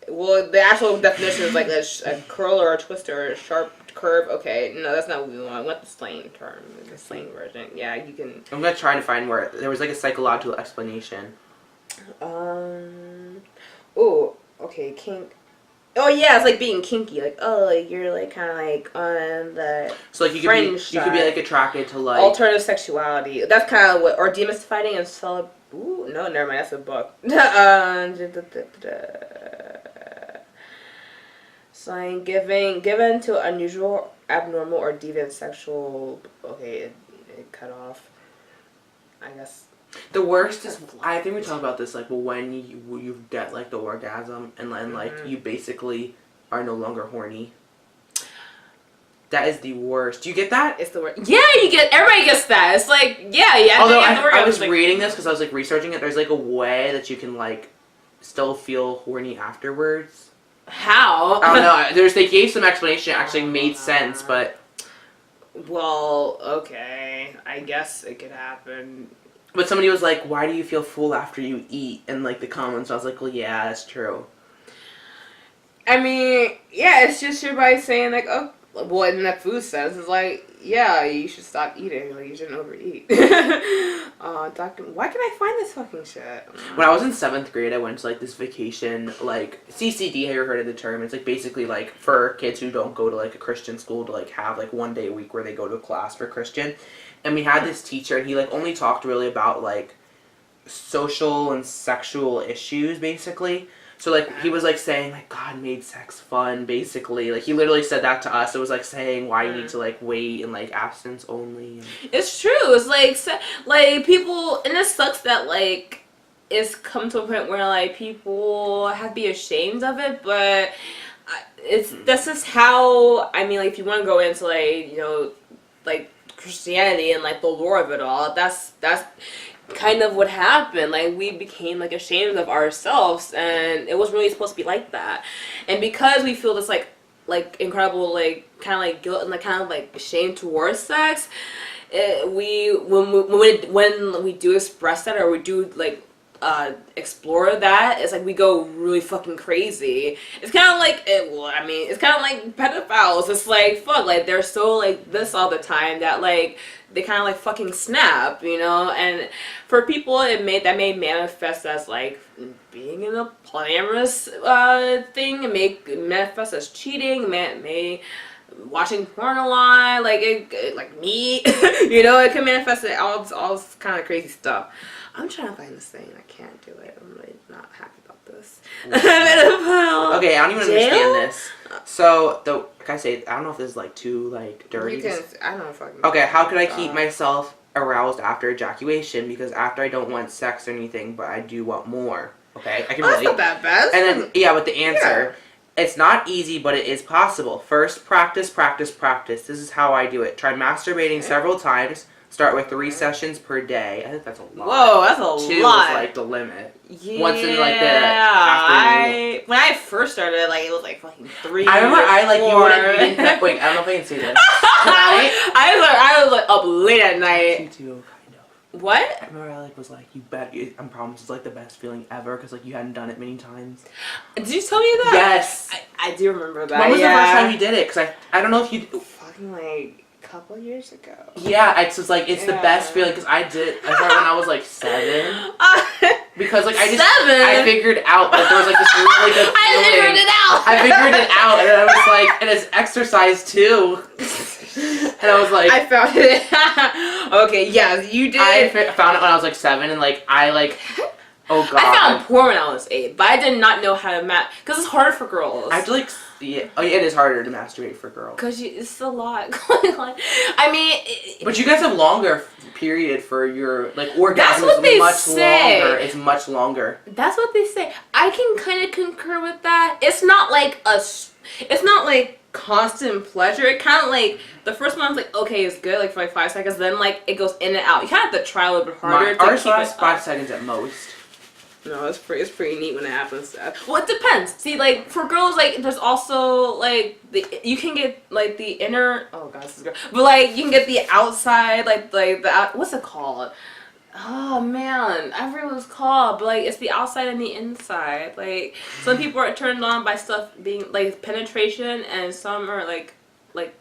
Well, the actual definition is like a curl or a twist or a sharp curve. Okay, no, that's not what we want. I want the slang term, the slang version. Yeah, you can. I'm gonna try to find where there was like a psychological explanation. Oh, okay, kink. Oh yeah, it's like being kinky. Like, oh, like you're like kind of like on the so like you could be like attracted to like alternative sexuality. That's kind of what, or demystifying and Ooh, no, never mind. That's a book. Sign given to unusual, abnormal, or deviant sexual. Okay, it cut off. I guess. The worst is, I think we talked about this, like, when you get like the orgasm and then like you basically are no longer horny. That is the worst. Do you get that? It's the worst. Yeah, everybody gets that. It's like, yeah. Although I was reading this because I was like researching it. There's like a way that you can like still feel horny afterwards. How? I don't know. They gave some explanation. It actually made sense, but. Well, okay. I guess it could happen. But somebody was like, "Why do you feel full after you eat?" And like the comments, I was like, "Well, yeah, that's true." I mean, yeah, it's just your body saying like, "Oh." Well, in that food sense, it's like, yeah, you should stop eating. Like, you shouldn't overeat. Doctor, why can I find this fucking shit? When I was in 7th grade, I went to, like, this vacation, like, CCD, have you heard of the term? It's, like, basically, like, for kids who don't go to, like, a Christian school to, like, have, like, one day a week where they go to a class for Christian. And we had this teacher, and he, like, only talked really about, like, social and sexual issues, basically. So, like, he was, like, saying, like, God made sex fun, basically. Like, he literally said that to us. It was, like, saying why you need to, like, wait and, like, abstinence only. And... It's true. It's, like, people... And it sucks that, like, it's come to a point where, like, people have to be ashamed of it, but that's just how... I mean, like, if you want to go into, like, you know, like, Christianity and, like, the lore of it all, that's kind of what happened. Like, we became like ashamed of ourselves, and it wasn't really supposed to be like that. And because we feel this like incredible like kind of like guilt and like kind of like shame towards sex, when we do express that, or we do like explore that, it's like we go really fucking crazy. It's kind of like it's kind of like pedophiles. It's like, fuck, like they're so like this all the time that like they kind of like fucking snap, you know. And for people, that may manifest as like being in a polyamorous thing, and may manifest as cheating, may watching porn a lot, like like me, you know. It can manifest in all kind of crazy stuff. I'm trying to find this thing. I can't do it. I'm really not happy about this. Okay, I don't even understand this. So, like I say, I don't know if this is like too like dirty. I don't fucking. Okay, how could I keep myself aroused after ejaculation? Because after I don't want sex or anything, but I do want more. Okay, I can relate. That's not that bad. And then with the answer. Yeah. It's not easy, but it is possible. First, practice. This is how I do it. Try masturbating several times. Start with 3 sessions per day. I think that's a lot. Whoa, that's a 2 lot. is like the limit. Yeah. Once in like the afternoon. When I first started, like it was like fucking 3. I remember 4. you didn't wait, I don't know if I can see this. I was like up late at night. You too, kind of. What? I remember I like was like, I promise it's like the best feeling ever because like you hadn't done it many times. Did you tell me that? Yes. I do remember that. When was the first time you did it? Because I don't know if you. Fucking like a couple years ago. Yeah, it's just like it's the best feeling because I started when I was like 7. Because like I figured out that there was like this really good feeling. I figured it out, and I was like, and it's exercise too. And I was like, I found it. Okay, yeah, you did. I found it when I was like 7, and like I like, oh god. I found porn when I was 8, but I did not know how to because it's harder for girls. I have to like see it. Oh yeah, it is harder to masturbate for girls. Because it's a lot going on. I mean, but you guys have longer period for your like orgasm. That's what they much say. Longer. It's much longer. That's what they say. I can kind of concur with that. It's not like it's not like constant pleasure. It kind of like the first one's like okay, it's good like for like 5 seconds. Then like it goes in and out. You kind of have to try a little bit harder. Ours lasts 5 seconds at most. No, it's pretty neat when it happens. Well, it depends. See, like for girls, like there's also like you can get like the inner. Oh god, this is good. But like you can get the outside, like the what's it called? Oh man, I forget what it's called. But like it's the outside and the inside. Like some people are turned on by stuff being like penetration, and some are like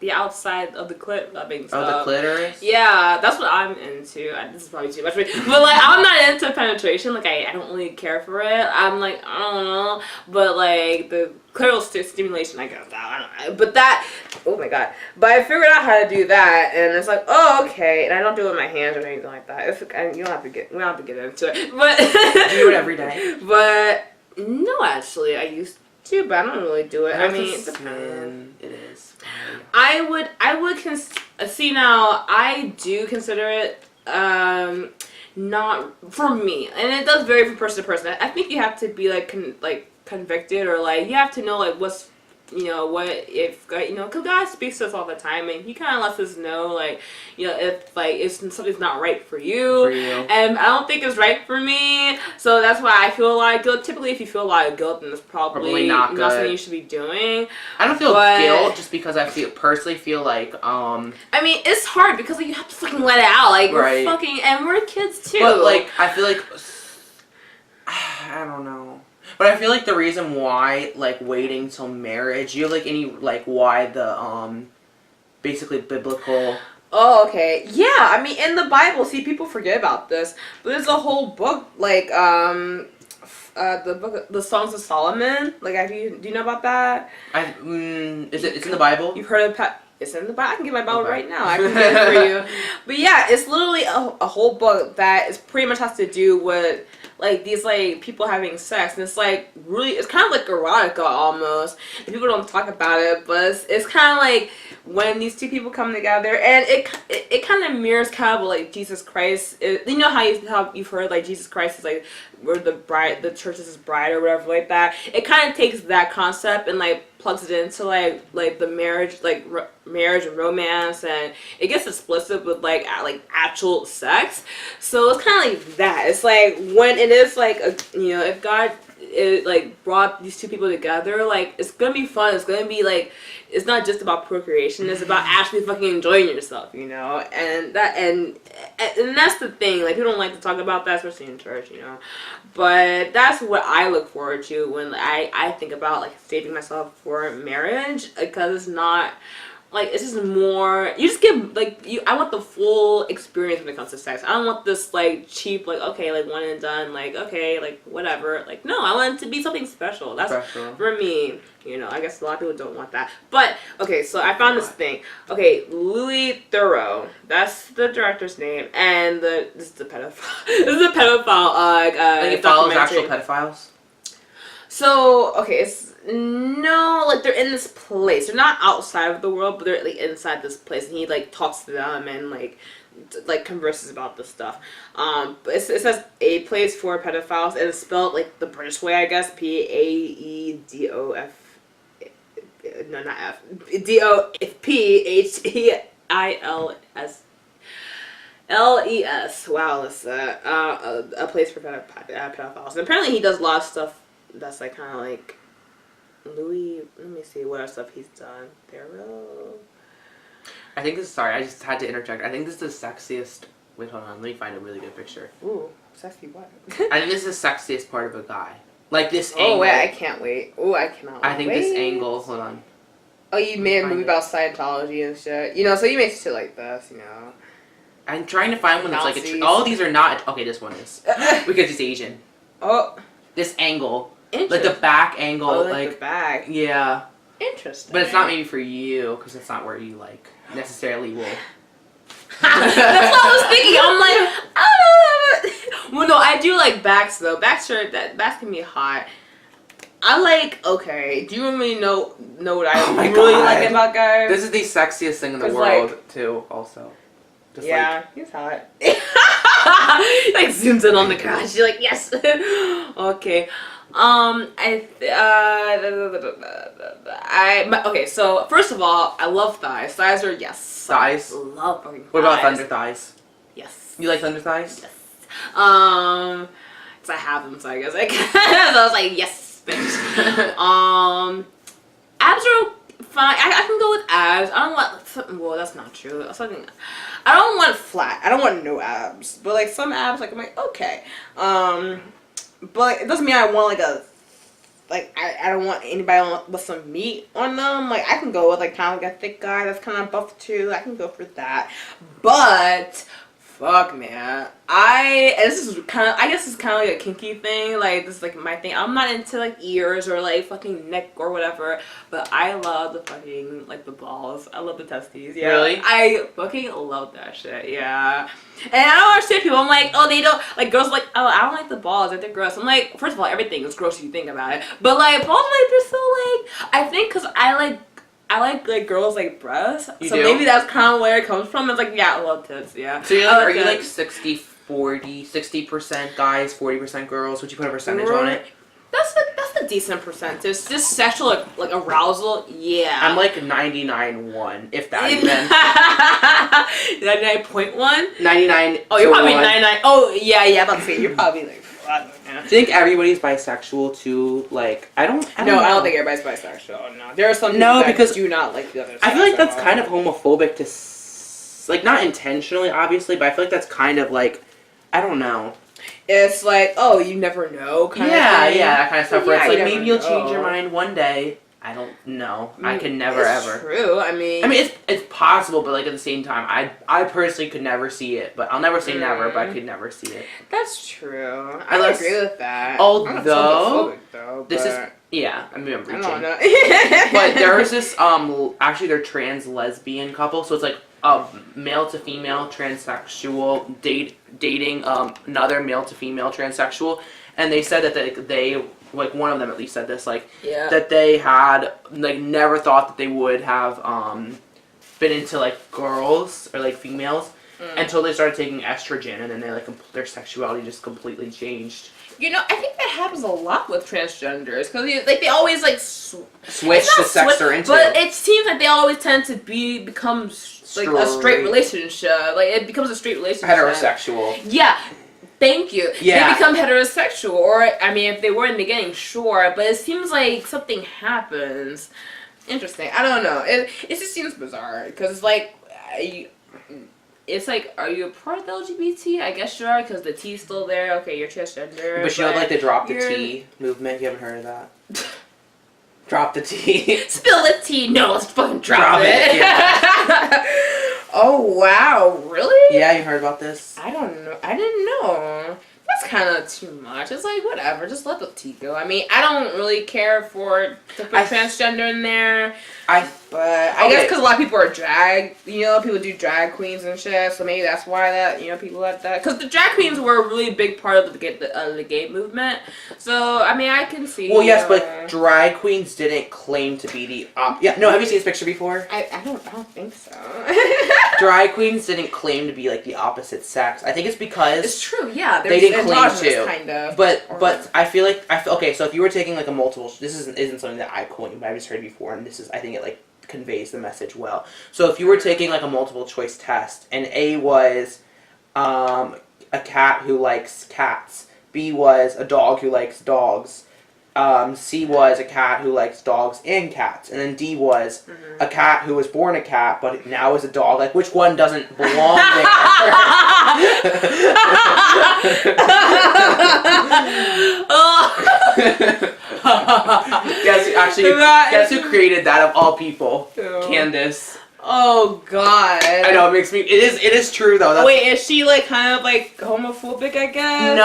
the outside of the clit being stuff. Oh, the clitoris? Yeah, that's what I'm into. This is probably too much for me. But, like, I'm not into penetration. Like, I don't really care for it. I'm like, I don't know. But, like, the clitoral stimulation, I guess. I don't know. But that, oh my god. But I figured out how to do that. And it's like, oh, okay. And I don't do it with my hands or anything like that. We don't have to get into it. But do you do it every day? But, no, actually. I used to, but I don't really do it. I mean, it depends. It is. I would see now. I do consider it not for me, and it does vary from person to person. I think you have to be like convicted or like you have to know like what's what if because God speaks to us all the time and He kind of lets us know like if like if something's not right for you, and I don't think it's right for me, so that's why I feel a lot of guilt. Typically, if you feel a lot of guilt, then it's probably not something you should be doing. I don't feel guilt just because I personally feel like I mean it's hard because like, you have to fucking let it out like we're fucking and we're kids too. But like I feel like I don't know. But I feel like the reason why, like, waiting till marriage, you have, like, any, like, why the, basically biblical... Oh, okay. Yeah, I mean, in the Bible, see, people forget about this, but there's a whole book, like, the book, the Songs of Solomon, like, do you know about that? It's in the Bible? You've heard of It's in the Bible. I can get my Bible right now. I can get it for you. But yeah, it's literally a whole book that is pretty much has to do with like these like people having sex, and it's like really it's kind of like erotica almost. And people don't talk about it, but it's kind of like when these two people come together, and it kind of mirrors kind of like Jesus Christ. You know how you've heard like Jesus Christ is like we're the church is his bride or whatever like that. It kind of takes that concept and like plugs it into like the marriage marriage and romance, and it gets explicit with like actual sex. So it's kind of like that. It's like when it is like if God like brought these two people together, like it's gonna be fun. It's gonna be like it's not just about procreation. It's about actually fucking enjoying yourself, and that's the thing. Like people don't like to talk about that, especially in church, But that's what I look forward to when I think about like saving myself for marriage, because it's not like it's just more. You just get like I want the full experience when it comes to sex. I don't want this like cheap like okay like one and done like okay like whatever like no. I want it to be something special. That's special. For me. I guess a lot of people don't want that. But, okay, so I found this thing. Okay, Louis Theroux. That's the director's name. And this is the pedophile. This is a pedophile he follows actual pedophiles? So, okay, it's... No, like, they're in this place. They're not outside of the world, but they're, like, inside this place. And he, like, talks to them and, like converses about this stuff. But it says a place for pedophiles, and it's spelled, like, the British way, I guess. Paedof... No, not F. DOPHEILS. Wow, it's a place for pedophiles. And apparently he does a lot of stuff that's like kind of like Louis. Let me see what other stuff he's done. Theroux. I I think this. Sorry, I just had to interject. I think this is the sexiest. Wait, hold on. Let me find a really good picture. Ooh, sexy what? I think this is the sexiest part of a guy. Like this Oh angle. wait, I can't wait. Oh, I cannot. I think wait. this angle. Hold on. Oh, you made a Find movie it. about Scientology and shit. You know, so you make shit like this. You know. I'm trying to find one that's like a. Nazis. All of these are not. Okay, this one is because he's Asian. Oh, This angle, like interesting. the back angle, Oh, like the back. yeah. Interesting. But it's not maybe for you because it's not where you like necessarily will. That's what I was thinking. I'm like, oh. Well, no, I do like backs though. Backs can be hot. I like. Okay, do you really know what I Oh my really God. like about guys? This is the sexiest thing in the 'Cause, world like- too. Also, just yeah, he's hot. Like zooms in on the crotch. You're like, yes. Okay. Okay. So first of all, I love thighs. Thighs are yes. Thighs? I love fucking thighs. What about thunder thighs? Yes. You like thunder thighs? Yes. Cause I have them, so I guess I can. So I was like, yes, bitch. Abs are fine. I can go with abs. I don't want. Well, that's not true. Something. I don't want flat. I don't want no abs. But like some abs, like I'm like okay. But it doesn't mean I want like a. Like I don't want anybody with some meat on them. Like I can go with like kind of like a thick guy that's kind of buff too. I can go for that. But fuck man, this is kind of, I guess it's kind of like a kinky thing. Like this is like my thing. I'm not into like ears or like fucking neck or whatever. But I love the fucking like the balls. I love the testes. Yeah. Really? I fucking love that shit. Yeah. And I don't understand people. I'm like, oh, they don't like girls. Like, oh, I don't like the balls. They're gross. I'm like, first of all, everything is gross if you think about it. But like balls, like they're so like. I think because I like girls like breasts. You So do? maybe that's kind of where it comes from. It's like yeah, I love tits. Yeah. So you're I like, are love you like tits. 60% guys, 40% girls? Would you put a percentage on it? That's a decent percentage. Just sexual like arousal. Yeah. I'm like 99.1, if that even. 99.1. 99. Oh, you're to probably 1. 99. Oh yeah, yeah. I'm about to say you're probably like. I don't know. I think everybody's bisexual too. Like I don't No, I know. don't think everybody's bisexual. No, there are some No, people that because do not like the other. I feel like sex that's at kind all. of homophobic to, like, not intentionally, obviously, but I feel like that's kind of like, I don't know. It's like, oh, you never know, kind of Yeah, thing. yeah, that kind of stuff. Where Yeah, it's you like never maybe you'll change know. your mind one day. I don't know. I can never It's ever. True. I mean, it's possible, but like at the same time, I personally could never see it. But I'll never say never, but I could never see it. that's true. I Unless- agree with that. although, I'm not homophobic, though, This is but yeah. I mean, I'm I reaching. don't know. But there was this actually they're trans lesbian couple, so it's like a male to female transsexual dating another male to female transsexual, and they said that they like one of them at least said this like Yeah. that they had like never thought that they would have been into like girls or like females until they started taking estrogen, and then they like their sexuality just completely changed. You know, I think that happens a lot with transgenders because like they always like Switch the sex they're into. but it seems like they always tend to become like a straight Straight. relationship. Like it becomes a straight relationship. Heterosexual. Yeah. Thank you. Yeah. They become heterosexual, or I mean, if they were in the beginning, sure. But it seems like something happens. Interesting. I don't know. It just seems bizarre because it's like, it's like, are you a part of the LGBT? I guess you are because the T's still there. Okay, you're transgender. But you know, like the drop the you're- T movement. You haven't heard of that? Drop the T. Spill the tea. No, let's fucking drop Drop it. it, Oh wow, really? Yeah, you heard about this? I don't know. I didn't know. That's kind of too much. It's like, whatever. Just let the tea go. I mean, I don't really care to put transgender in there. But I guess because a lot of people are drag, people do drag queens and shit, so maybe that's why people like that. Because the drag queens were a really big part of the gay movement. So, I mean, I can see. Well, yes, but drag queens didn't claim to be the yeah. No, have you seen this picture before? I don't think so. Drag queens didn't claim to be like the opposite sex. I think it's because It's true, yeah. they didn't claim androgynous, to. kind of. But I feel like okay. So if you were taking like a multiple, this isn't something that I coined, but I've just heard it before, and I think it like conveys the message well. So if you were taking like a multiple choice test, and A was a cat who likes cats, B was a dog who likes dogs, C was a cat who likes dogs and cats, and then D was a cat who was born a cat but now is a dog. Like, which one doesn't belong there? Guess who created that of all people? Candace. Oh God. I know, it makes me. It is true though. That's, wait, is she like kind of like homophobic? I guess.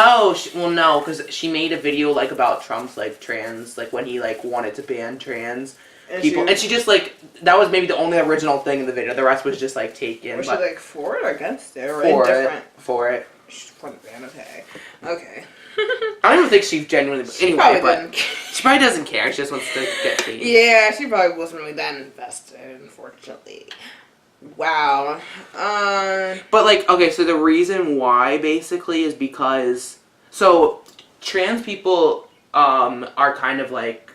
no, no, because she made a video like about Trump's like trans, like when he like wanted to ban trans people, and she just like that was maybe the only original thing in the video. The rest was just like taken. Was she like for it or against it or for indifferent? For it. She's for the ban. Okay. Okay. I don't even think she genuinely. Anyway, but she probably doesn't care. She just wants to get paid. Yeah, she probably wasn't really that invested, unfortunately. Wow. But like, okay, so the reason why basically is because so trans people are kind of like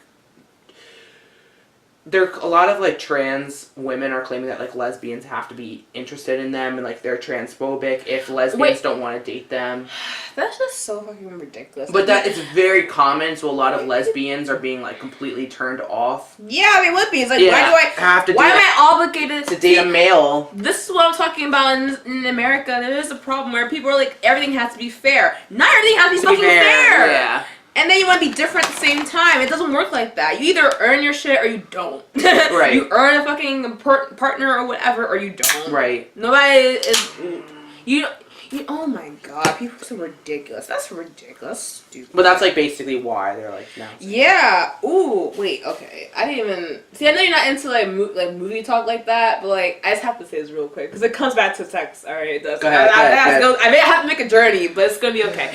there a lot of like trans women are claiming that like lesbians have to be interested in them and like they're transphobic if lesbians don't want to date them. That's just so fucking ridiculous. But that it's very common, so a lot of lesbians are being like completely turned off. Yeah, they would be. It's like, Yeah, why do I have to why do am it I obligated to date a male? This is what I'm talking about in America. There is a problem where people are like, everything has to be fair. Not everything has to be fucking fair. Yeah. And then you want to be different at the same time. It doesn't work like that. You either earn your shit or you don't. Right. You earn a fucking partner or whatever, or you don't. Right. Nobody is. You. Oh my god, people are so ridiculous. That's ridiculous. Stupid. But that's like basically why they're like no. Yeah. Ooh. Wait. Okay. I didn't even see. I know you're not into like movie talk like that, but like I just have to say this real quick because it comes back to sex. All right. It does. Go ahead. I may have to make a journey, but it's gonna be okay.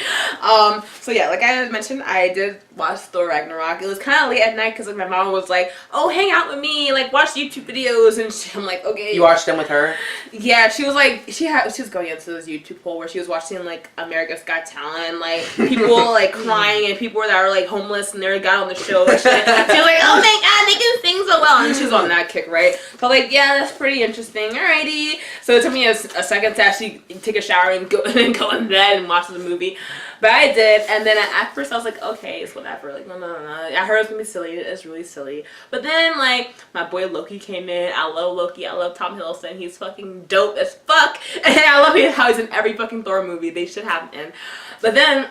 So yeah, like I mentioned, I did watch Thor Ragnarok. It was kind of late at night because like my mom was like, "Oh, hang out with me, like watch YouTube videos," and I'm like, "Okay." You watched them with her? Yeah, she was like, she was going into this YouTube poll where she was watching like America's Got Talent, like people like crying and people that were like homeless and they got on the show. And she was like, "Oh my god, they can sing so well," and she was on that kick, right? But like, yeah, that's pretty interesting. Alrighty. So it took me a second to actually take a shower and go in bed and watch the movie. But I did, and then at first I was like, okay, it's whatever. Like, no. I heard it was gonna be silly. It's really silly. But then, like, my boy Loki came in. I love Loki. I love Tom Hiddleston. He's fucking dope as fuck. And I love how he's in every fucking Thor movie. They should have him in. But then,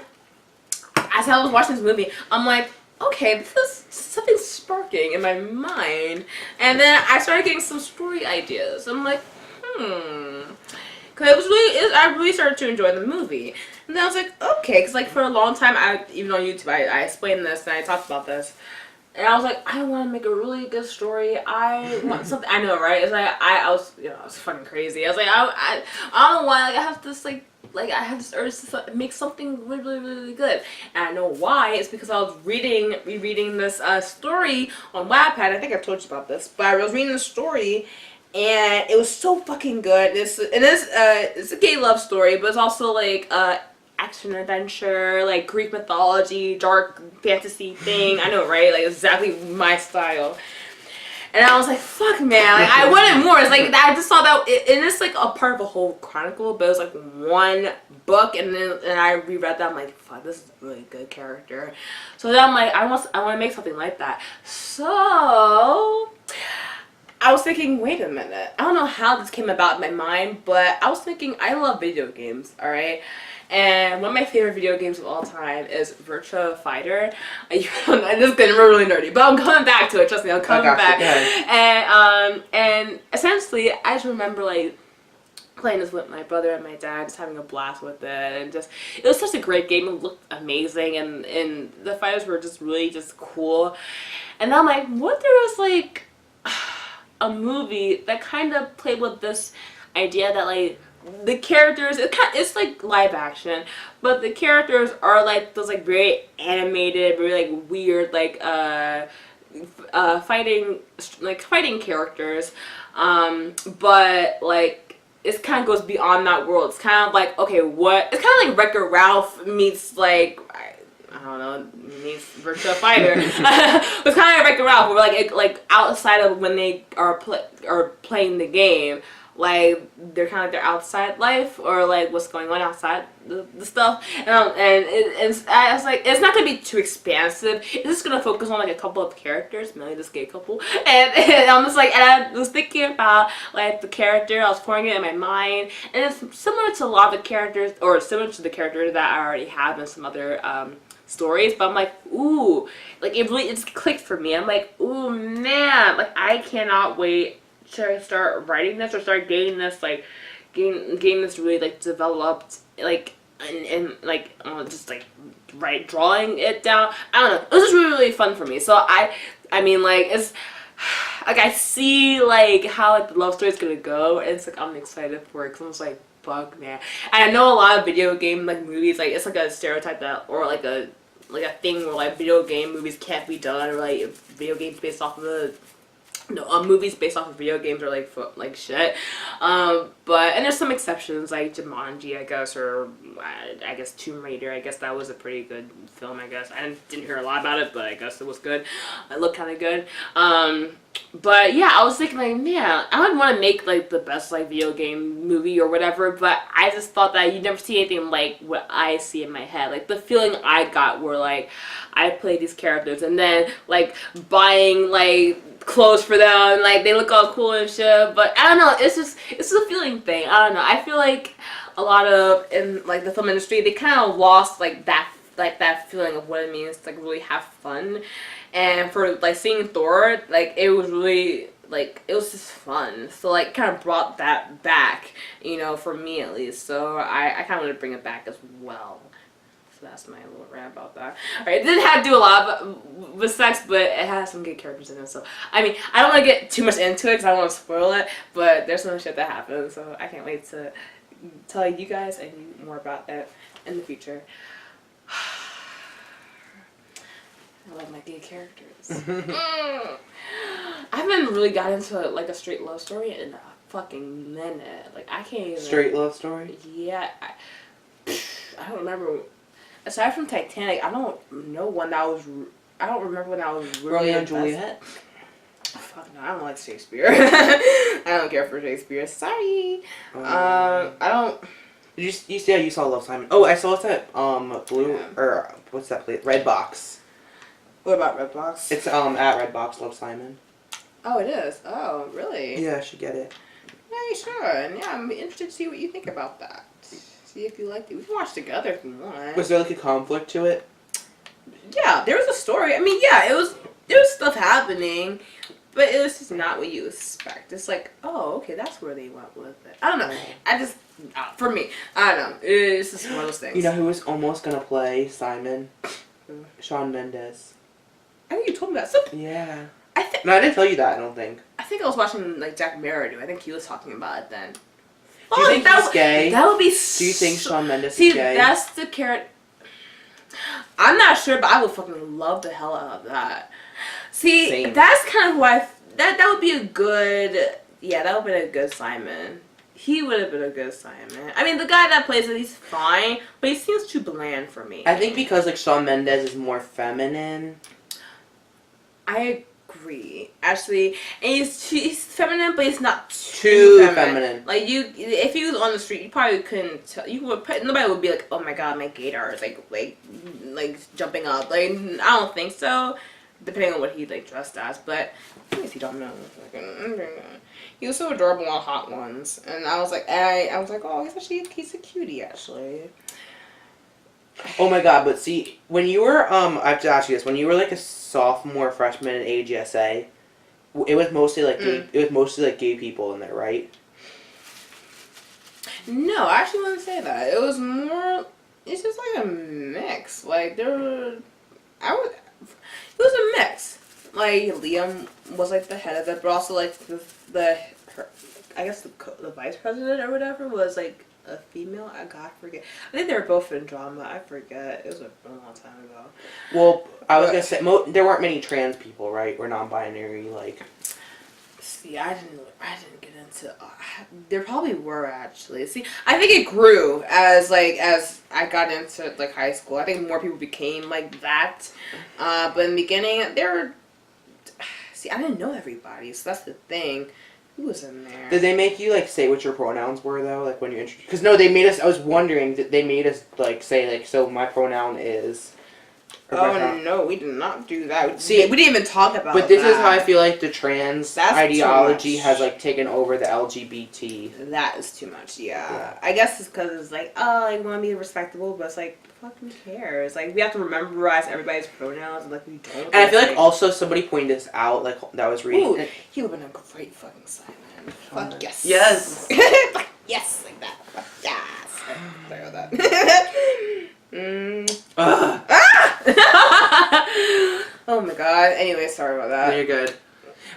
as I was watching this movie, I'm like, okay, this is something sparking in my mind. And then I started getting some story ideas. I'm like, because I really started to enjoy the movie. And then I was like, okay, because like for a long time, even on YouTube, I explained this and I talked about this. And I was like, I want to make a really good story. I want something. I know, right? It's like I was, I was fucking crazy. I was like, I don't know why. Like I have this I have this urge to make something really, really, really good. And I know why. It's because I was rereading this story on Wattpad. I think I told you about this, but I was reading the story. And it was so fucking good. It's a gay love story, but it's also like action adventure, like Greek mythology, dark fantasy thing. I know, right? Like exactly my style. And I was like, fuck, man. Like I wanted more. It's like I just saw that, and it's like a part of a whole chronicle, but it was like one book, and I reread that. I'm like, fuck, this is a really good character. So then I'm like, I want to make something like that. So I was thinking, wait a minute. I don't know how this came about in my mind, but I was thinking, I love video games, alright? And one of my favorite video games of all time is Virtua Fighter. This is getting really nerdy, but I'm coming back to it. Trust me, I'm coming back. And essentially, I just remember like playing this with my brother and my dad, just having a blast with it, and just it was such a great game. It looked amazing, and the fighters were just really just cool. And I'm like, what if there was like a movie that kind of played with this idea that like the characters, it's like live action, but the characters are like those like very animated, very like weird like fighting characters, but like it kind of goes beyond that world. It's kind of like, okay, it's kind of like Wreck-It Ralph meets like I don't know, meets Virtua Fighter. It's kind of like Wreck-It Ralph, where like outside of when they are playing the game, like they're kind of their outside life or like what's going on outside the stuff. I was like, it's not gonna be too expansive. It's just gonna focus on like a couple of characters, mainly this gay couple. And I'm just like, and I was thinking about like the character. I was pouring it in my mind, and it's similar to a lot of the characters, or similar to the characters that I already have in some other stories. But I'm like, ooh, like it's clicked for me. I'm like, ooh man, like I cannot wait to start writing this or start getting this like getting this really like developed like and like just like drawing it down. I don't know. It was just really, really fun for me. So I mean like it's like I see like how like the love story is gonna go, and it's like I'm excited for it because I was like, fuck man. And I know a lot of video game like movies, like it's like a stereotype that, or like a thing where like video game movies can't be done, or like video games based off of the movies based off of video games are like shit. But and there's some exceptions like Jumanji, I guess, or I guess Tomb Raider. I guess that was a pretty good film. I guess I didn't hear a lot about it, but I guess it was good. It looked kind of good. But yeah, I was thinking like, man, I would want to make like the best like video game movie or whatever. But I just thought that you never see anything like what I see in my head. Like the feeling I got were like I played these characters and then like buying like clothes for them, like they look all cool and shit. But I don't know, it's a feeling thing. I don't know. I feel like a lot of in like the film industry, they kind of lost like that feeling of what it means to like really have fun. And for like seeing Thor, like it was really like it was just fun. So like kind of brought that back, you know, for me at least. So I kind of want to bring it back as well. So that's my little rant about that. Alright, it didn't have to do a lot with sex, but it has some good characters in it. So, I mean, I don't want to get too much into it because I don't want to spoil it, but there's some shit that happens, so I can't wait to tell you guys and you more about that in the future. I love my gay characters. I haven't really got into like a straight love story in a fucking minute. Like, I can't even... Straight love story? Yeah. I don't remember... Aside from Titanic, I don't know when that was. I don't remember when that was really. Romeo and Juliet. Fuck no, I don't like Shakespeare. I don't care for Shakespeare. Sorry. I don't. You see how you saw Love, Simon? Oh, I saw it at Blue or what's that place? Redbox. What about Redbox? It's at Redbox, Love, Simon. Oh, it is. Oh, really? Yeah, I should get it. Yeah, you should. Yeah, I'm interested to see what you think about that. See if you liked it. We can watch together if you want. Was there like a conflict to it? Yeah, there was a story. I mean, yeah, there was stuff happening, but it was just not what you expect. It's like, oh, okay, that's where they went with it. I don't know. I just, for me, I don't know. It's just one of those things. You know who was almost gonna play Simon? Shawn Mendes. I think you told me that. So, yeah. No, I didn't tell you that. I don't think. I think I was watching like Jack Merridew. I think he was talking about it then. Do you think he's gay? That would be. Do you think Shawn Mendes is gay? gay? See, that's the character. I'm not sure, but I would fucking love the hell out of that. See, Same. That's kind of who that would be a good. Yeah, that would be a good Simon. He would have been a good Simon. I mean, the guy that plays it, he's fine, but he seems too bland for me. I think because like Shawn Mendes is more feminine. I agree, actually, and he's feminine, but he's not too feminine. Like if he was on the street, you probably couldn't tell. Nobody would be like, "Oh my god, my gaydar is like jumping up." Like I don't think so, depending on what he like dressed as. But I guess you don't know. He was so adorable on Hot Ones, and I was like, oh, he's a cutie actually. Oh my god, but see, when you were, I have to ask you this, when you were like a sophomore, freshman in AGSA, it was mostly like gay people in there, right? No, I actually wouldn't say that. It was more, it's just like a mix. Like, it was a mix. Like, Liam was like the head of it, but also like I guess the vice president or whatever was like a female. I forget. I think they were both in drama. I forget. It was a long time ago. Well, I was gonna say there weren't many trans people, right? Or non-binary, like. See, I didn't get into. There probably were actually. See, I think it grew as I got into like high school. I think more people became like that. But in the beginning, there were. See, I didn't know everybody, so that's the thing. Who was in there? Did they make you like say what your pronouns were though? Like when you introduced? Because no, they made us. I was wondering. They made us like say like so. My pronoun is. Oh no, we did not do that. See, we didn't even talk about. But this that. is how I feel like the trans That's ideology too much. has like taken over the LGBT. That is too much. Yeah. Yeah. I guess it's because it's like, oh, I want to be respectable, but it's like, fuck, who cares? Like we have to memorize everybody's pronouns, and like we don't. And I feel like also somebody pointed this out. Like that was reading. Ooh, he would have been a great fucking Simon. Fuck yes. Yes. Fuck yes, like that. Fuck yes. Sorry about that. Oh my god. Anyway, sorry about No, that. you're good.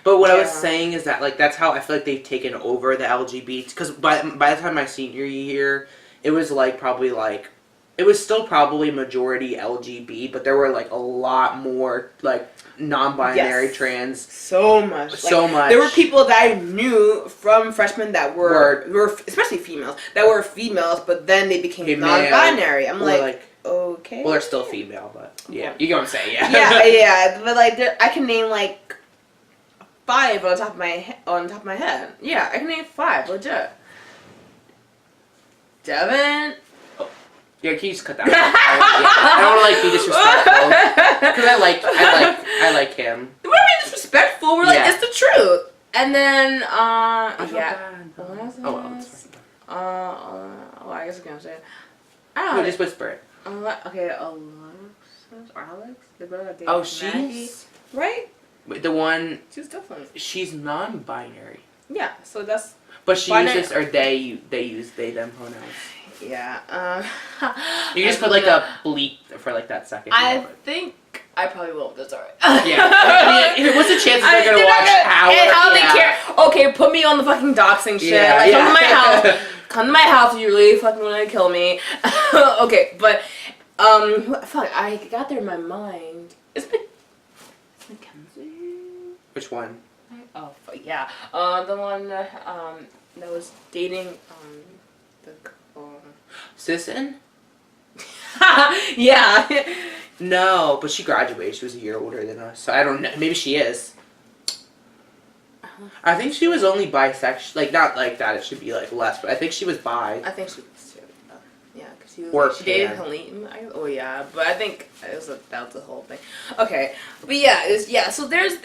But what I was Yeah. saying is that like that's how I feel like they've taken over the LGBT. Because by the time my senior year, it was like probably like it was still probably majority LGB, but there were like a lot more like non-binary Yes. trans. So much. So much. There were people that I knew from freshmen that were especially females that were females, but then they became Became male, non-binary. I'm or, like, okay. Well, they're still female, but yeah, you get what I'm saying, yeah. yeah, but like I can name like 5 on top of my head. Yeah, I can name 5 legit. Devin. Yeah, can you just cut that out? I don't want to like be disrespectful because I like him. We're not being disrespectful. We're like, Yeah. it's the truth. And then, I feel yeah. bad, though. What else Oh well, is- it's fine. well, I guess I can't say it. I don't No, know. just whisper it. Okay, Alexis or Alex? The brother that dated Oh, Maggie. she's Right? wait, the one. She's different. She's non-binary, Yeah, so that's, but she Binary- uses or they use they them pronouns. yeah. You just put like a bleep for like that second. I think I probably will, but that's alright. Yeah. I mean, what's the chances they're gonna watch how they yeah. care? Okay, put me on the fucking doxing shit. Yeah, Like, yeah. come to my house. Come to my house if you really fucking want to kill me. Okay, but fuck, I got there in my mind. It's Mackenzie. Which one? Oh yeah, the one that was dating the girl. Sisson? Yeah. No, but she graduated. She was a year older than us, so I don't know. Maybe she is. I think she was only bisexual. Like not like that. It should be like less, but I think she was bi. I think she was too. Yeah, because Or she dated pan. Helene. Oh yeah, but I think that was the whole thing. Okay, but yeah, so there's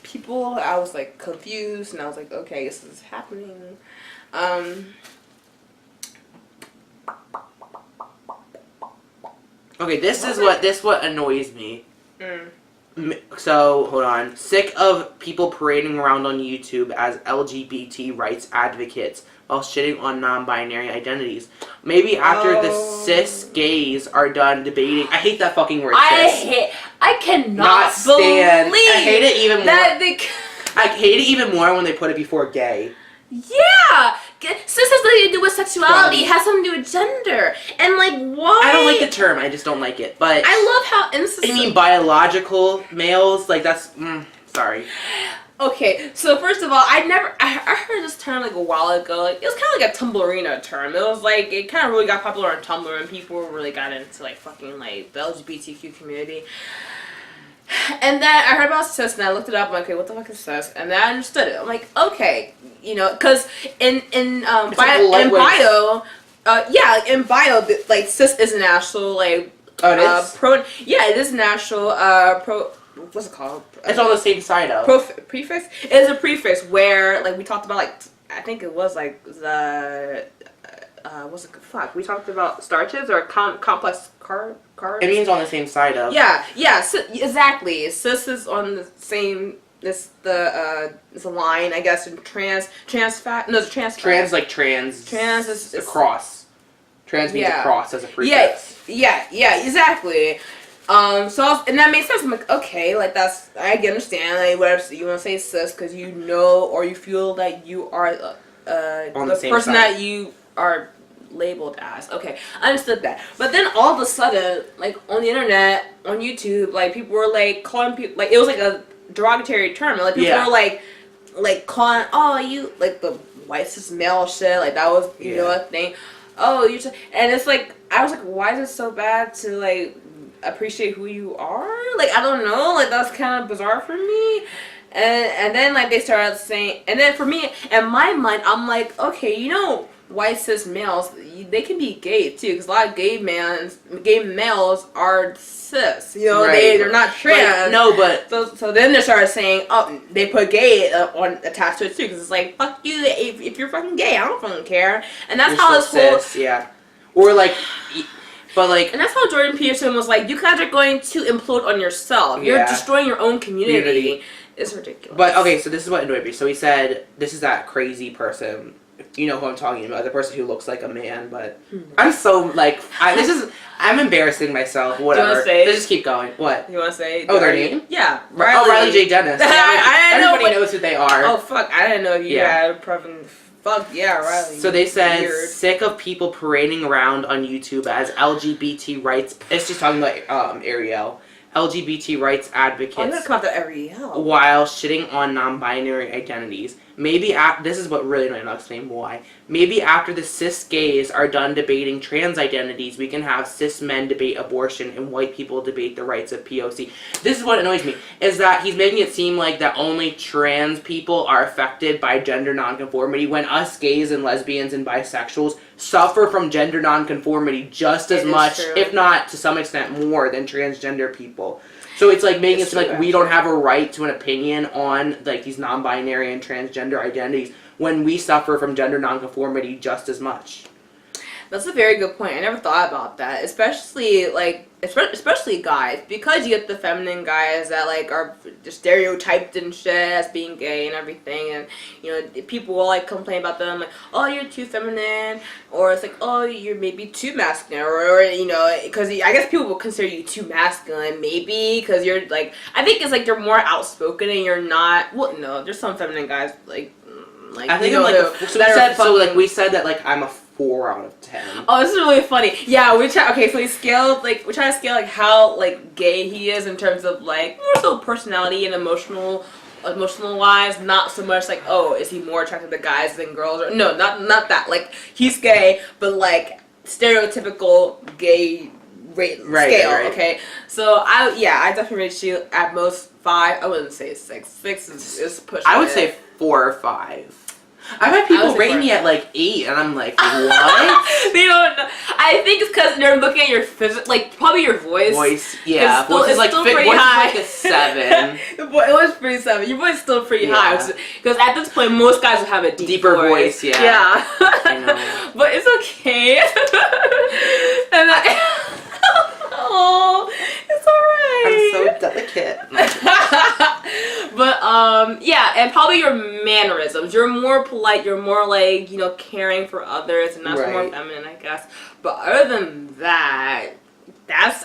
people. I was like confused, and I was like, okay, this is happening. Okay, this is what annoys me. So, hold on. Sick of people parading around on YouTube as LGBT rights advocates while shitting on non-binary identities. Maybe after the cis gays are done debating. I hate that fucking word, cis. I cannot Not stand. believe I hate it even more. that they. I hate it even more when they put it before gay. Yeah, cis has nothing to do with sexuality. It has something to do with gender, and like why? I don't like the term. I just don't like it. But I love how I mean, biological males. Like that's. Sorry. Okay, so first of all, I heard this term like a while ago. Like it was kind of like a Tumblrina term. It was like it kind of really got popular on Tumblr, and people really got into like fucking like the LGBTQ community. And then I heard about cis, and I looked it up. I'm like, okay, what the fuck is cis? And then I understood it. I'm like, okay, you know, because in bio, like cis is an actual like Oh, it is? it is an actual what's it called? It's on the same side of. Prefix? It is a prefix where, like, we talked about, like, I think it was, like, the, what's it, fuck, we talked about starches or complex carbs? It means on the same side of. Yeah, exactly. Cis is on the same, it's a line, I guess, in trans fat, no, it's trans fat. Trans, like trans. Trans is a cross. Trans means a cross as a prefix. Yeah, exactly. And that makes sense. I'm like, okay, like I can understand, like, whatever you want to say cis, because you know, or you feel that you are, on the the same person side. that you are labeled as. Okay, I understood that. But then all of a sudden, like, on the internet, on YouTube, like, people were, like, calling people, like, it was, like, a derogatory term. Like, people were, like, calling, oh, you, like, the white cis male shit, like, that was, you know, a thing. Oh, and it's, like, I was like, why is it so bad to, like, appreciate who you are? Like, I don't know, like, that's kind of bizarre for me. And then like they started saying, and then for me, in my mind, I'm like, okay, you know, white cis males, they can be gay too, because a lot of gay males are cis. You know, Right. they're not trans. Like, no, but So then they started saying, oh, they put gay on attached to it too, because it's like, fuck you, if you're fucking gay, I don't fucking care. And that's you're how still this whole, cis, yeah. Or like, but like, and that's how Jordan Peterson was like, you guys are going to implode on yourself. You're Yeah. destroying your own community. It's ridiculous. but okay, so this is what annoyed me. So he said, this is that crazy person. You know who I'm talking about, the person who looks like a man, but I'm so like, I'm embarrassing myself. Whatever. wanna say it? Let's just keep going. What? You want to say? Oh, their name? Yeah. Riley J. Dennis. I didn't know, Everybody but- knows who they are. Oh fuck! I didn't know you Yeah. had a problem. Fuck yeah, Riley. So they said, Weird. sick of people parading around on YouTube as LGBT rights. It's just talking about Ariel. LGBT rights advocates. I'm gonna come out to every hell. While shitting on non-binary identities. Maybe this is what really annoyed me. I'll explain why. Maybe after the cis gays are done debating trans identities, we can have cis men debate abortion and white people debate the rights of POC. This is what annoys me, is that he's making it seem like that only trans people are affected by gender nonconformity, when us gays and lesbians and bisexuals suffer from gender nonconformity just as It is much, true. if not to some extent more, than transgender people. So it's like making it seem like we don't have a right to an opinion on like these non-binary and transgender identities when we suffer from gender nonconformity just as much. That's a very good point. I never thought about that, especially guys, because you get the feminine guys that like are just stereotyped and shit as being gay and everything, and you know people will like complain about them like, oh, you're too feminine, or it's like, oh, you're maybe too masculine, or you know, because I guess people will consider you too masculine maybe because you're like, I think it's like you're more outspoken and you're not. Well, no, there's some feminine guys like I think you I'm know, like who- so that are fucking- we said that like I'm a 4 out of 10. Oh, this is really funny. Yeah, we try. Okay, so we try to scale like how like gay he is in terms of like more so personality and emotional wise. Not so much like, oh, is he more attracted to guys than girls? Or no, not that. Like he's gay, but like stereotypical gay scale. right. Okay, so I definitely rate you at most 5. I wouldn't say 6. 6 is pushing. I would it. say 4 or 5. I've had I people would say rate 4 me or at like 8, and I'm like, what? They don't know. I think it's because they're looking at your like probably your voice. Voice, yeah. It's still- Voice is it's like still voice pretty is high. like a 7. It was pretty 7. Your voice is still pretty Yeah. high because at this point most guys will have a Deeper voice, yeah. Yeah. I know. But it's okay. And oh, it's alright. I'm so delicate. But yeah, and probably your mannerisms. You're more polite. You're more like, you know, caring for others, and that's more Right. feminine, I guess. But other than that, that's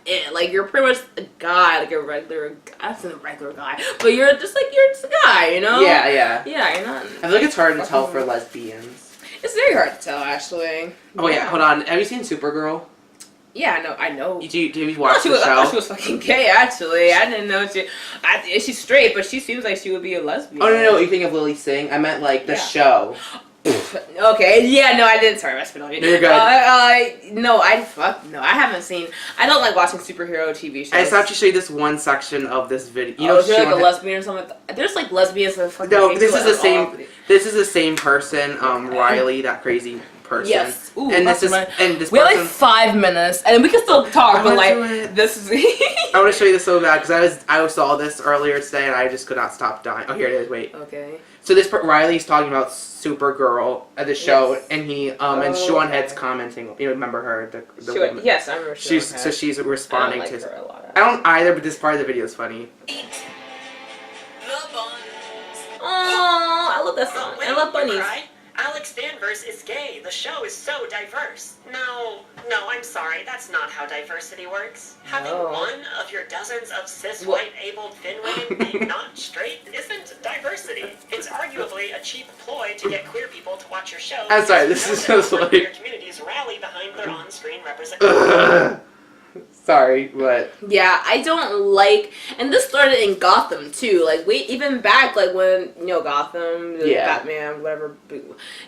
it. Like you're pretty much a guy, like a regular. That's a regular guy, but you're just a guy, you know? Yeah, yeah. Yeah, you're not. I feel like it's hard to tell for lesbians. It's very hard to tell, actually. Oh yeah, hold on. Have you seen Supergirl? Yeah, I know. Have you I watched the thought show? she was fucking gay, actually. I didn't know she's straight, but she seems like she would be a lesbian. Oh no, you think of Lily Singh? I meant like the Yeah. show. Okay, yeah, no, I didn't. Sorry, I spit on you. No, you're good. No, I haven't seen. I don't like watching superhero TV shows. I just have to show you this one section of this video. You Oh, know, is there like a Sean- lesbian or something? Like that? There's like lesbians that fucking. No, hate this you is the at same. all. This is the same person, Riley, that crazy person. Yes. Ooh, and that's this is right. and this We have like person. 5 minutes, and we can still talk, I but wanna like do it. this is. I want to show you this so bad because I saw this earlier today and I just could not stop dying. Oh, here it is. Wait. Okay. So Riley's talking about Supergirl at the show, Yes. and he and Oh, Sean okay. Head's commenting. You remember her? The Sure. woman. Yes, I remember. She's I responding don't like to. her a lot. I don't either, but this part of the video is funny. Oh, I love that song. I love bunnies. Alex Danvers is gay. The show is so diverse. No, I'm sorry. That's not how diversity works. Having No. one of your dozens of cis What? white abled thin women being not straight isn't diversity. It's arguably a cheap ploy to get queer people to watch your show. I'm sorry, because this is you know so that funny. queer communities rally behind their on-screen representation. Ugh. Sorry, but Yeah, I don't like, and this started in Gotham too. Like, even back, like when Gotham, Yeah. Batman, whatever.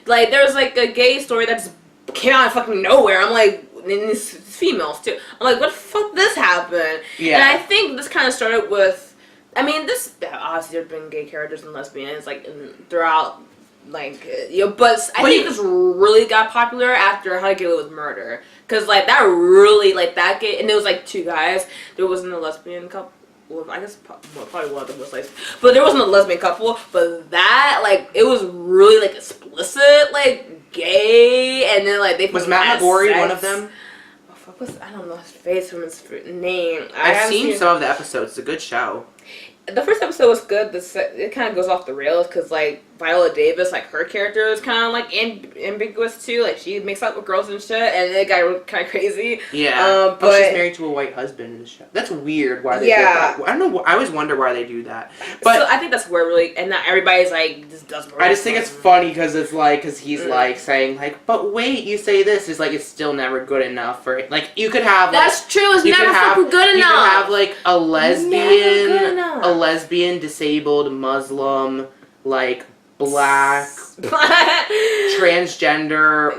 Like, there's like a gay story that just came out of fucking nowhere. I'm like, and it's females too. I'm like, what the fuck this happened? Yeah. And I think this kind of started with I mean, this obviously there's been gay characters and lesbians like throughout, like but I think this really got popular after How to Get Away with Murder, because like that really like that gay, and it was like 2 guys. There wasn't a lesbian couple. Well, I guess probably one of them was like, but there wasn't a lesbian couple. But that like it was really like explicit, like gay, and then like they was Matt McGorry one of them? I don't know his face from his name. I've seen some of the episodes. It's a good show. The first episode was good. It kind of goes off the rails because like Viola Davis, like her character is kind of like ambiguous too. Like she makes out with girls and shit, and it got kind of crazy. Yeah, but she's married to a white husband in the show. That's weird. Why they do that? I don't know. I always wonder why they do that. But so I think that's where really, and not everybody's like this doesn't. I just think it's funny because it's like he's like saying like, but wait, you say this is like it's still never good enough for like you could have. That's true. It's never fucking good enough. You could have like a lesbian, disabled, Muslim, like black, transgender,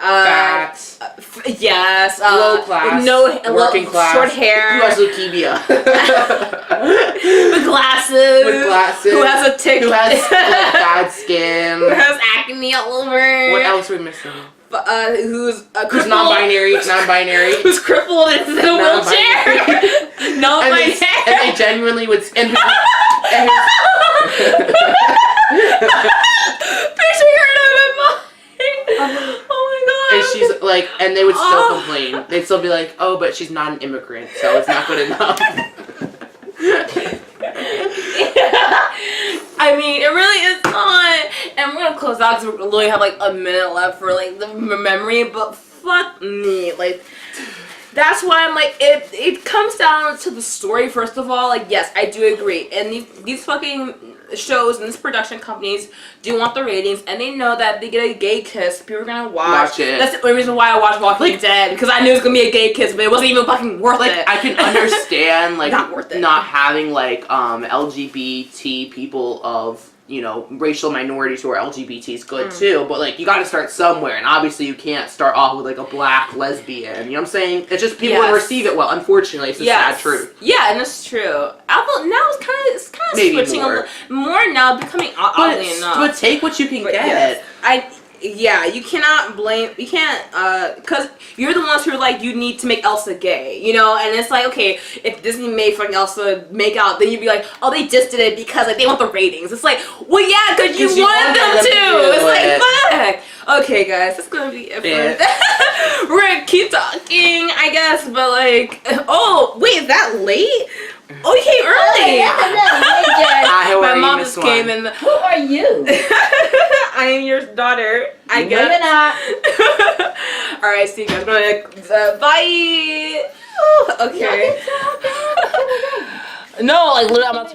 fat, yes, low class, working class, short hair, who has leukemia, with glasses, who has a tick, who has like, bad skin, who has acne all over. What else are we missing? Who's non-binary, who's crippled and in a wheelchair, non-binary, and they genuinely would, and picture her in my mind. Oh my god. And she's like, and they would still complain. They'd still be like, oh, but she's not an immigrant, so it's not good enough. I mean, it really is not. And we're gonna close out because we literally have like a minute left for like the memory. But fuck me, like that's why I'm like it comes down to the story first of all. Like yes, I do agree. And these fucking shows and these production companies do want the ratings, and they know that if they get a gay kiss, people are gonna watch it. That's the only reason why I watched Walking Dead, because I knew it was gonna be a gay kiss, but it wasn't even fucking worth it. I can understand like not worth it. Not having like LGBT people of racial minorities who are LGBT is good too, but like you got to start somewhere, and obviously you can't start off with like a black lesbian. You know what I'm saying? It's just people don't receive it well. Unfortunately, it's a sad truth. Yeah, and it's true. Although now it's kind of maybe switching more now, becoming oddly enough. But take what you can get. Yes. You cannot blame, because you're the ones who are like, you need to make Elsa gay, and it's like, okay, if Disney made fucking Elsa make out, then you'd be like, oh, they just did it because, like, they want the ratings. It's like, well, yeah, because you wanted them to. It's like, fuck. Okay, guys, that's gonna be it for we're gonna keep talking, I guess, but, like, oh, wait, is that late? Oh, you came early. My mom just came in. Who are you? I am your daughter. I guess. No, you're not. All right, see you guys. Bye. Oh, okay. No, like literally, I'm not.